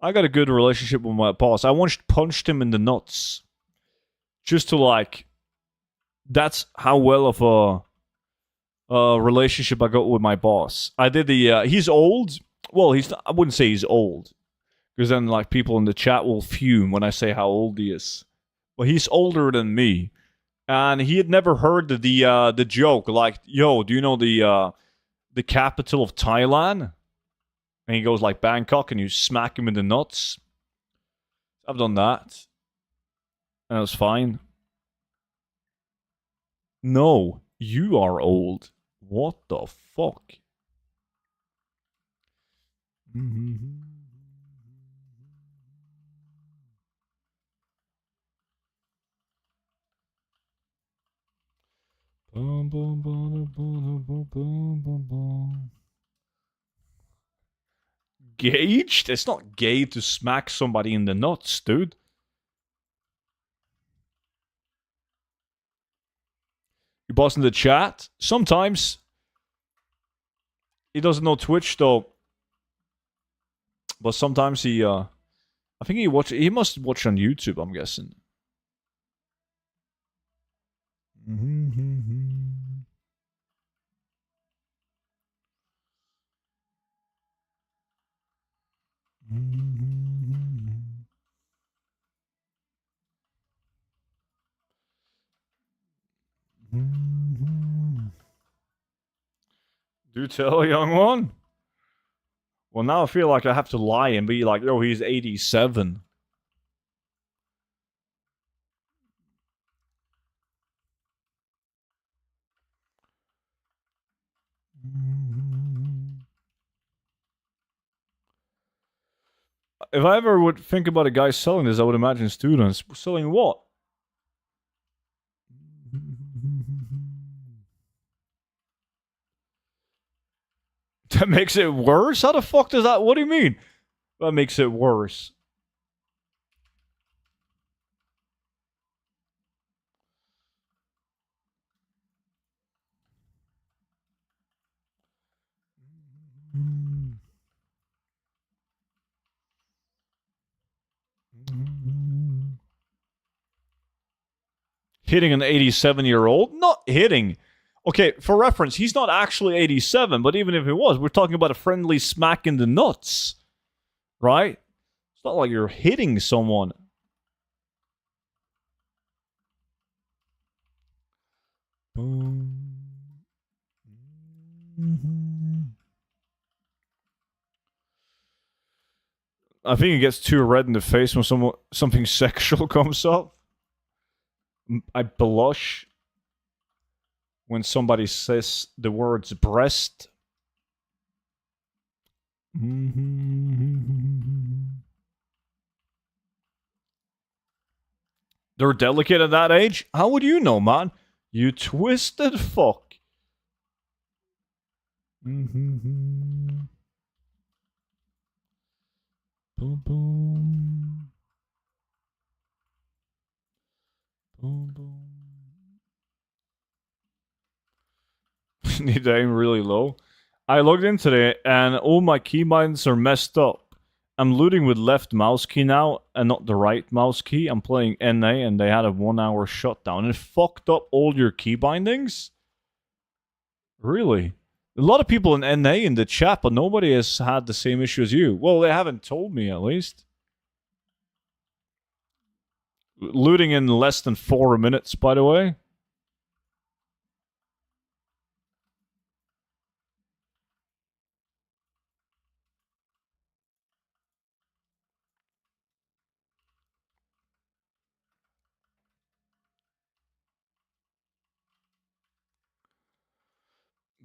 I got a good relationship with my boss. I once punched him in the nuts. Just to like, that's how well of a relationship I got with my boss. I did he's old. Well, I wouldn't say he's old. Because then like people in the chat will fume when I say how old he is. But he's older than me. And he had never heard the joke. Like, yo, do you know the capital of Thailand? And he goes like Bangkok and you smack him in the nuts. I've done that. And it was fine. No, you are old. What the fuck? Gauged? It's not gay to smack somebody in the nuts, dude. You boss in the chat? Sometimes. He doesn't know Twitch though. But sometimes he I think he must watch on YouTube, I'm guessing. Do tell, young one. Well, now I feel like I have to lie and be like, oh, he's 87. If I ever would think about a guy selling this, I would imagine students. Selling what? That makes it worse? How the fuck does that... What do you mean? That makes it worse. Hitting an 87-year-old? Not hitting. Okay, for reference, he's not actually 87, but even if he was, we're talking about a friendly smack in the nuts. Right? It's not like you're hitting someone. I think it gets too red in the face when something sexual comes up. I blush when somebody says the words breast. They're delicate at that age? How would you know, man? You twisted fuck. Boom, boom. Boom, boom. Need to aim really low. I logged in today and all my keybinds are messed up. I'm looting with left mouse key now and not the right mouse key. I'm playing NA and they had a 1 hour shutdown and it fucked up all your key bindings? Really? A lot of people in NA in the chat, but nobody has had the same issue as you. Well, they haven't told me at least. Looting in less than 4 minutes, by the way.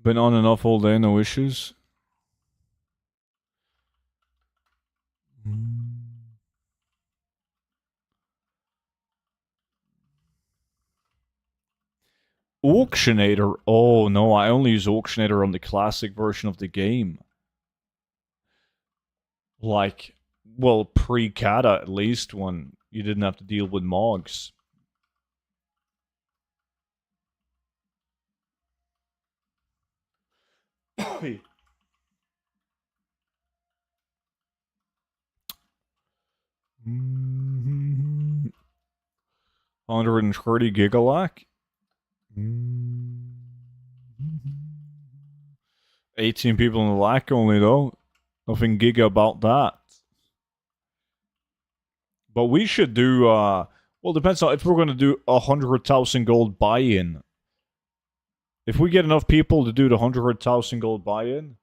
Been on and off all day, no issues. Auctionator? Oh no, I only use Auctionator on the classic version of the game. Like, well, pre-Kata at least, when you didn't have to deal with Mogs. Mm-hmm. 130 gigalac. 18 people in the lack only though. Nothing giga about that. But we should do well, depends on if we're gonna do 100,000 gold buy-in. If we get enough people to do the 100,000 gold buy-in,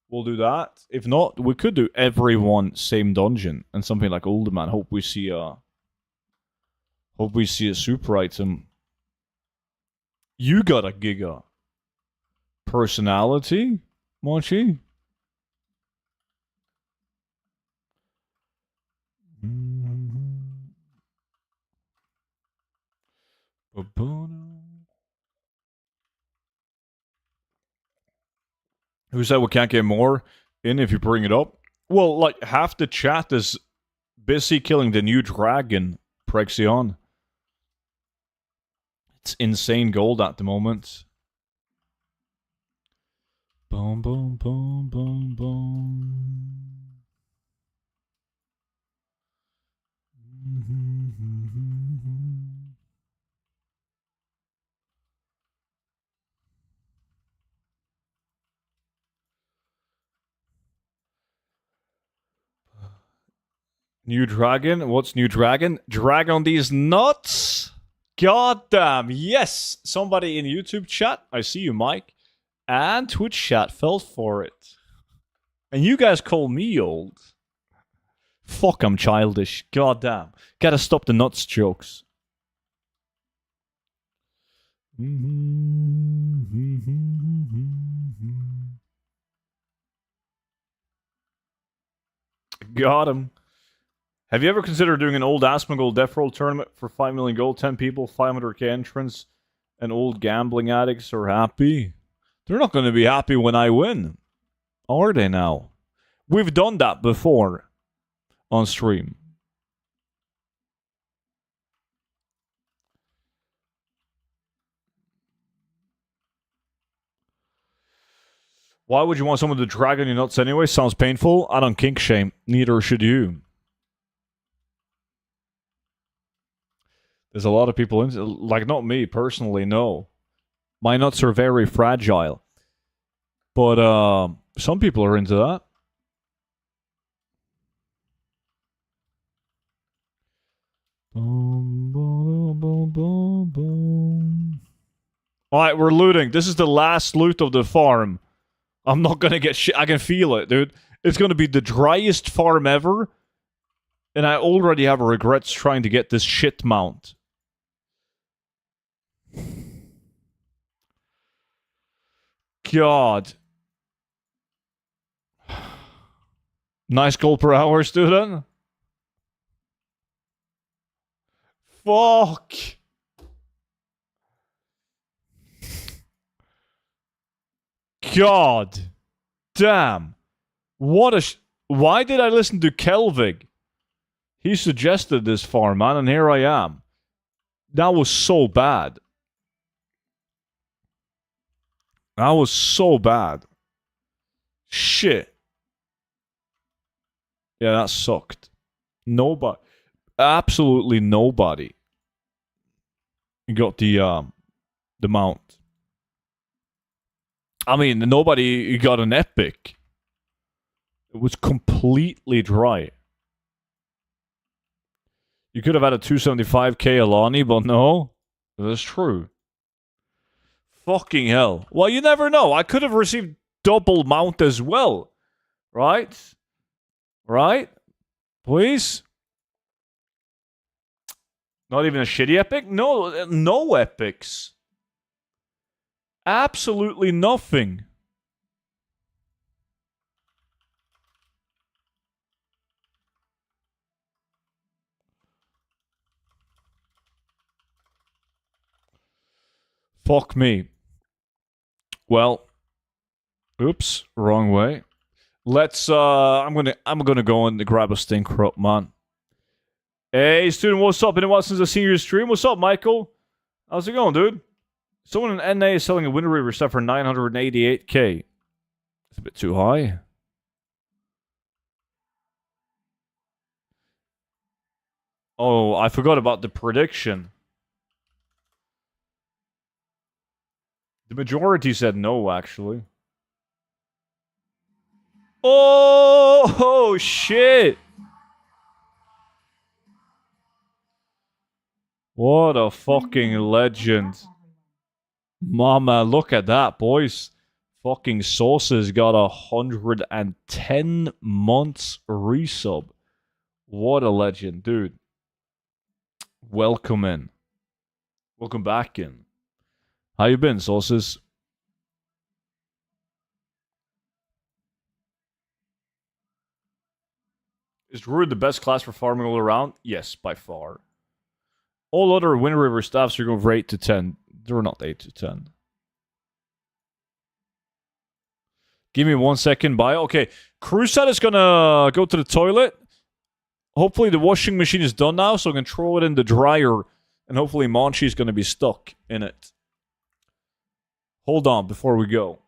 we'll do that. If not, we could do everyone same dungeon and something like Older Man. Hope we see a super item. You got a giga personality, Monchi? Who said we can't get more in if you bring it up? Well, like, half the chat is busy killing the new dragon, Prexion. It's insane gold at the moment. Boom, boom, boom, boom, boom. New dragon? What's new dragon? Drag on these nuts? God damn, yes! Somebody in YouTube chat, I see you, Mike, and Twitch chat fell for it. And you guys call me old. Fuck, I'm childish. God damn. Gotta stop the nuts jokes. Got him. Have you ever considered doing an old Asmongold Death Roll tournament for 5 million gold, 10 people, 500k entrance, and old gambling addicts are happy? They're not going to be happy when I win. Are they now? We've done that before. on stream. Why would you want someone to drag on your nuts anyway? Sounds painful. I don't kink shame. Neither should you. There's a lot of people into, like, not me personally, no. My nuts are very fragile. But some people are into that. Boom, boom, boom, boom, boom. Alright, we're looting. This is the last loot of the farm. I'm not gonna get shit. I can feel it, dude. It's gonna be the driest farm ever. And I already have regrets trying to get this shit mount. God. Nice gold per hour, student. Fuck. God. Damn. What a... Why did I listen to Kelvig? He suggested this farm, man, and here I am. That was so bad. That was so bad. Shit. Yeah, that sucked. Nobody. Absolutely nobody got the mount. I mean, nobody got an epic. It was completely dry. You could have had a 275k Alani, but no. That's true. Fucking hell. Well, you never know. I could have received double mount as well. Right? Right? Please? Not even a shitty epic? No, no epics. Absolutely nothing. Fuck me. Well, oops, wrong way. Let's I'm gonna go and grab a stinker up, man. Hey student, what's up? Been a while since I've seen your stream. What's up, Michael? How's it going, dude? Someone in NA is selling a Wind River stuff for 988k. It's a bit too high. Oh, I forgot about the prediction. The majority said no, actually. Oh shit! What a fucking legend. Mama, look at that, boys. Fucking Sauce's got 110 months resub. What a legend, dude. Welcome in. Welcome back in. How you been, Sauces? Is Druid the best class for farming all around? Yes, by far. All other Wind River staffs are going for 8 to 10. They're not 8 to 10. Give me 1 second, bye. Okay, Crusade is gonna go to the toilet. Hopefully the washing machine is done now, so I can throw it in the dryer. And hopefully Monchi's gonna be stuck in it. Hold on before we go.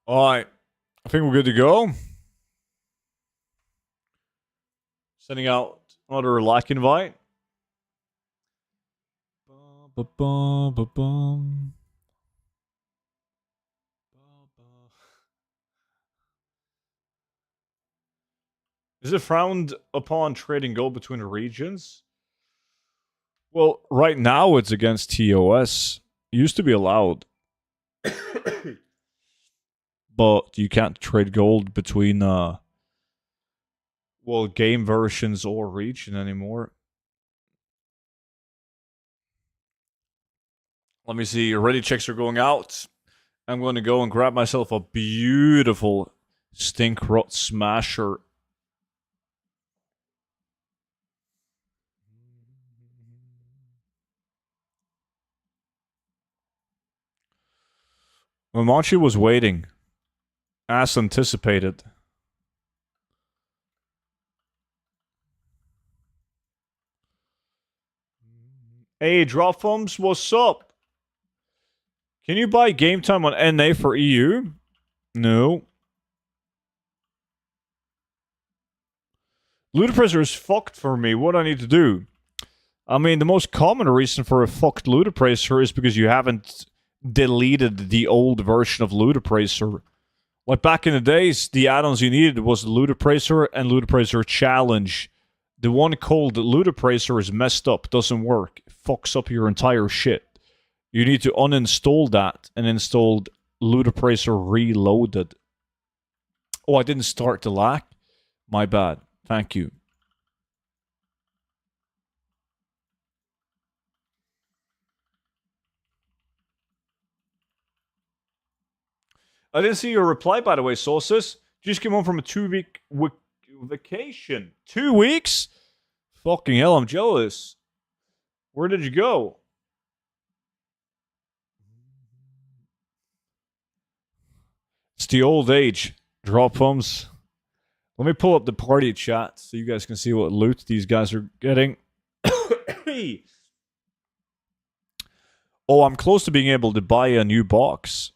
Alright. I think we're good to go. Sending out another like invite. Is it frowned upon trading gold between the regions? Well, right now it's against TOS. Used to be allowed. But you can't trade gold between game versions or region anymore. Let me see. Ready checks are going out. I'm going to go and grab myself a beautiful stink rot smasher. Momachi was waiting, as anticipated. Hey, Drop Thumbs, what's up? Can you buy game time on NA for EU? No. Ludicrous is fucked for me. What do I need to do? I mean, the most common reason for a fucked Ludipracer is because you haven't deleted the old version of Ludipracer. Like back in the days, the add-ons you needed was Ludipracer and Ludipracer Challenge. The one called Ludipracer is messed up, doesn't work, it fucks up your entire shit. You need to uninstall that and install Ludipracer Reloaded. Oh, I didn't start the lack? My bad. Thank you. I didn't see your reply, by the way, Sauces. Just came home from a 2-week vacation. 2 weeks? Fucking hell, I'm jealous. Where did you go? It's the old age. Drop thumbs. Let me pull up the party chat so you guys can see what loot these guys are getting. Oh, I'm close to being able to buy a new box.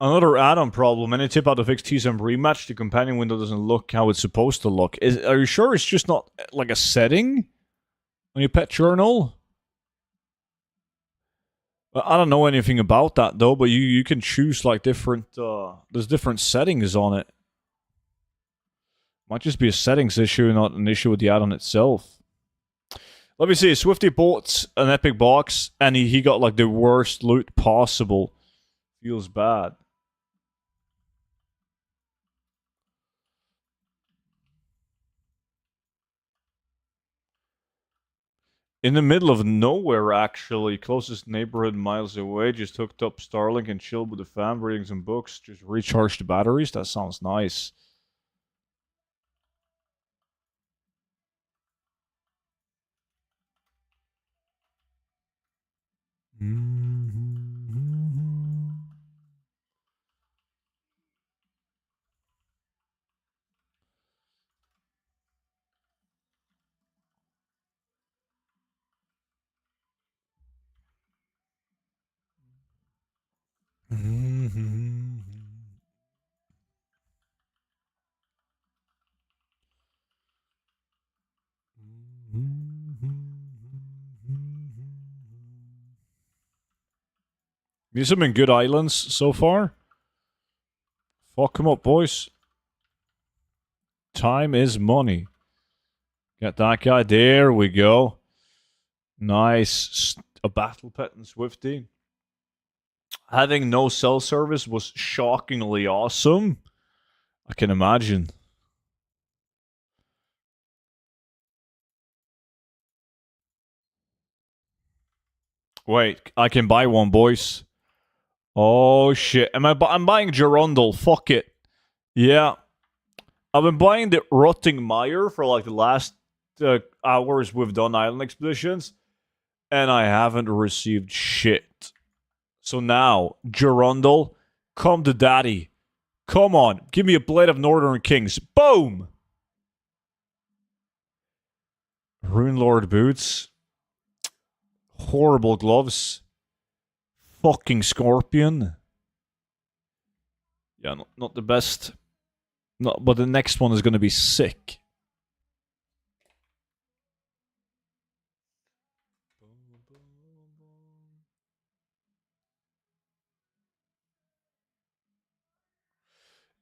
Another add-on problem. Any tip how to fix TSM rematch? The companion window doesn't look how it's supposed to look. Are you sure it's just not like a setting on your pet journal? I don't know anything about that though, but you can choose like different there's different settings on it. Might just be a settings issue, not an issue with the add-on itself. Let me see. Swifty bought an epic box and he got like the worst loot possible. Feels bad. In the middle of nowhere, actually. Closest neighborhood miles away. Just hooked up Starlink and chilled with the fam, reading some books. Just recharged the batteries. That sounds nice. These have been good islands so far. Fuck them up, boys. Time is money. Get that guy. There we go. Nice. A battle pet and Swifty. Having no cell service was shockingly awesome. I can imagine. Wait, I can buy one, boys. Oh shit! I'm buying Gerundle. Fuck it. Yeah, I've been buying the Rotting Mire for like the last hours we've done island expeditions, and I haven't received shit. So now, Gerundle, come to daddy. Come on, give me a Blade of Northern Kings. Boom! Rune Lord boots. Horrible gloves. Fucking Scorpion. Yeah, not the best. No, but the next one is going to be sick.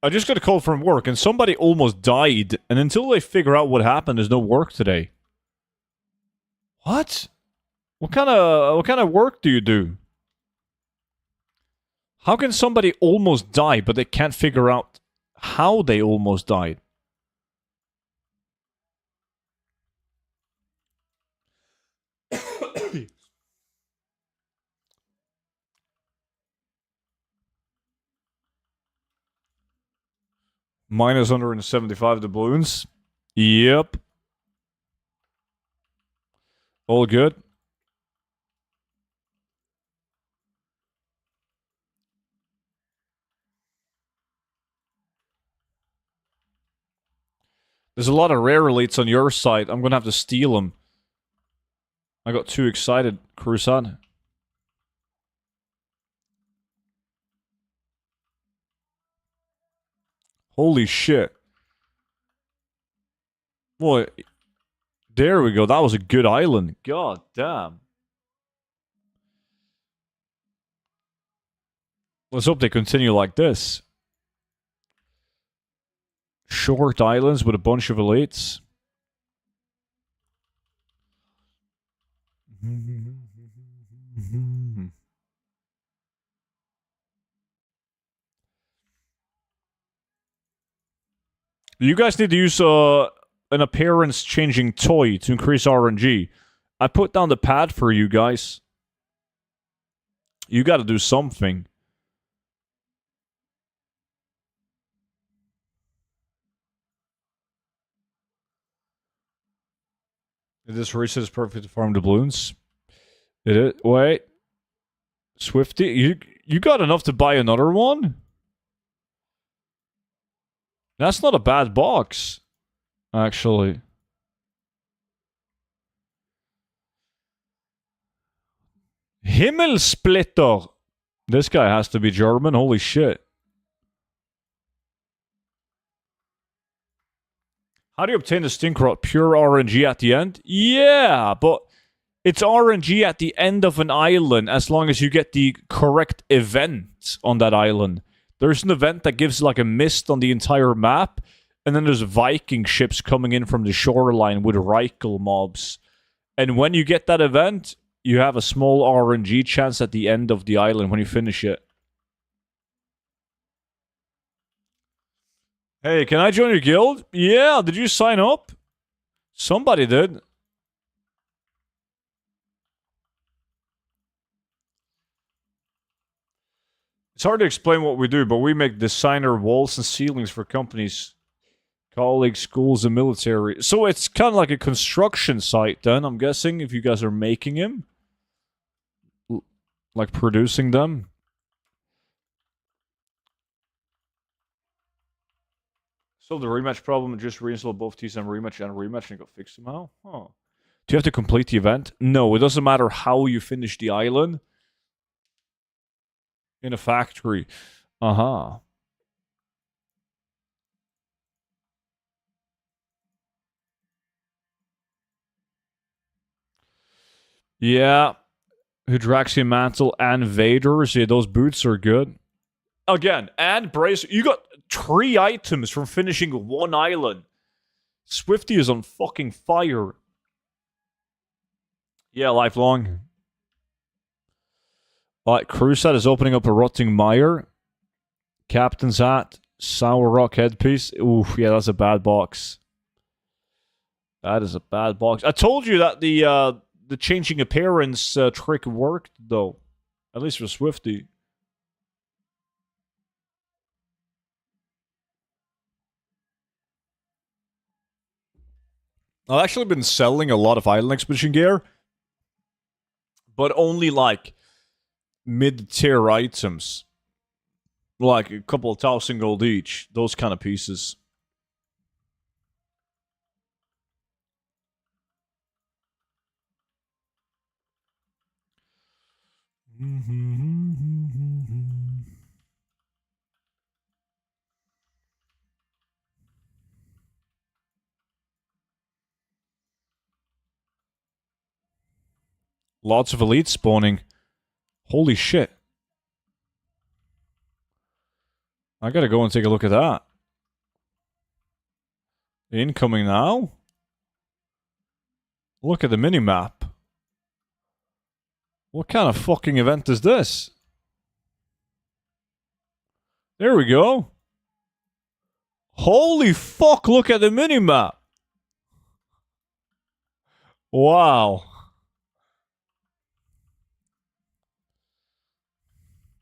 I just got a call from work, and somebody almost died, and until they figure out what happened, there's no work today. What? What kind of work do you do? How can somebody almost die, but they can't figure out how they almost died? Minus 175 doubloons. Yep. All good. There's a lot of rare elites on your side. I'm gonna have to steal them. I got too excited, Crusade. Holy shit. Boy, there we go. That was a good island. God damn. Let's hope they continue like this. Short islands with a bunch of elites. You guys need to use an appearance-changing toy to increase RNG. I put down the pad for you guys. You gotta do something. This reset is perfect to farm doubloons. It is. Wait. Swifty, you got enough to buy another one? That's not a bad box, actually. Himmelsplitter! This guy has to be German, holy shit. How do you obtain the Stinkrot? Pure RNG at the end? Yeah, but it's RNG at the end of an island as long as you get the correct event on that island. There's an event that gives like a mist on the entire map, and then there's Viking ships coming in from the shoreline with Reichel mobs. And when you get that event, you have a small RNG chance at the end of the island when you finish it. Hey, can I join your guild? Yeah, did you sign up? Somebody did. It's hard to explain what we do, but we make designer walls and ceilings for companies, colleagues, schools, and military. So it's kind of like a construction site then, I'm guessing, if you guys are making them. Like producing them. So the rematch problem, just reinstall both TSM rematch and rematch and it got fixed somehow? Huh. Do you have to complete the event? No, it doesn't matter how you finish the island. In a factory. Uh-huh. Yeah. Hydraxian Mantle and Vaders. Yeah, those boots are good. Again, and Brace. You got 3 items from finishing one island. Swifty is on fucking fire. Yeah, lifelong. Alright, Crusade is opening up a Rotting Mire. Captain's Hat. Sour Rock headpiece. Oof, yeah, that's a bad box. That is a bad box. I told you that the changing appearance trick worked, though. At least for Swifty. I've actually been selling a lot of island expedition gear, but only like mid-tier items. Like a couple of 1,000 gold each. Those kind of pieces. Lots of elites spawning. Holy shit. I gotta go and take a look at that. Incoming now? Look at the mini-map. What kind of fucking event is this? There we go. Holy fuck, look at the mini-map. Wow.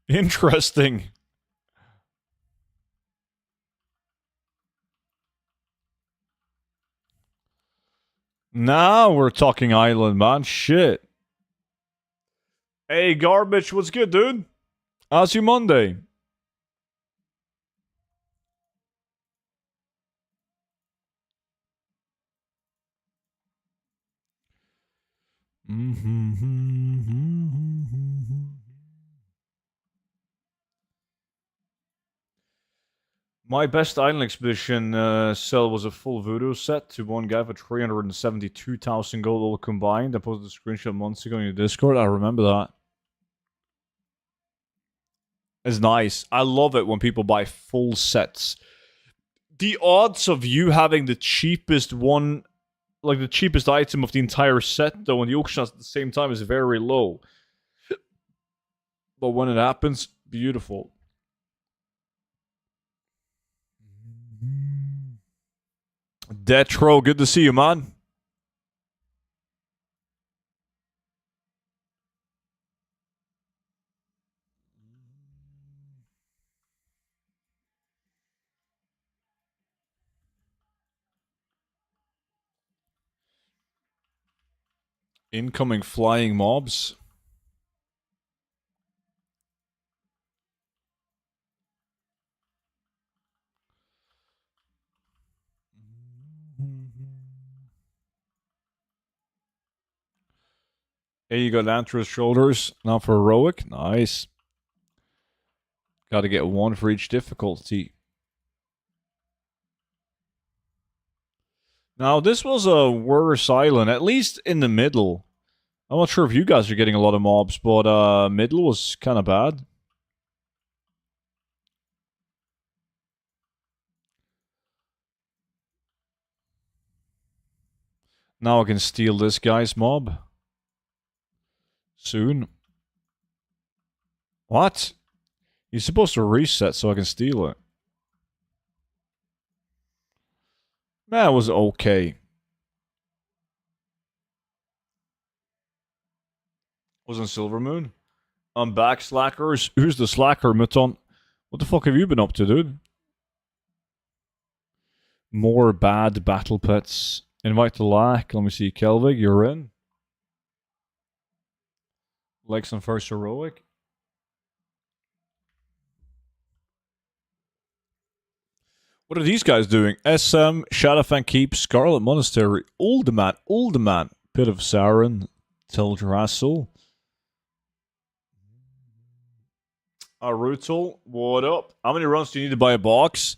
Interesting. Now we're talking island, man. Shit. Hey, Garbage, what's good, dude? How's your Monday? My best island expedition sell was a full voodoo set to one guy for 372,000 gold all combined. I posted a screenshot months ago in your Discord. I remember that. It's nice. I love it when people buy full sets. The odds of you having the cheapest one, like the cheapest item of the entire set, though, in the auction at the same time is very low. But when it happens, beautiful. Detro, good to see you, man. Incoming flying mobs. Hey, you got Lantra's shoulders. Now for heroic. Nice. Got to get one for each difficulty. Now, this was a worse island, at least in the middle. I'm not sure if you guys are getting a lot of mobs, but middle was kind of bad. Now I can steal this guy's mob. Soon. What? He's supposed to reset so I can steal it. That was okay. Wasn't Silver Moon? I'm back, slackers. Who's the slacker, Muton? What the fuck have you been up to, dude? More bad battle pets. Invite to lack. Let me see. Kelvig, you're in. Lex on first heroic. What are these guys doing? SM, Shadowfang Keep, Scarlet Monastery, Uldaman, Pit of Sauron, Teldrassil. Arutal, what up? How many runs do you need to buy a box?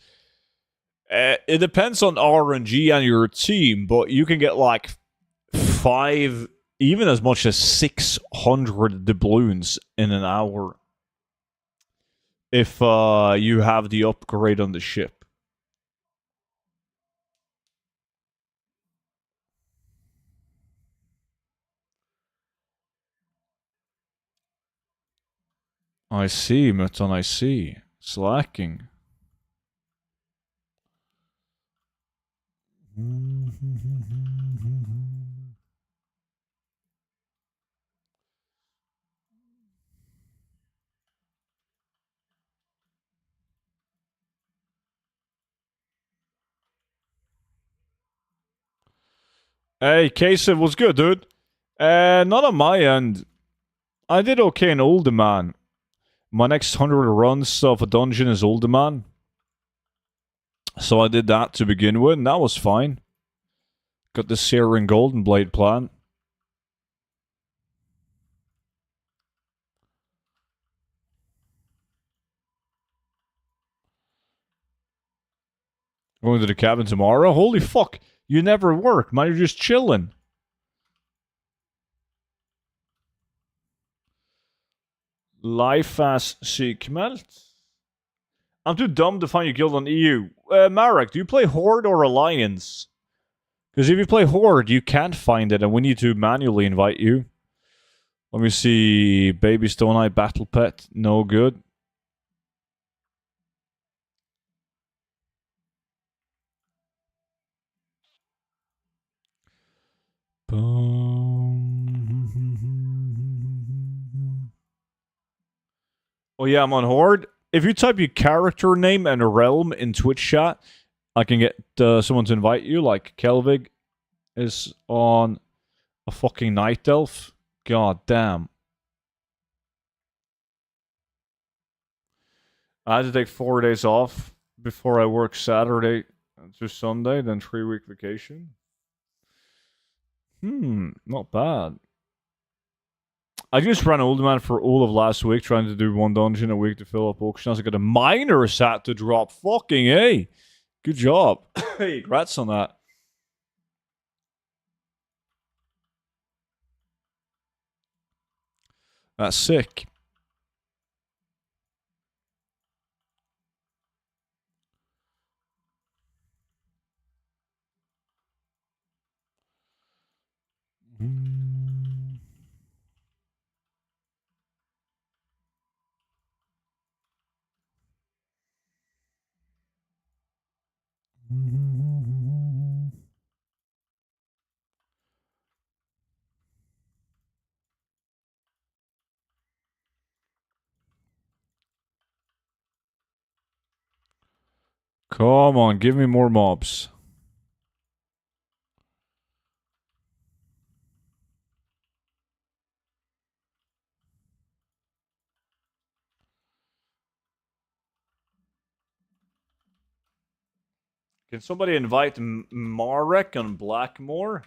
It depends on RNG and your team, but you can get like 5, even as much as 600 doubloons in an hour if you have the upgrade on the ship. I see, Muton, I see. Slacking. Hey, Kasich, what's good, dude? Not on my end. I did okay in Older Man. My next 100 runs of a dungeon is Older Man. So I did that to begin with, and that was fine. Got the Searing Golden Blade plant. Going to the cabin tomorrow? Holy fuck. You never work, man. You're just chilling. Life as Seekmelt? I'm too dumb to find your guild on EU. Marek, do you play Horde or Alliance? Because if you play Horde, you can't find it, and we need to manually invite you. Let me see. Baby Stone Eye Battle Pet. No good. Oh yeah, I'm on Horde. If you type your character name and a realm in Twitch chat, I can get someone to invite you, like Kelvig is on a fucking Night Elf. God damn. I had to take 4 days off before I work Saturday to Sunday, then 3-week vacation. Not bad. I just ran Old Man for all of last week, trying to do one dungeon a week to fill up auctions. I got a minor sat to drop. Fucking A. Good job. Hey, congrats on that. That's sick. Come on, give me more mobs. Can somebody invite Marek on Blackmore?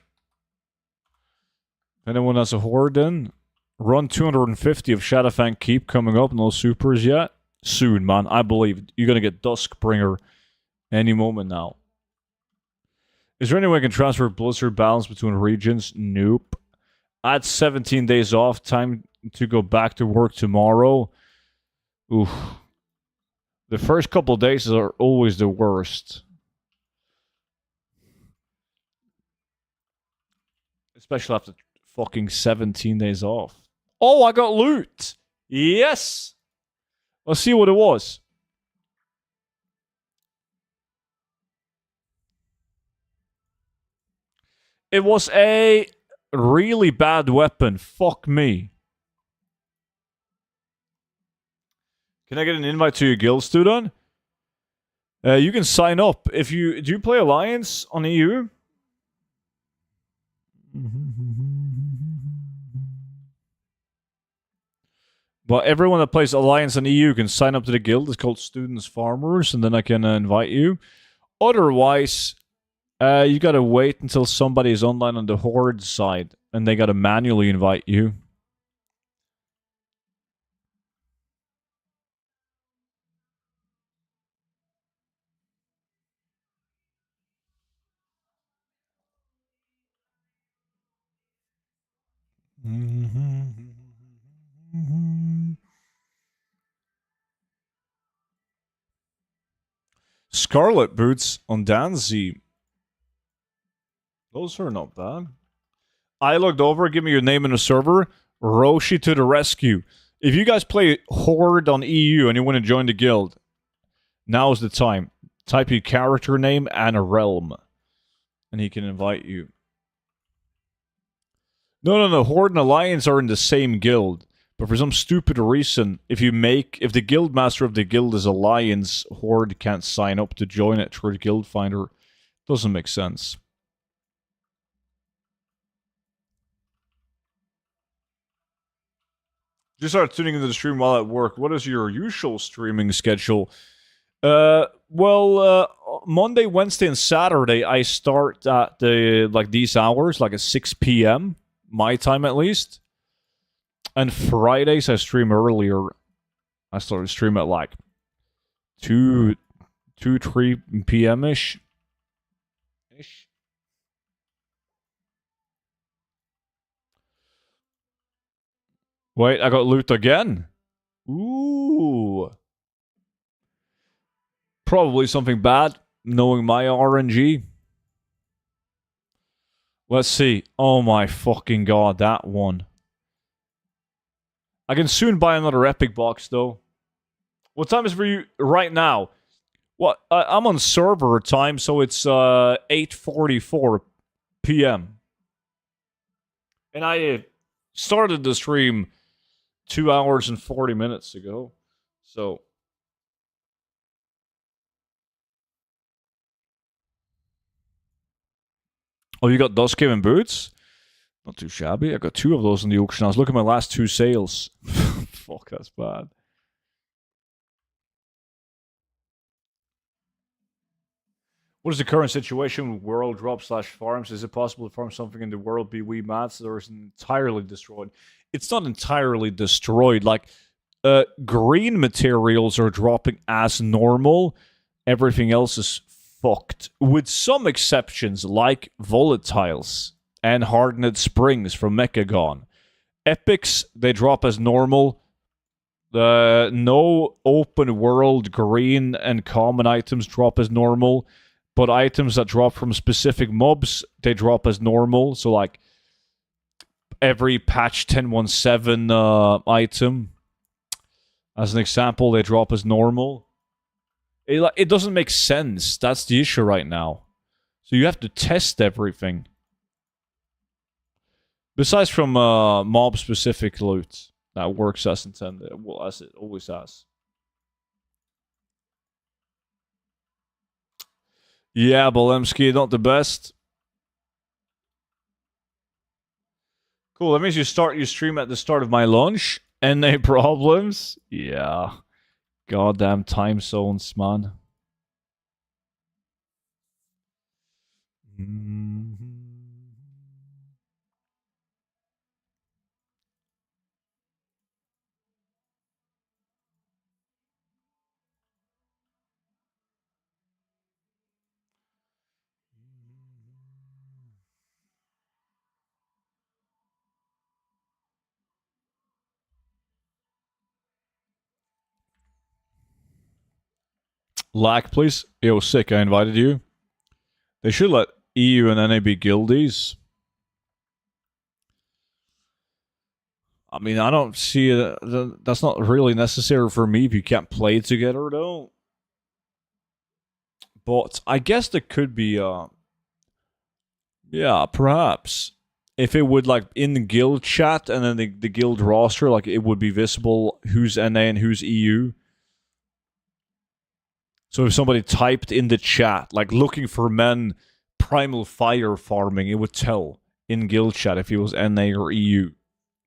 Anyone has a horde in? Run 250 of Shadowfang Keep coming up. No supers yet. Soon, man. I believe you're going to get Duskbringer any moment now. Is there any way I can transfer Blizzard balance between regions? Nope. I had 17 days off. Time to go back to work tomorrow. Oof. The first couple days are always the worst. Especially after fucking 17 days off. Oh, I got loot! Yes! Let's see what it was. It was a really bad weapon. Fuck me. Can I get an invite to your guild, student? You can sign up. Do you play Alliance on EU? But everyone that plays Alliance on EU can sign up to the guild. It's called Students Farmers, and then I can invite you. Otherwise, you gotta wait until somebody is online on the Horde side, and they gotta manually invite you. Scarlet Boots on Danzy. Those are not bad. I looked over, give me your name in the server. Roshi to the rescue. If you guys play Horde on EU and you want to join the guild, now is the time. Type your character name and a realm. And he can invite you. No. Horde and Alliance are in the same guild. But for some stupid reason, if the guild master of the guild is Alliance, Horde can't sign up to join it through the guild finder. Doesn't make sense. Just started tuning into the stream while at work. What is your usual streaming schedule? Monday, Wednesday, and Saturday I start at these hours, like at 6 p.m. my time at least. And Fridays I stream earlier. I started stream at like 2, 3 p.m. ish. Wait, I got loot again. Ooh. Probably something bad, knowing my RNG. Let's see. Oh my fucking god, that one. I can soon buy another epic box, though. What time is it for you right now? What? I'm on server time, so it's 8:44 p.m. And I started the stream 2 hours and 40 minutes ago. So... Oh, you got Dustcave boots? Not too shabby. I got 2 of those in the auction. I was looking at my last 2 sales. Fuck, that's bad. What is the current situation with world drop/farms? Is it possible to farm something in the world be wee mats or is it entirely destroyed? It's not entirely destroyed. Like, green materials are dropping as normal. Everything else is fucked. With some exceptions, like volatiles and hardened springs from Mechagon. Epics, they drop as normal. No open world green and common items drop as normal. But items that drop from specific mobs, they drop as normal. So, like, every patch 10.17 item, as an example, they drop as normal. It doesn't make sense. That's the issue right now. So you have to test everything. Besides from mob-specific loot. That works as intended. Well, as it always has. Yeah, Bolemski, not the best. Cool, that means you start your stream at the start of my lunch. NA problems? Yeah. Goddamn time zones, man. Lack, please. Yo, sick, I invited you. They should let EU and NA be guildies. I mean, I don't see it. That's not really necessary for me if you can't play together, though. But I guess there could be, yeah, perhaps. If it would, like, in the guild chat and then the guild roster, like, it would be visible who's NA and who's EU. So if somebody typed in the chat, like, looking for men primal fire farming, it would tell in guild chat if he was NA or EU.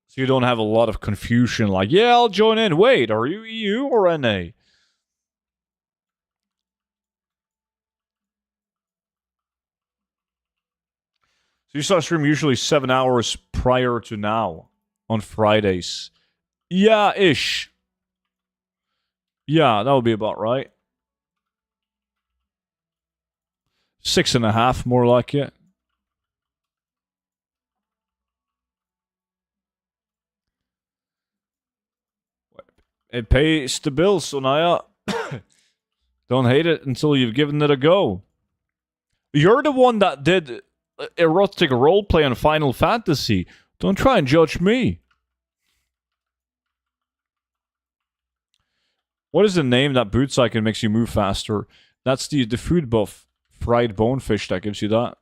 So you don't have a lot of confusion, like, yeah, I'll join in. Wait, are you EU or NA? So you start stream usually 7 hours prior to now on Fridays. Yeah, ish. Yeah, that would be about right. 6.5, more like it. It pays the bills, Sonaya. Don't hate it until you've given it a go. You're the one that did erotic roleplay on Final Fantasy. Don't try and judge me. What is the name that boots like and makes you move faster? That's the food buff. Fried bonefish that gives you that.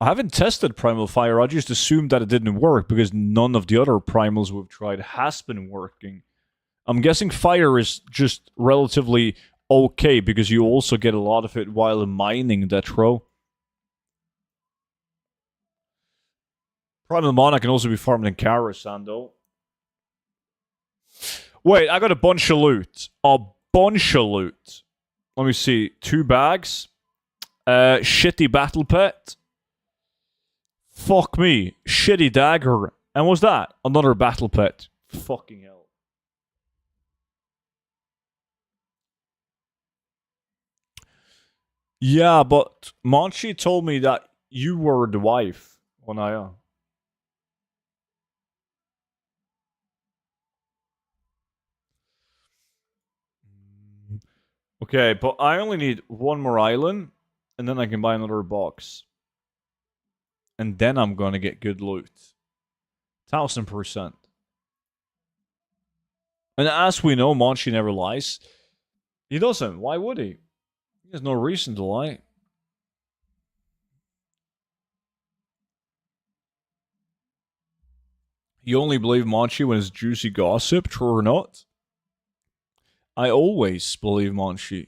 I haven't tested Primal Fire. I just assumed that it didn't work because none of the other primals we've tried has been working. I'm guessing Fire is just relatively okay because you also get a lot of it while mining that row. Primal Mon, I can also be farmed in Coruscant, though. Wait, I got a bunch of loot. A bunch of loot. Let me see. 2 bags. Shitty battle pet. Fuck me. Shitty dagger. And what's that? Another battle pet. Fucking hell. Yeah, but Monchi told me that you were the wife when I... Okay, but I only need one more island, and then I can buy another box. And then I'm gonna get good loot. 1000%. And as we know, Monchi never lies. He doesn't. Why would he? He has no reason to lie. You only believe Monchi when it's juicy gossip, true or not? I always believe Monchi.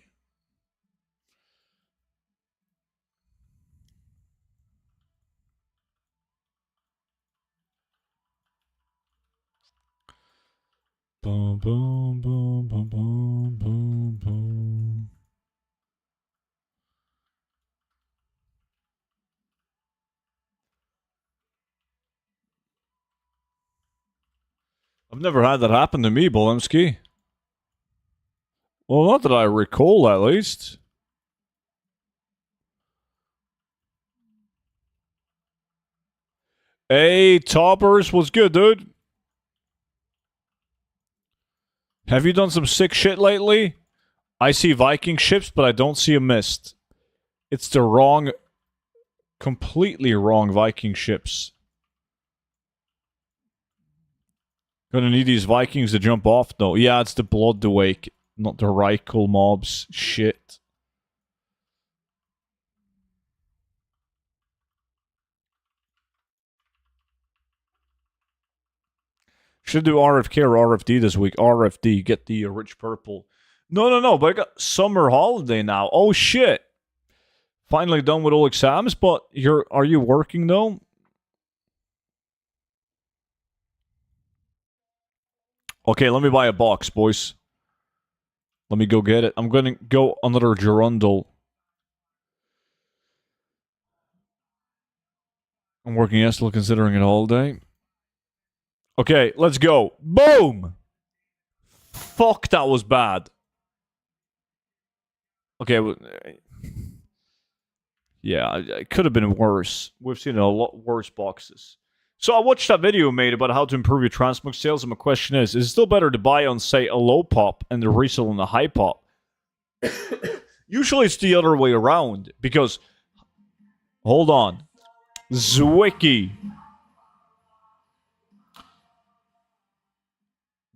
Boom, boom, boom, boom, boom, boom, boom. I've never had that happen to me, Bolemski. Well, not that I recall, at least. Hey, Toppers, what's good, dude? Have you done some sick shit lately? I see Viking ships, but I don't see a mist. It's the wrong, completely wrong Viking ships. Gonna need these Vikings to jump off, though. Yeah, it's the Blood the Wake, not the Reichel mobs. Shit. Should do RFK or RFD this week. RFD, get the rich purple. No, but I got summer holiday now. Oh shit. Finally done with all exams, but are you working though? Okay, let me buy a box, boys. Let me go get it. I'm gonna go another Gerundle. I'm working, yes, still considering it all day. Okay, let's go. Boom! Fuck, that was bad. Okay, yeah, it could have been worse. We've seen a lot worse boxes. So I watched that video made about how to improve your transmog sales, and my question is it still better to buy on, say, a low pop and then resell on a high pop? Usually it's the other way around, because... Hold on. Zwicky.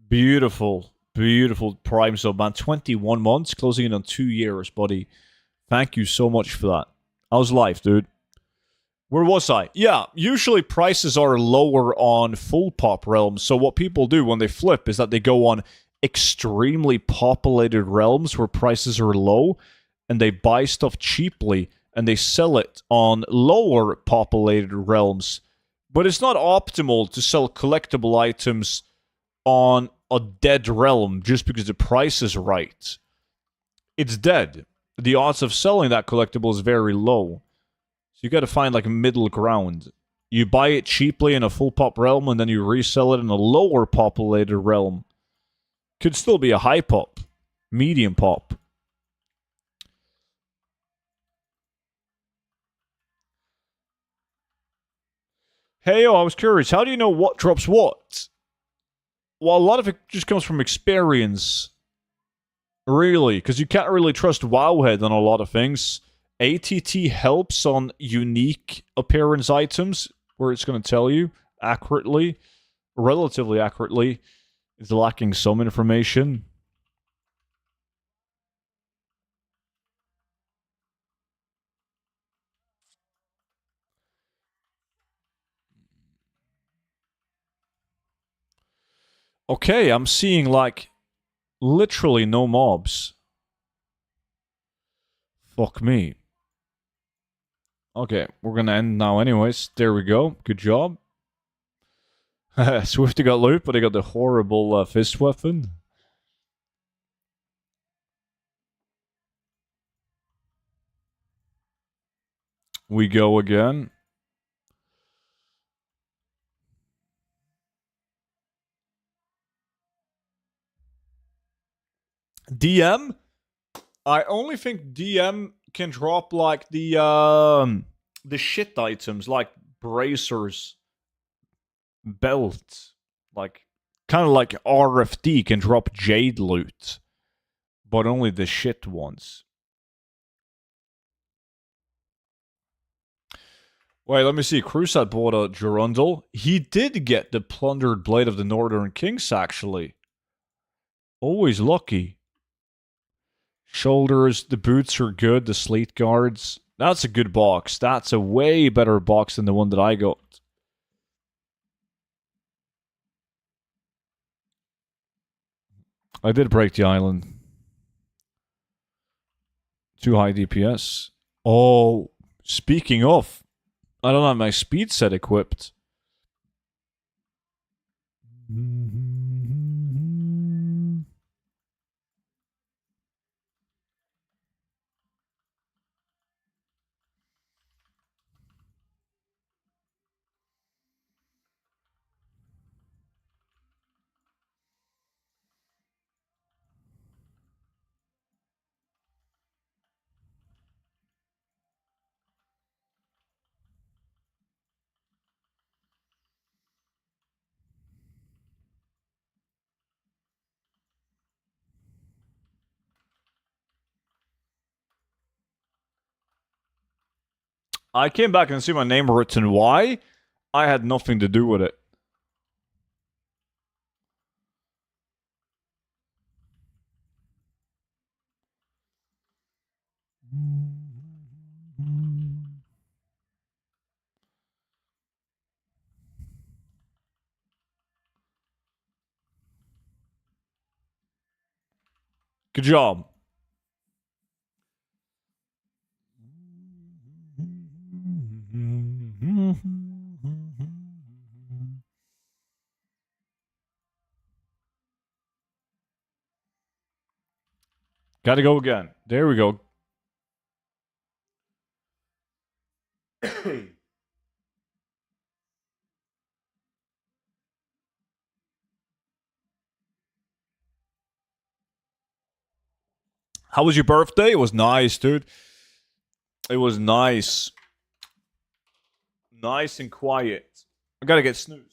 Beautiful. Beautiful Prime sub, man. 21 months, closing in on 2 years, buddy. Thank you so much for that. How's life, dude? Where was I? Yeah, usually prices are lower on full pop realms. So what people do when they flip is that they go on extremely populated realms where prices are low, and they buy stuff cheaply, and they sell it on lower populated realms. But it's not optimal to sell collectible items on a dead realm just because the price is right. It's dead. The odds of selling that collectible is very low. So you gotta find like a middle ground. You buy it cheaply in a full pop realm and then you resell it in a lower populated realm. Could still be a high pop. Medium pop. Hey, I was curious. How do you know what drops what? Well, a lot of it just comes from experience. Really, because you can't really trust Wowhead on a lot of things. ATT helps on unique appearance items, where it's going to tell you accurately, relatively accurately. It's lacking some information. Okay, I'm seeing like literally no mobs. Fuck me. Okay, we're gonna end now anyways. There we go. Good job. Swifty got loot, but he got the horrible fist weapon. We go again. DM? I only think DM can drop like the shit items, like bracers, belts, like kind of like RFD can drop jade loot, but only the shit ones. Wait, let me see. Crusade bought a Gerundle. He did get the plundered blade of the Northern Kings, actually. Always lucky. Shoulders, the boots are good, the sleet guards. That's a good box. That's a way better box than the one that I got. I did break the island. Too high DPS. Oh, speaking of, I don't have my speed set equipped. I came back and see my name written. Why? I had nothing to do with it. Good job. Gotta go again. There we go. How was your birthday? It was nice, dude. It was nice. Nice and quiet. I gotta get snooze.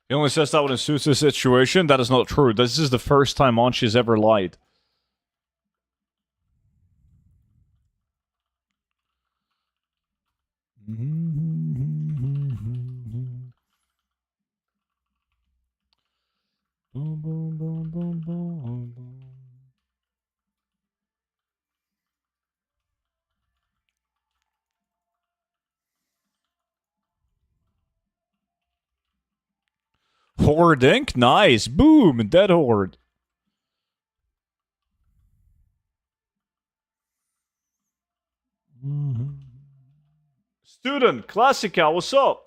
He only says that when it suits the situation. That is not true. This is the first time Anchi has ever lied. Horde Inc. Nice. Boom. Dead Horde. Student. Classica. What's up?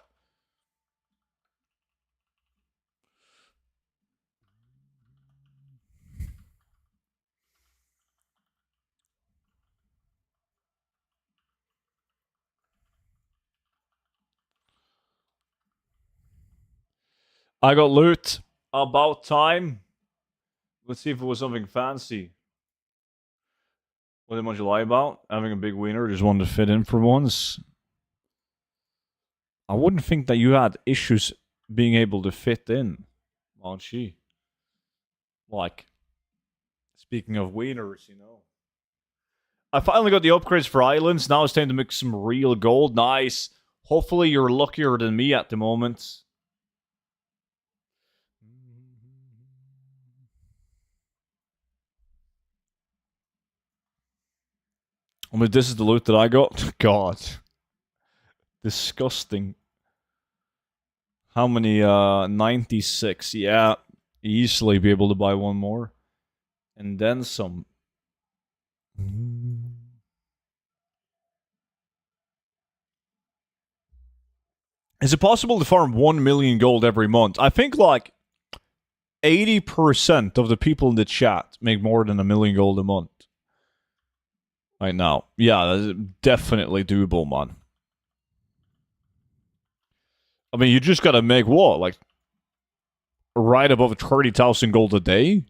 I got loot. About time. Let's see if it was something fancy. What did you lie about? Having a big wiener, just wanted to fit in for once. I wouldn't think that you had issues being able to fit in, Monchi. Like, speaking of wieners, you know. I finally got the upgrades for islands. Now it's time to make some real gold. Nice. Hopefully you're luckier than me at the moment. I mean, this is the loot that I got. God. Disgusting. How many? 96. Yeah. Easily be able to buy one more. And then some. Is it possible to farm 1 million gold every month? I think like 80% of the people in the chat make more than 1 million gold a month. Right now. Yeah, that's definitely doable, man. I mean, you just gotta make what? Like, right above 30,000 gold a day?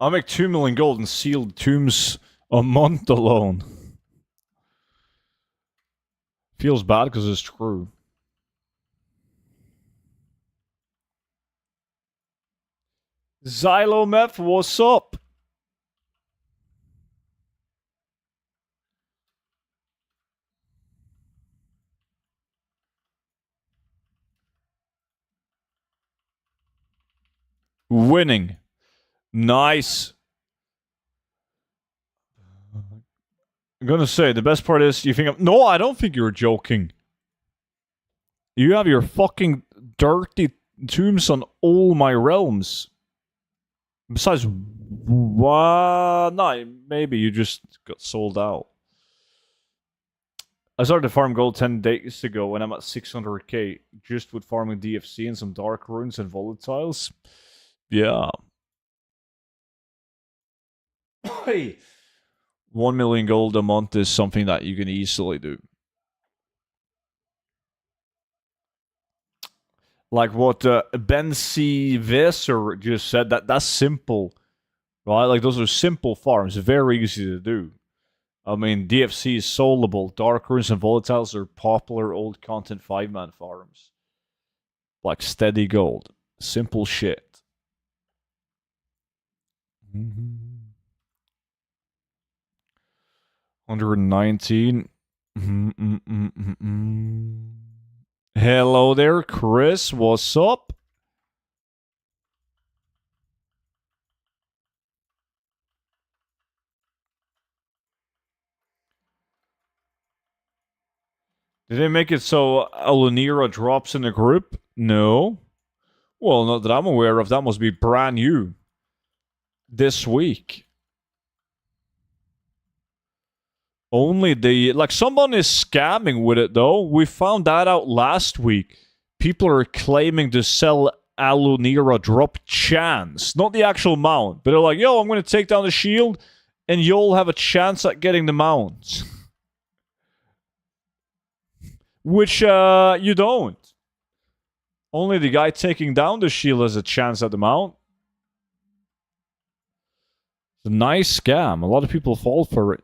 I make 2 million gold in sealed tombs a month alone. Feels bad because it's true. Xylometh, what's up? Winning. Nice. I'm gonna say, the best part is, you think I'm... No, I don't think you're joking. You have your fucking dirty tombs on all my realms. Besides, no, maybe you just got sold out. I started to farm gold 10 days ago and I'm at 600k just with farming DFC and some dark runes and volatiles. Yeah. Hey. 1 million gold a month is something that you can easily do. Like what Ben C. Visser just said, that's simple. Right? Like those are simple farms, very easy to do. I mean, DFC is solvable. Dark runes and volatiles are popular old content 5-man farms. Like steady gold. Simple shit. 119. Hello there, Chris. What's up? Did they make it so Alunira drops in the group? No. Well, not that I'm aware of. That must be brand new. This week. Only the... Like, someone is scamming with it, though. We found that out last week. People are claiming to sell Alunira drop chance. Not the actual mount. But they're like, yo, I'm going to take down the shield, and you'll have a chance at getting the mount. Which, you don't. Only the guy taking down the shield has a chance at the mount. It's a nice scam. A lot of people fall for it.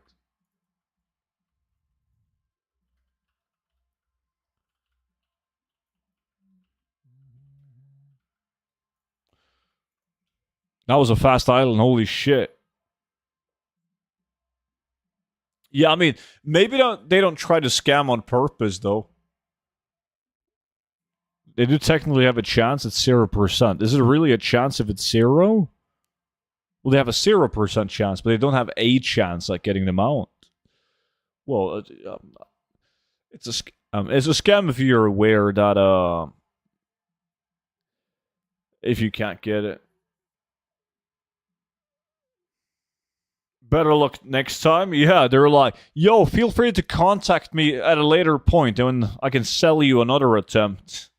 That was a fast island. Holy shit. Yeah, I mean, maybe they don't try to scam on purpose, though. They do technically have a chance at 0%. Is it really a chance if it's 0? Well, they have a 0% chance, but they don't have a chance at getting them out. Well, it's a scam if you're aware that if you can't get it. Better luck next time. Yeah, they're like, yo, feel free to contact me at a later point and I can sell you another attempt.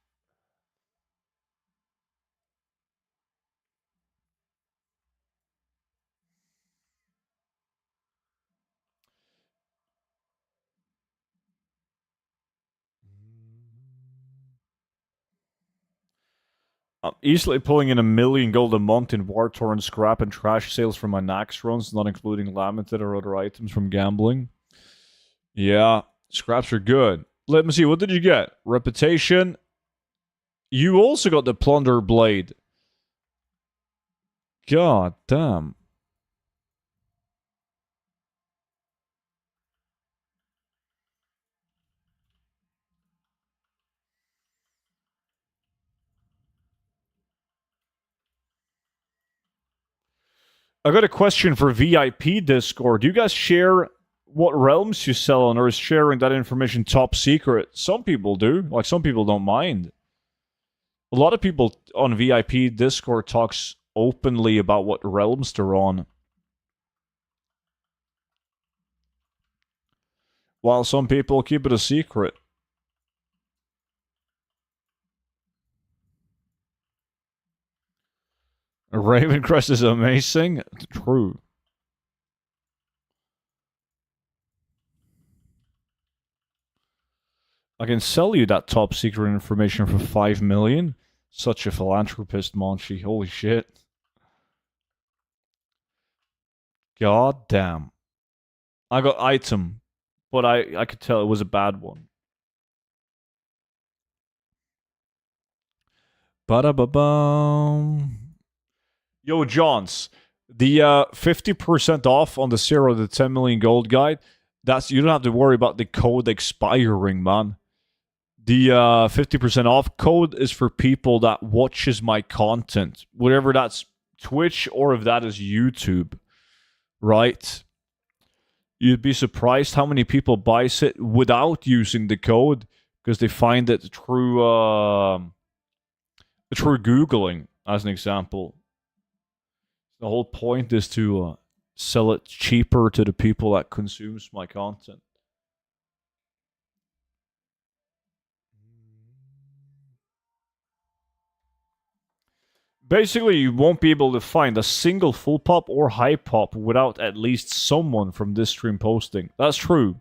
I'm easily pulling in 1,000,000 gold a month in war torrent scrap and trash sales from my Nax runs, not including lamented or other items from gambling. Yeah, scraps are good. Let me see, what did you get? Reputation. You also got the plunder blade. God damn. I got a question for VIP Discord. Do you guys share what realms you sell on, or is sharing that information top secret? Some people do. Like, some people don't mind. A lot of people on VIP Discord talks openly about what realms they're on, while some people keep it a secret. Ravencrest is amazing. True. I can sell you that top secret information for 5 million. Such a philanthropist, Monchi. Holy shit. God damn. I got item, but I could tell it was a bad one. Ba-da-ba-bum. Yo, Johns, the 50% off on the 0 to 10 million gold guide, that's, you don't have to worry about the code expiring, man. The 50% off code is for people that watches my content, whatever that's Twitch or if that is YouTube, right? You'd be surprised how many people buys it without using the code because they find it through Googling, as an example. The whole point is to sell it cheaper to the people that consumes my content. Basically, you won't be able to find a single full pop or high pop without at least someone from this stream posting. That's true.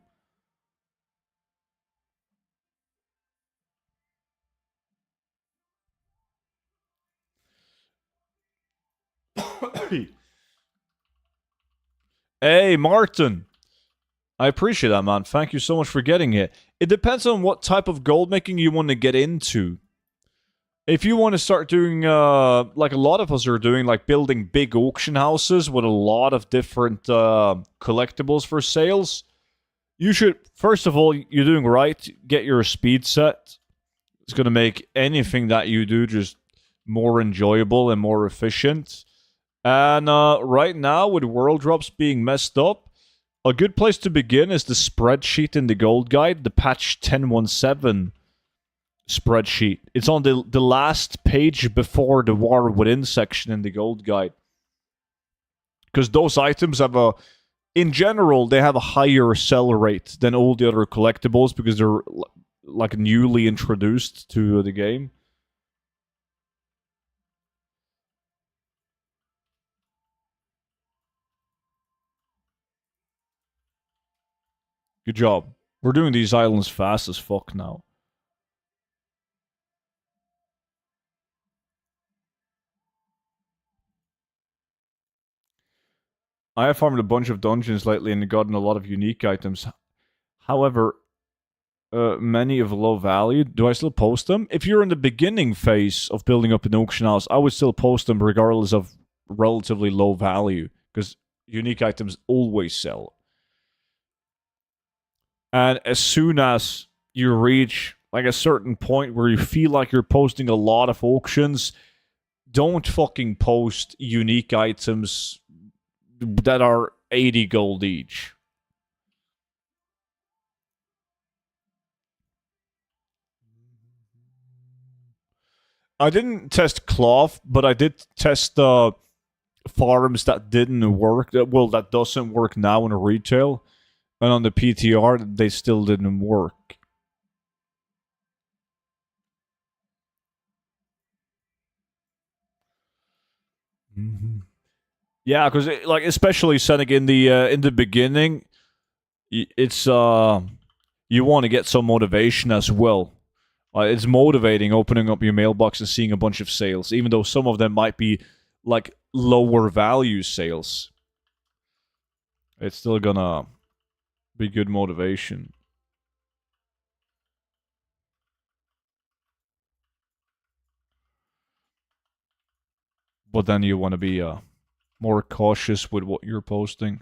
Hey, Martin. I appreciate that, man. Thank you so much for getting it. It depends on what type of gold making you want to get into. If you want to start doing, like a lot of us are doing, like building big auction houses with a lot of different collectibles for sales, you should, first of all, you're doing right, get your speed set. It's going to make anything that you do just more enjoyable and more efficient. And right now, with world drops being messed up, a good place to begin is the spreadsheet in the gold guide, the patch 1017 spreadsheet. It's on the last page before the War Within section in the gold guide. Because those items have a, in general, they have a higher sell rate than all the other collectibles because they're like newly introduced to the game. Good job. We're doing these islands fast as fuck now. I have farmed a bunch of dungeons lately and gotten a lot of unique items. However, many of low value. Do I still post them? If you're in the beginning phase of building up an auction house, I would still post them regardless of relatively low value because unique items always sell. And as soon as you reach like a certain point where you feel like you're posting a lot of auctions, don't fucking post unique items that are 80 gold each. I didn't test cloth, but I did test farms that didn't work. Well, that doesn't work now in retail. And on the PTR, they still didn't work. Mm-hmm. Yeah, because like especially setting in the beginning, it's you want to get some motivation as well It's motivating opening up your mailbox and seeing a bunch of sales, even though some of them might be like lower value sales. It's still gonna be good motivation. But then you want to be more cautious with what you're posting.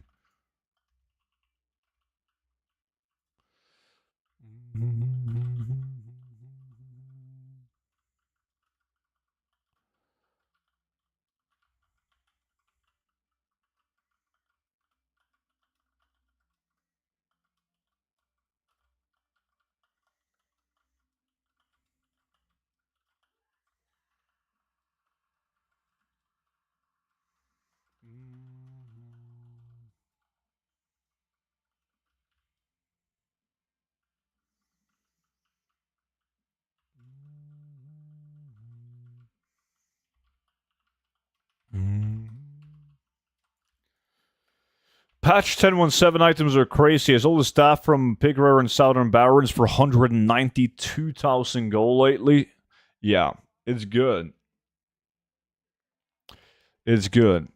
Patch 1017 items are crazy. As all the staff from Pigrare and Southern Barons for 192,000 gold lately. Yeah, it's good. It's good.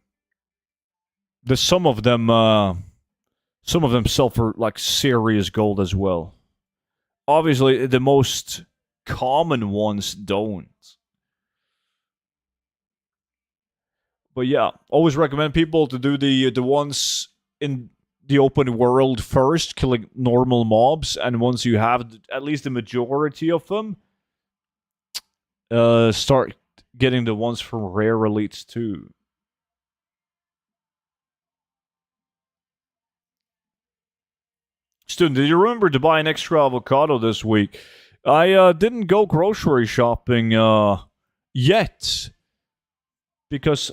There's some of them sell for like serious gold as well. Obviously, the most common ones don't. But yeah, always recommend people to do the ones in the open world first, killing normal mobs, and once you have at least the majority of them, start getting the ones from rare elites too. Student, did you remember to buy an extra avocado this week? I didn't go grocery shopping yet because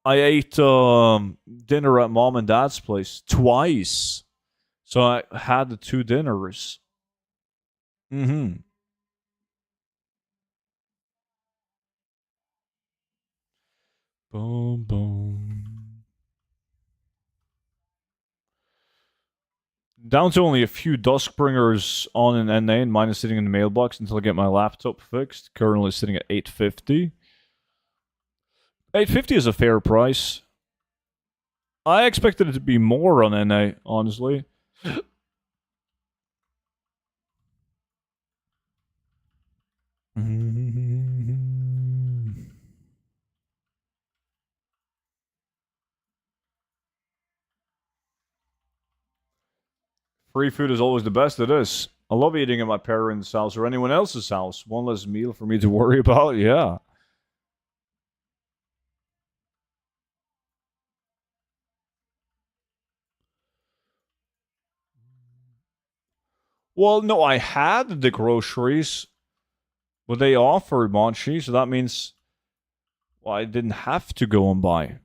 I ate dinner at mom and dad's place twice. So I had the two dinners. Mm-hmm. Boom, boom. Down to only a few Duskbringers on an NA, and mine is sitting in the mailbox until I get my laptop fixed. Currently sitting at 850. 850 is a fair price. I expected it to be more on NA, honestly. Free food is always the best, it is. I love eating at my parents' house or anyone else's house. One less meal for me to worry about, yeah. Well, no, I had the groceries, but they offered Monchi, so that means I didn't have to go and buy.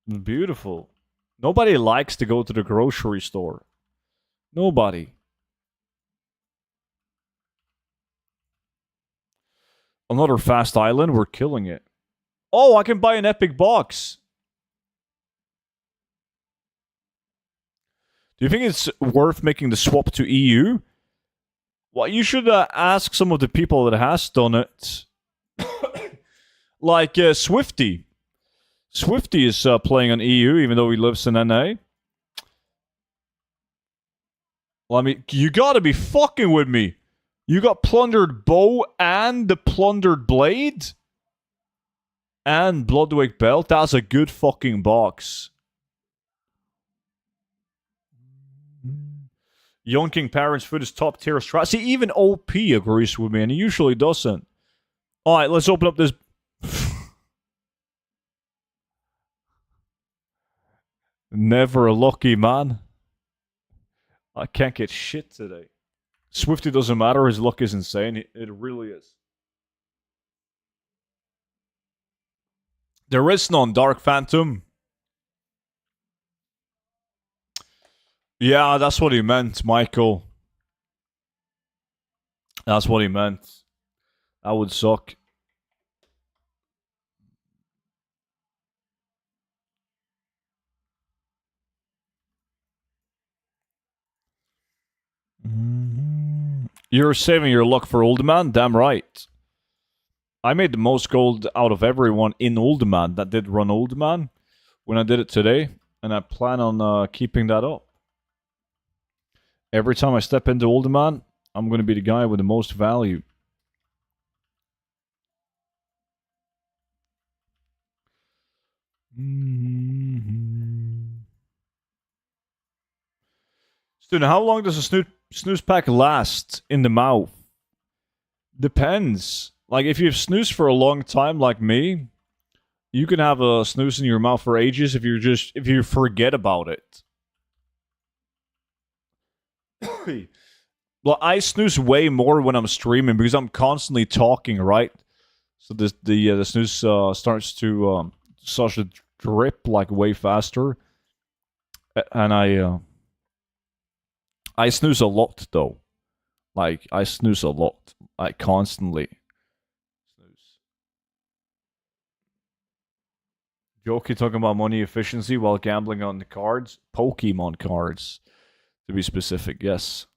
Beautiful. Nobody likes to go to the grocery store. Nobody. Another fast island, we're killing it. Oh, I can buy an epic box. Do you think it's worth making the swap to EU? Well, you should ask some of the people that has done it. Like Swifty. Swifty is playing on EU, even though he lives in NA. Well, I mean, you gotta be fucking with me. You got plundered bow and the plundered blade? And Bloodwake belt? That's a good fucking box. Yonking Parents Food is top tier strat. See, even OP agrees with me, and he usually doesn't. Alright, let's open up this. Never a lucky man. I can't get shit today. Swifty doesn't matter, his luck is insane. It really is. There is none, Dark Phantom. Yeah, that's what he meant, Michael. That's what he meant. That would suck. You're saving your luck for Old Man? Damn right. I made the most gold out of everyone in Old Man that did run Old Man when I did it today, and I plan on keeping that up. Every time I step into Old Man, I'm going to be the guy with the most value. Student, how long does a snooze pack last in the mouth? Depends. Like, if you've snoozed for a long time, like me, you can have a snooze in your mouth for ages if you forget about it. Well, I snooze way more when I'm streaming because I'm constantly talking, right? So the snooze starts to drip like way faster, and I snooze a lot though. Like I snooze a lot, like constantly. Snooze. Jokey talking about money efficiency while gambling on the cards, Pokemon cards, to be specific. Yes.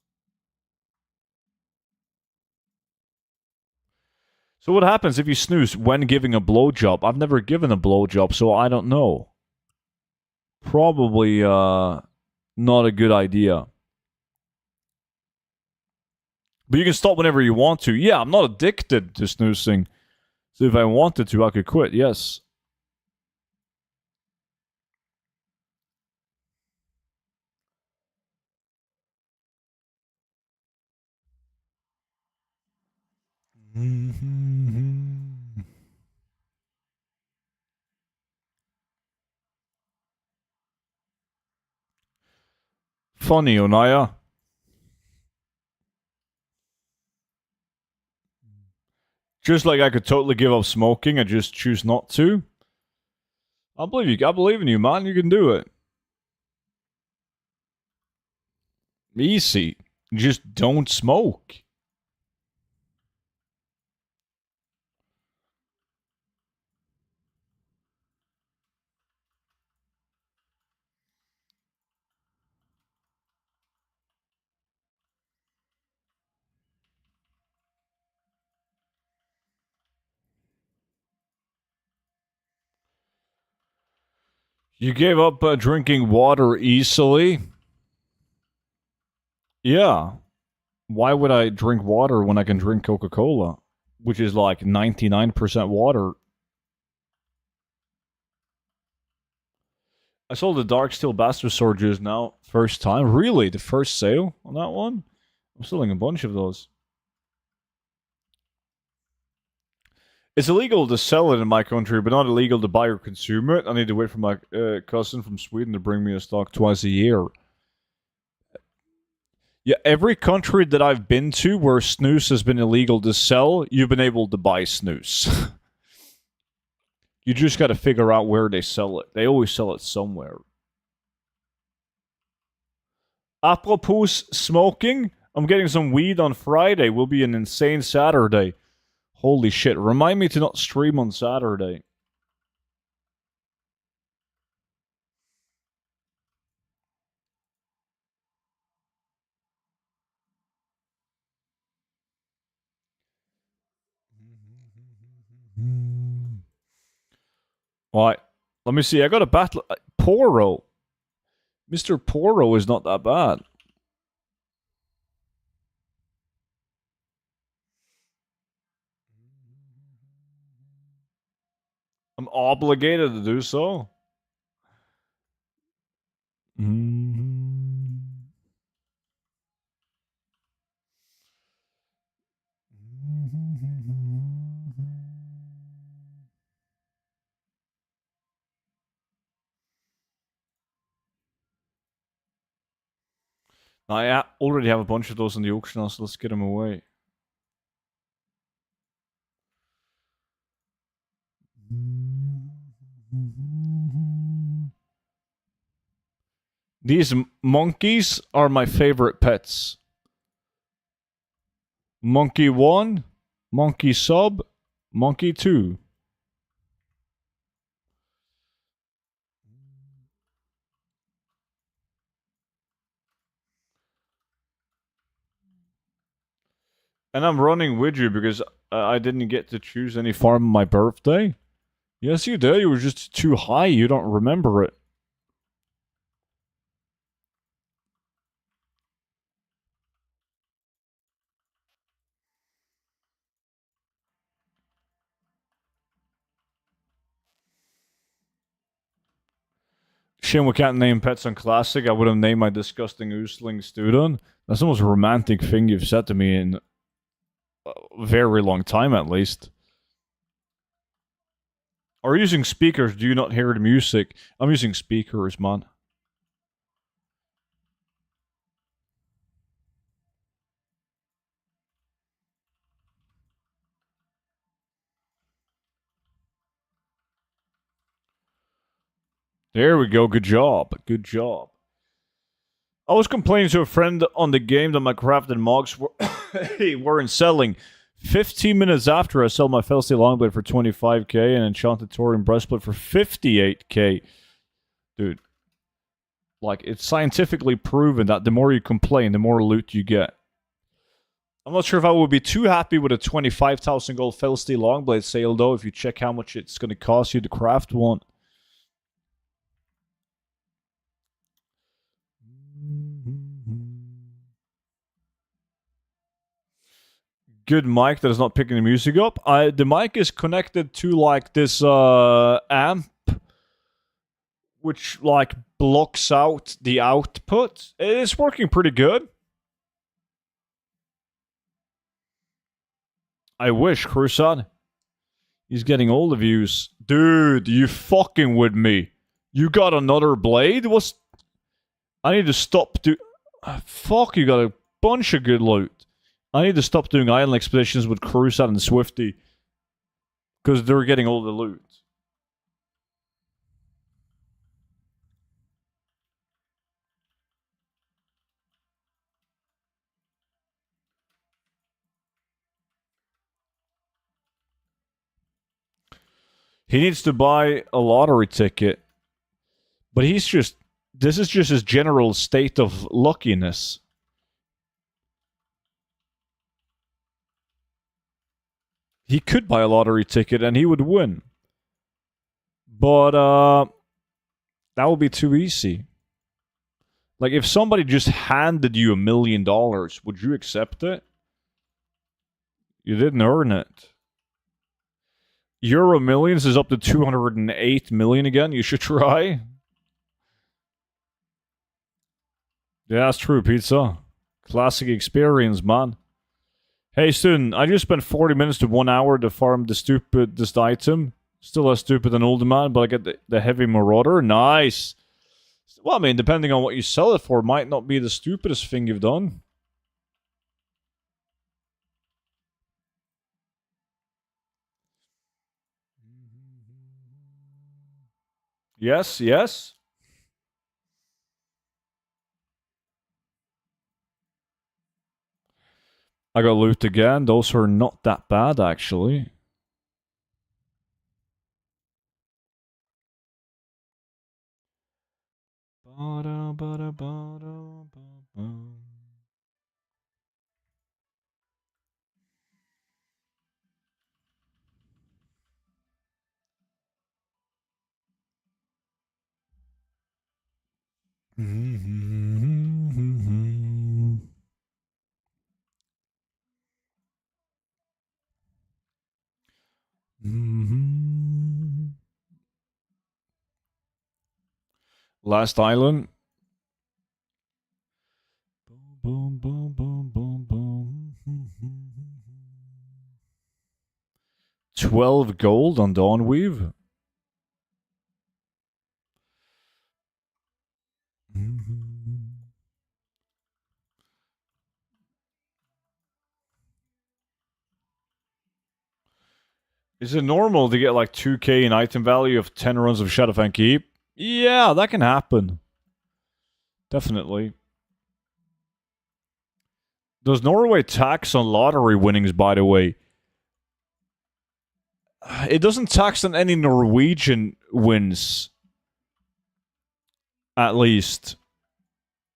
So what happens if you snooze when giving a blowjob? I've never given a blowjob, so I don't know. Probably not a good idea. But you can stop whenever you want to. Yeah, I'm not addicted to snoozing. So if I wanted to, I could quit, yes. Funny, Onaya. Just like I could totally give up smoking, I just choose not to. I believe you. I believe in you, man. You can do it. Easy. Just don't smoke. You gave up drinking water easily? Yeah. Why would I drink water when I can drink Coca-Cola, which is like 99% water? I sold the Dark Steel Bastard Sword just now. First time? Really? The first sale on that one? I'm selling a bunch of those. It's illegal to sell it in my country, but not illegal to buy or consume it. I need to wait for my cousin from Sweden to bring me a stock twice a year. Yeah, every country that I've been to where snus has been illegal to sell, you've been able to buy snus. You just got to figure out where they sell it. They always sell it somewhere. Apropos smoking, I'm getting some weed on Friday. Will be an insane Saturday. Holy shit. Remind me to not stream on Saturday. Alright. Let me see. I got a battle. Poro. Mr. Poro is not that bad. I'm obligated to do so. I already have a bunch of those in the auction house, so let's get them away. These monkeys are my favorite pets. Monkey 1, Monkey Sub, Monkey 2. And I'm running with you because I didn't get to choose any farm on my birthday. Yes, you did. You were just too high. You don't remember it. Shame we can't name pets on Classic. I would have named my disgusting oosling Studon. That's the most romantic thing you've said to me in a very long time, at least. Are you using speakers? Do you not hear the music? I'm using speakers, man. There we go. Good job. Good job. I was complaining to a friend on the game that my crafted mogs weren't selling. 15 minutes after I sold my Felstey Longblade for 25k and Enchanted Taurian Breastplate for 58k. Dude. Like, it's scientifically proven that the more you complain, the more loot you get. I'm not sure if I would be too happy with a 25,000 gold Felstey Longblade sale, though, if you check how much it's going to cost you to craft one. Good mic that is not picking the music up. The mic is connected to like this amp, which like blocks out the output. It's working pretty good. I wish, Crusade. He's getting all the views. Dude, you fucking with me. You got another blade? What's... I need to stop fuck, you got a bunch of good loot. I need to stop doing island expeditions with Crusade and Swifty. Because they're getting all the loot. He needs to buy a lottery ticket. But he's just... This is just his general state of luckiness. He could buy a lottery ticket and he would win. But, that would be too easy. Like, if somebody just handed you $1 million, would you accept it? You didn't earn it. Euro Millions is up to 208 million again. You should try. Yeah, that's true, pizza. Classic experience, man. Hey, student, I just spent 40 minutes to 1 hour to farm the stupidest item. Still less stupid than Older Man, but I get the Heavy Marauder. Nice. Well, I mean, depending on what you sell it for, might not be the stupidest thing you've done. Yes, yes. I got loot again. Those are not that bad, actually. Last island. Boom, boom, boom, boom, boom. 12 gold on Dawnweave. Is it normal to get like 2k in item value of 10 runs of Shadowfang Keep? Yeah, that can happen. Definitely. Does Norway tax on lottery winnings, by the way? It doesn't tax on any Norwegian wins. At least.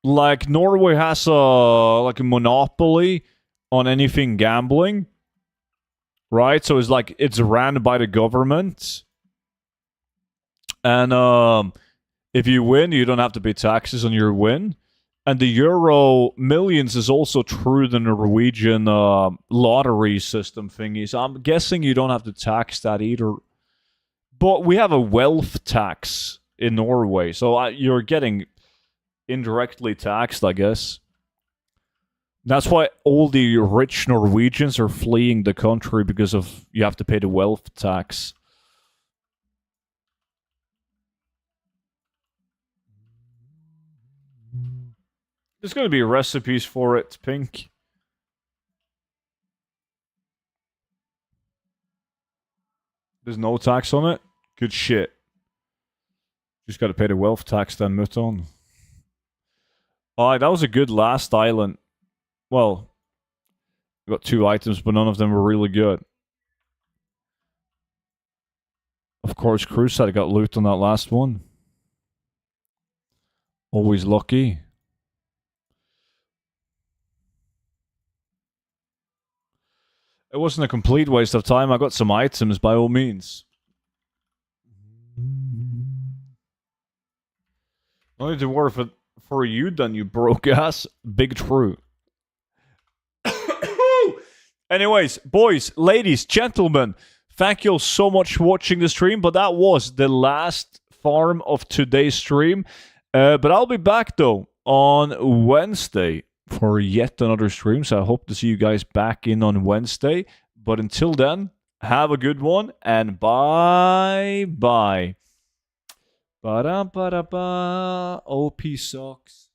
Like, Norway has a monopoly on anything gambling, right? So it's like it's ran by the government, and if you win, you don't have to pay taxes on your win. And the Euro Millions is also through the Norwegian lottery system thingy. So I'm guessing you don't have to tax that either. But we have a wealth tax in Norway, so you're getting indirectly taxed, I guess. That's why all the rich Norwegians are fleeing the country, because of you have to pay the wealth tax. There's going to be recipes for it, Pink. There's no tax on it? Good shit. Just got to pay the wealth tax then, Mouton. Alright, that was a good last island. Well, we got 2 items, but none of them were really good. Of course, Crusade got loot on that last one. Always lucky. It wasn't a complete waste of time. I got some items, by all means. No need to worry for you, then, you broke ass. Big true. Anyways, boys, ladies, gentlemen, thank you all so much for watching the stream. But that was the last farm of today's stream. But I'll be back, though, on Wednesday for yet another stream. So I hope to see you guys back in on Wednesday. But until then, have a good one, and bye-bye. Ba-da-ba-da-ba. OP sucks.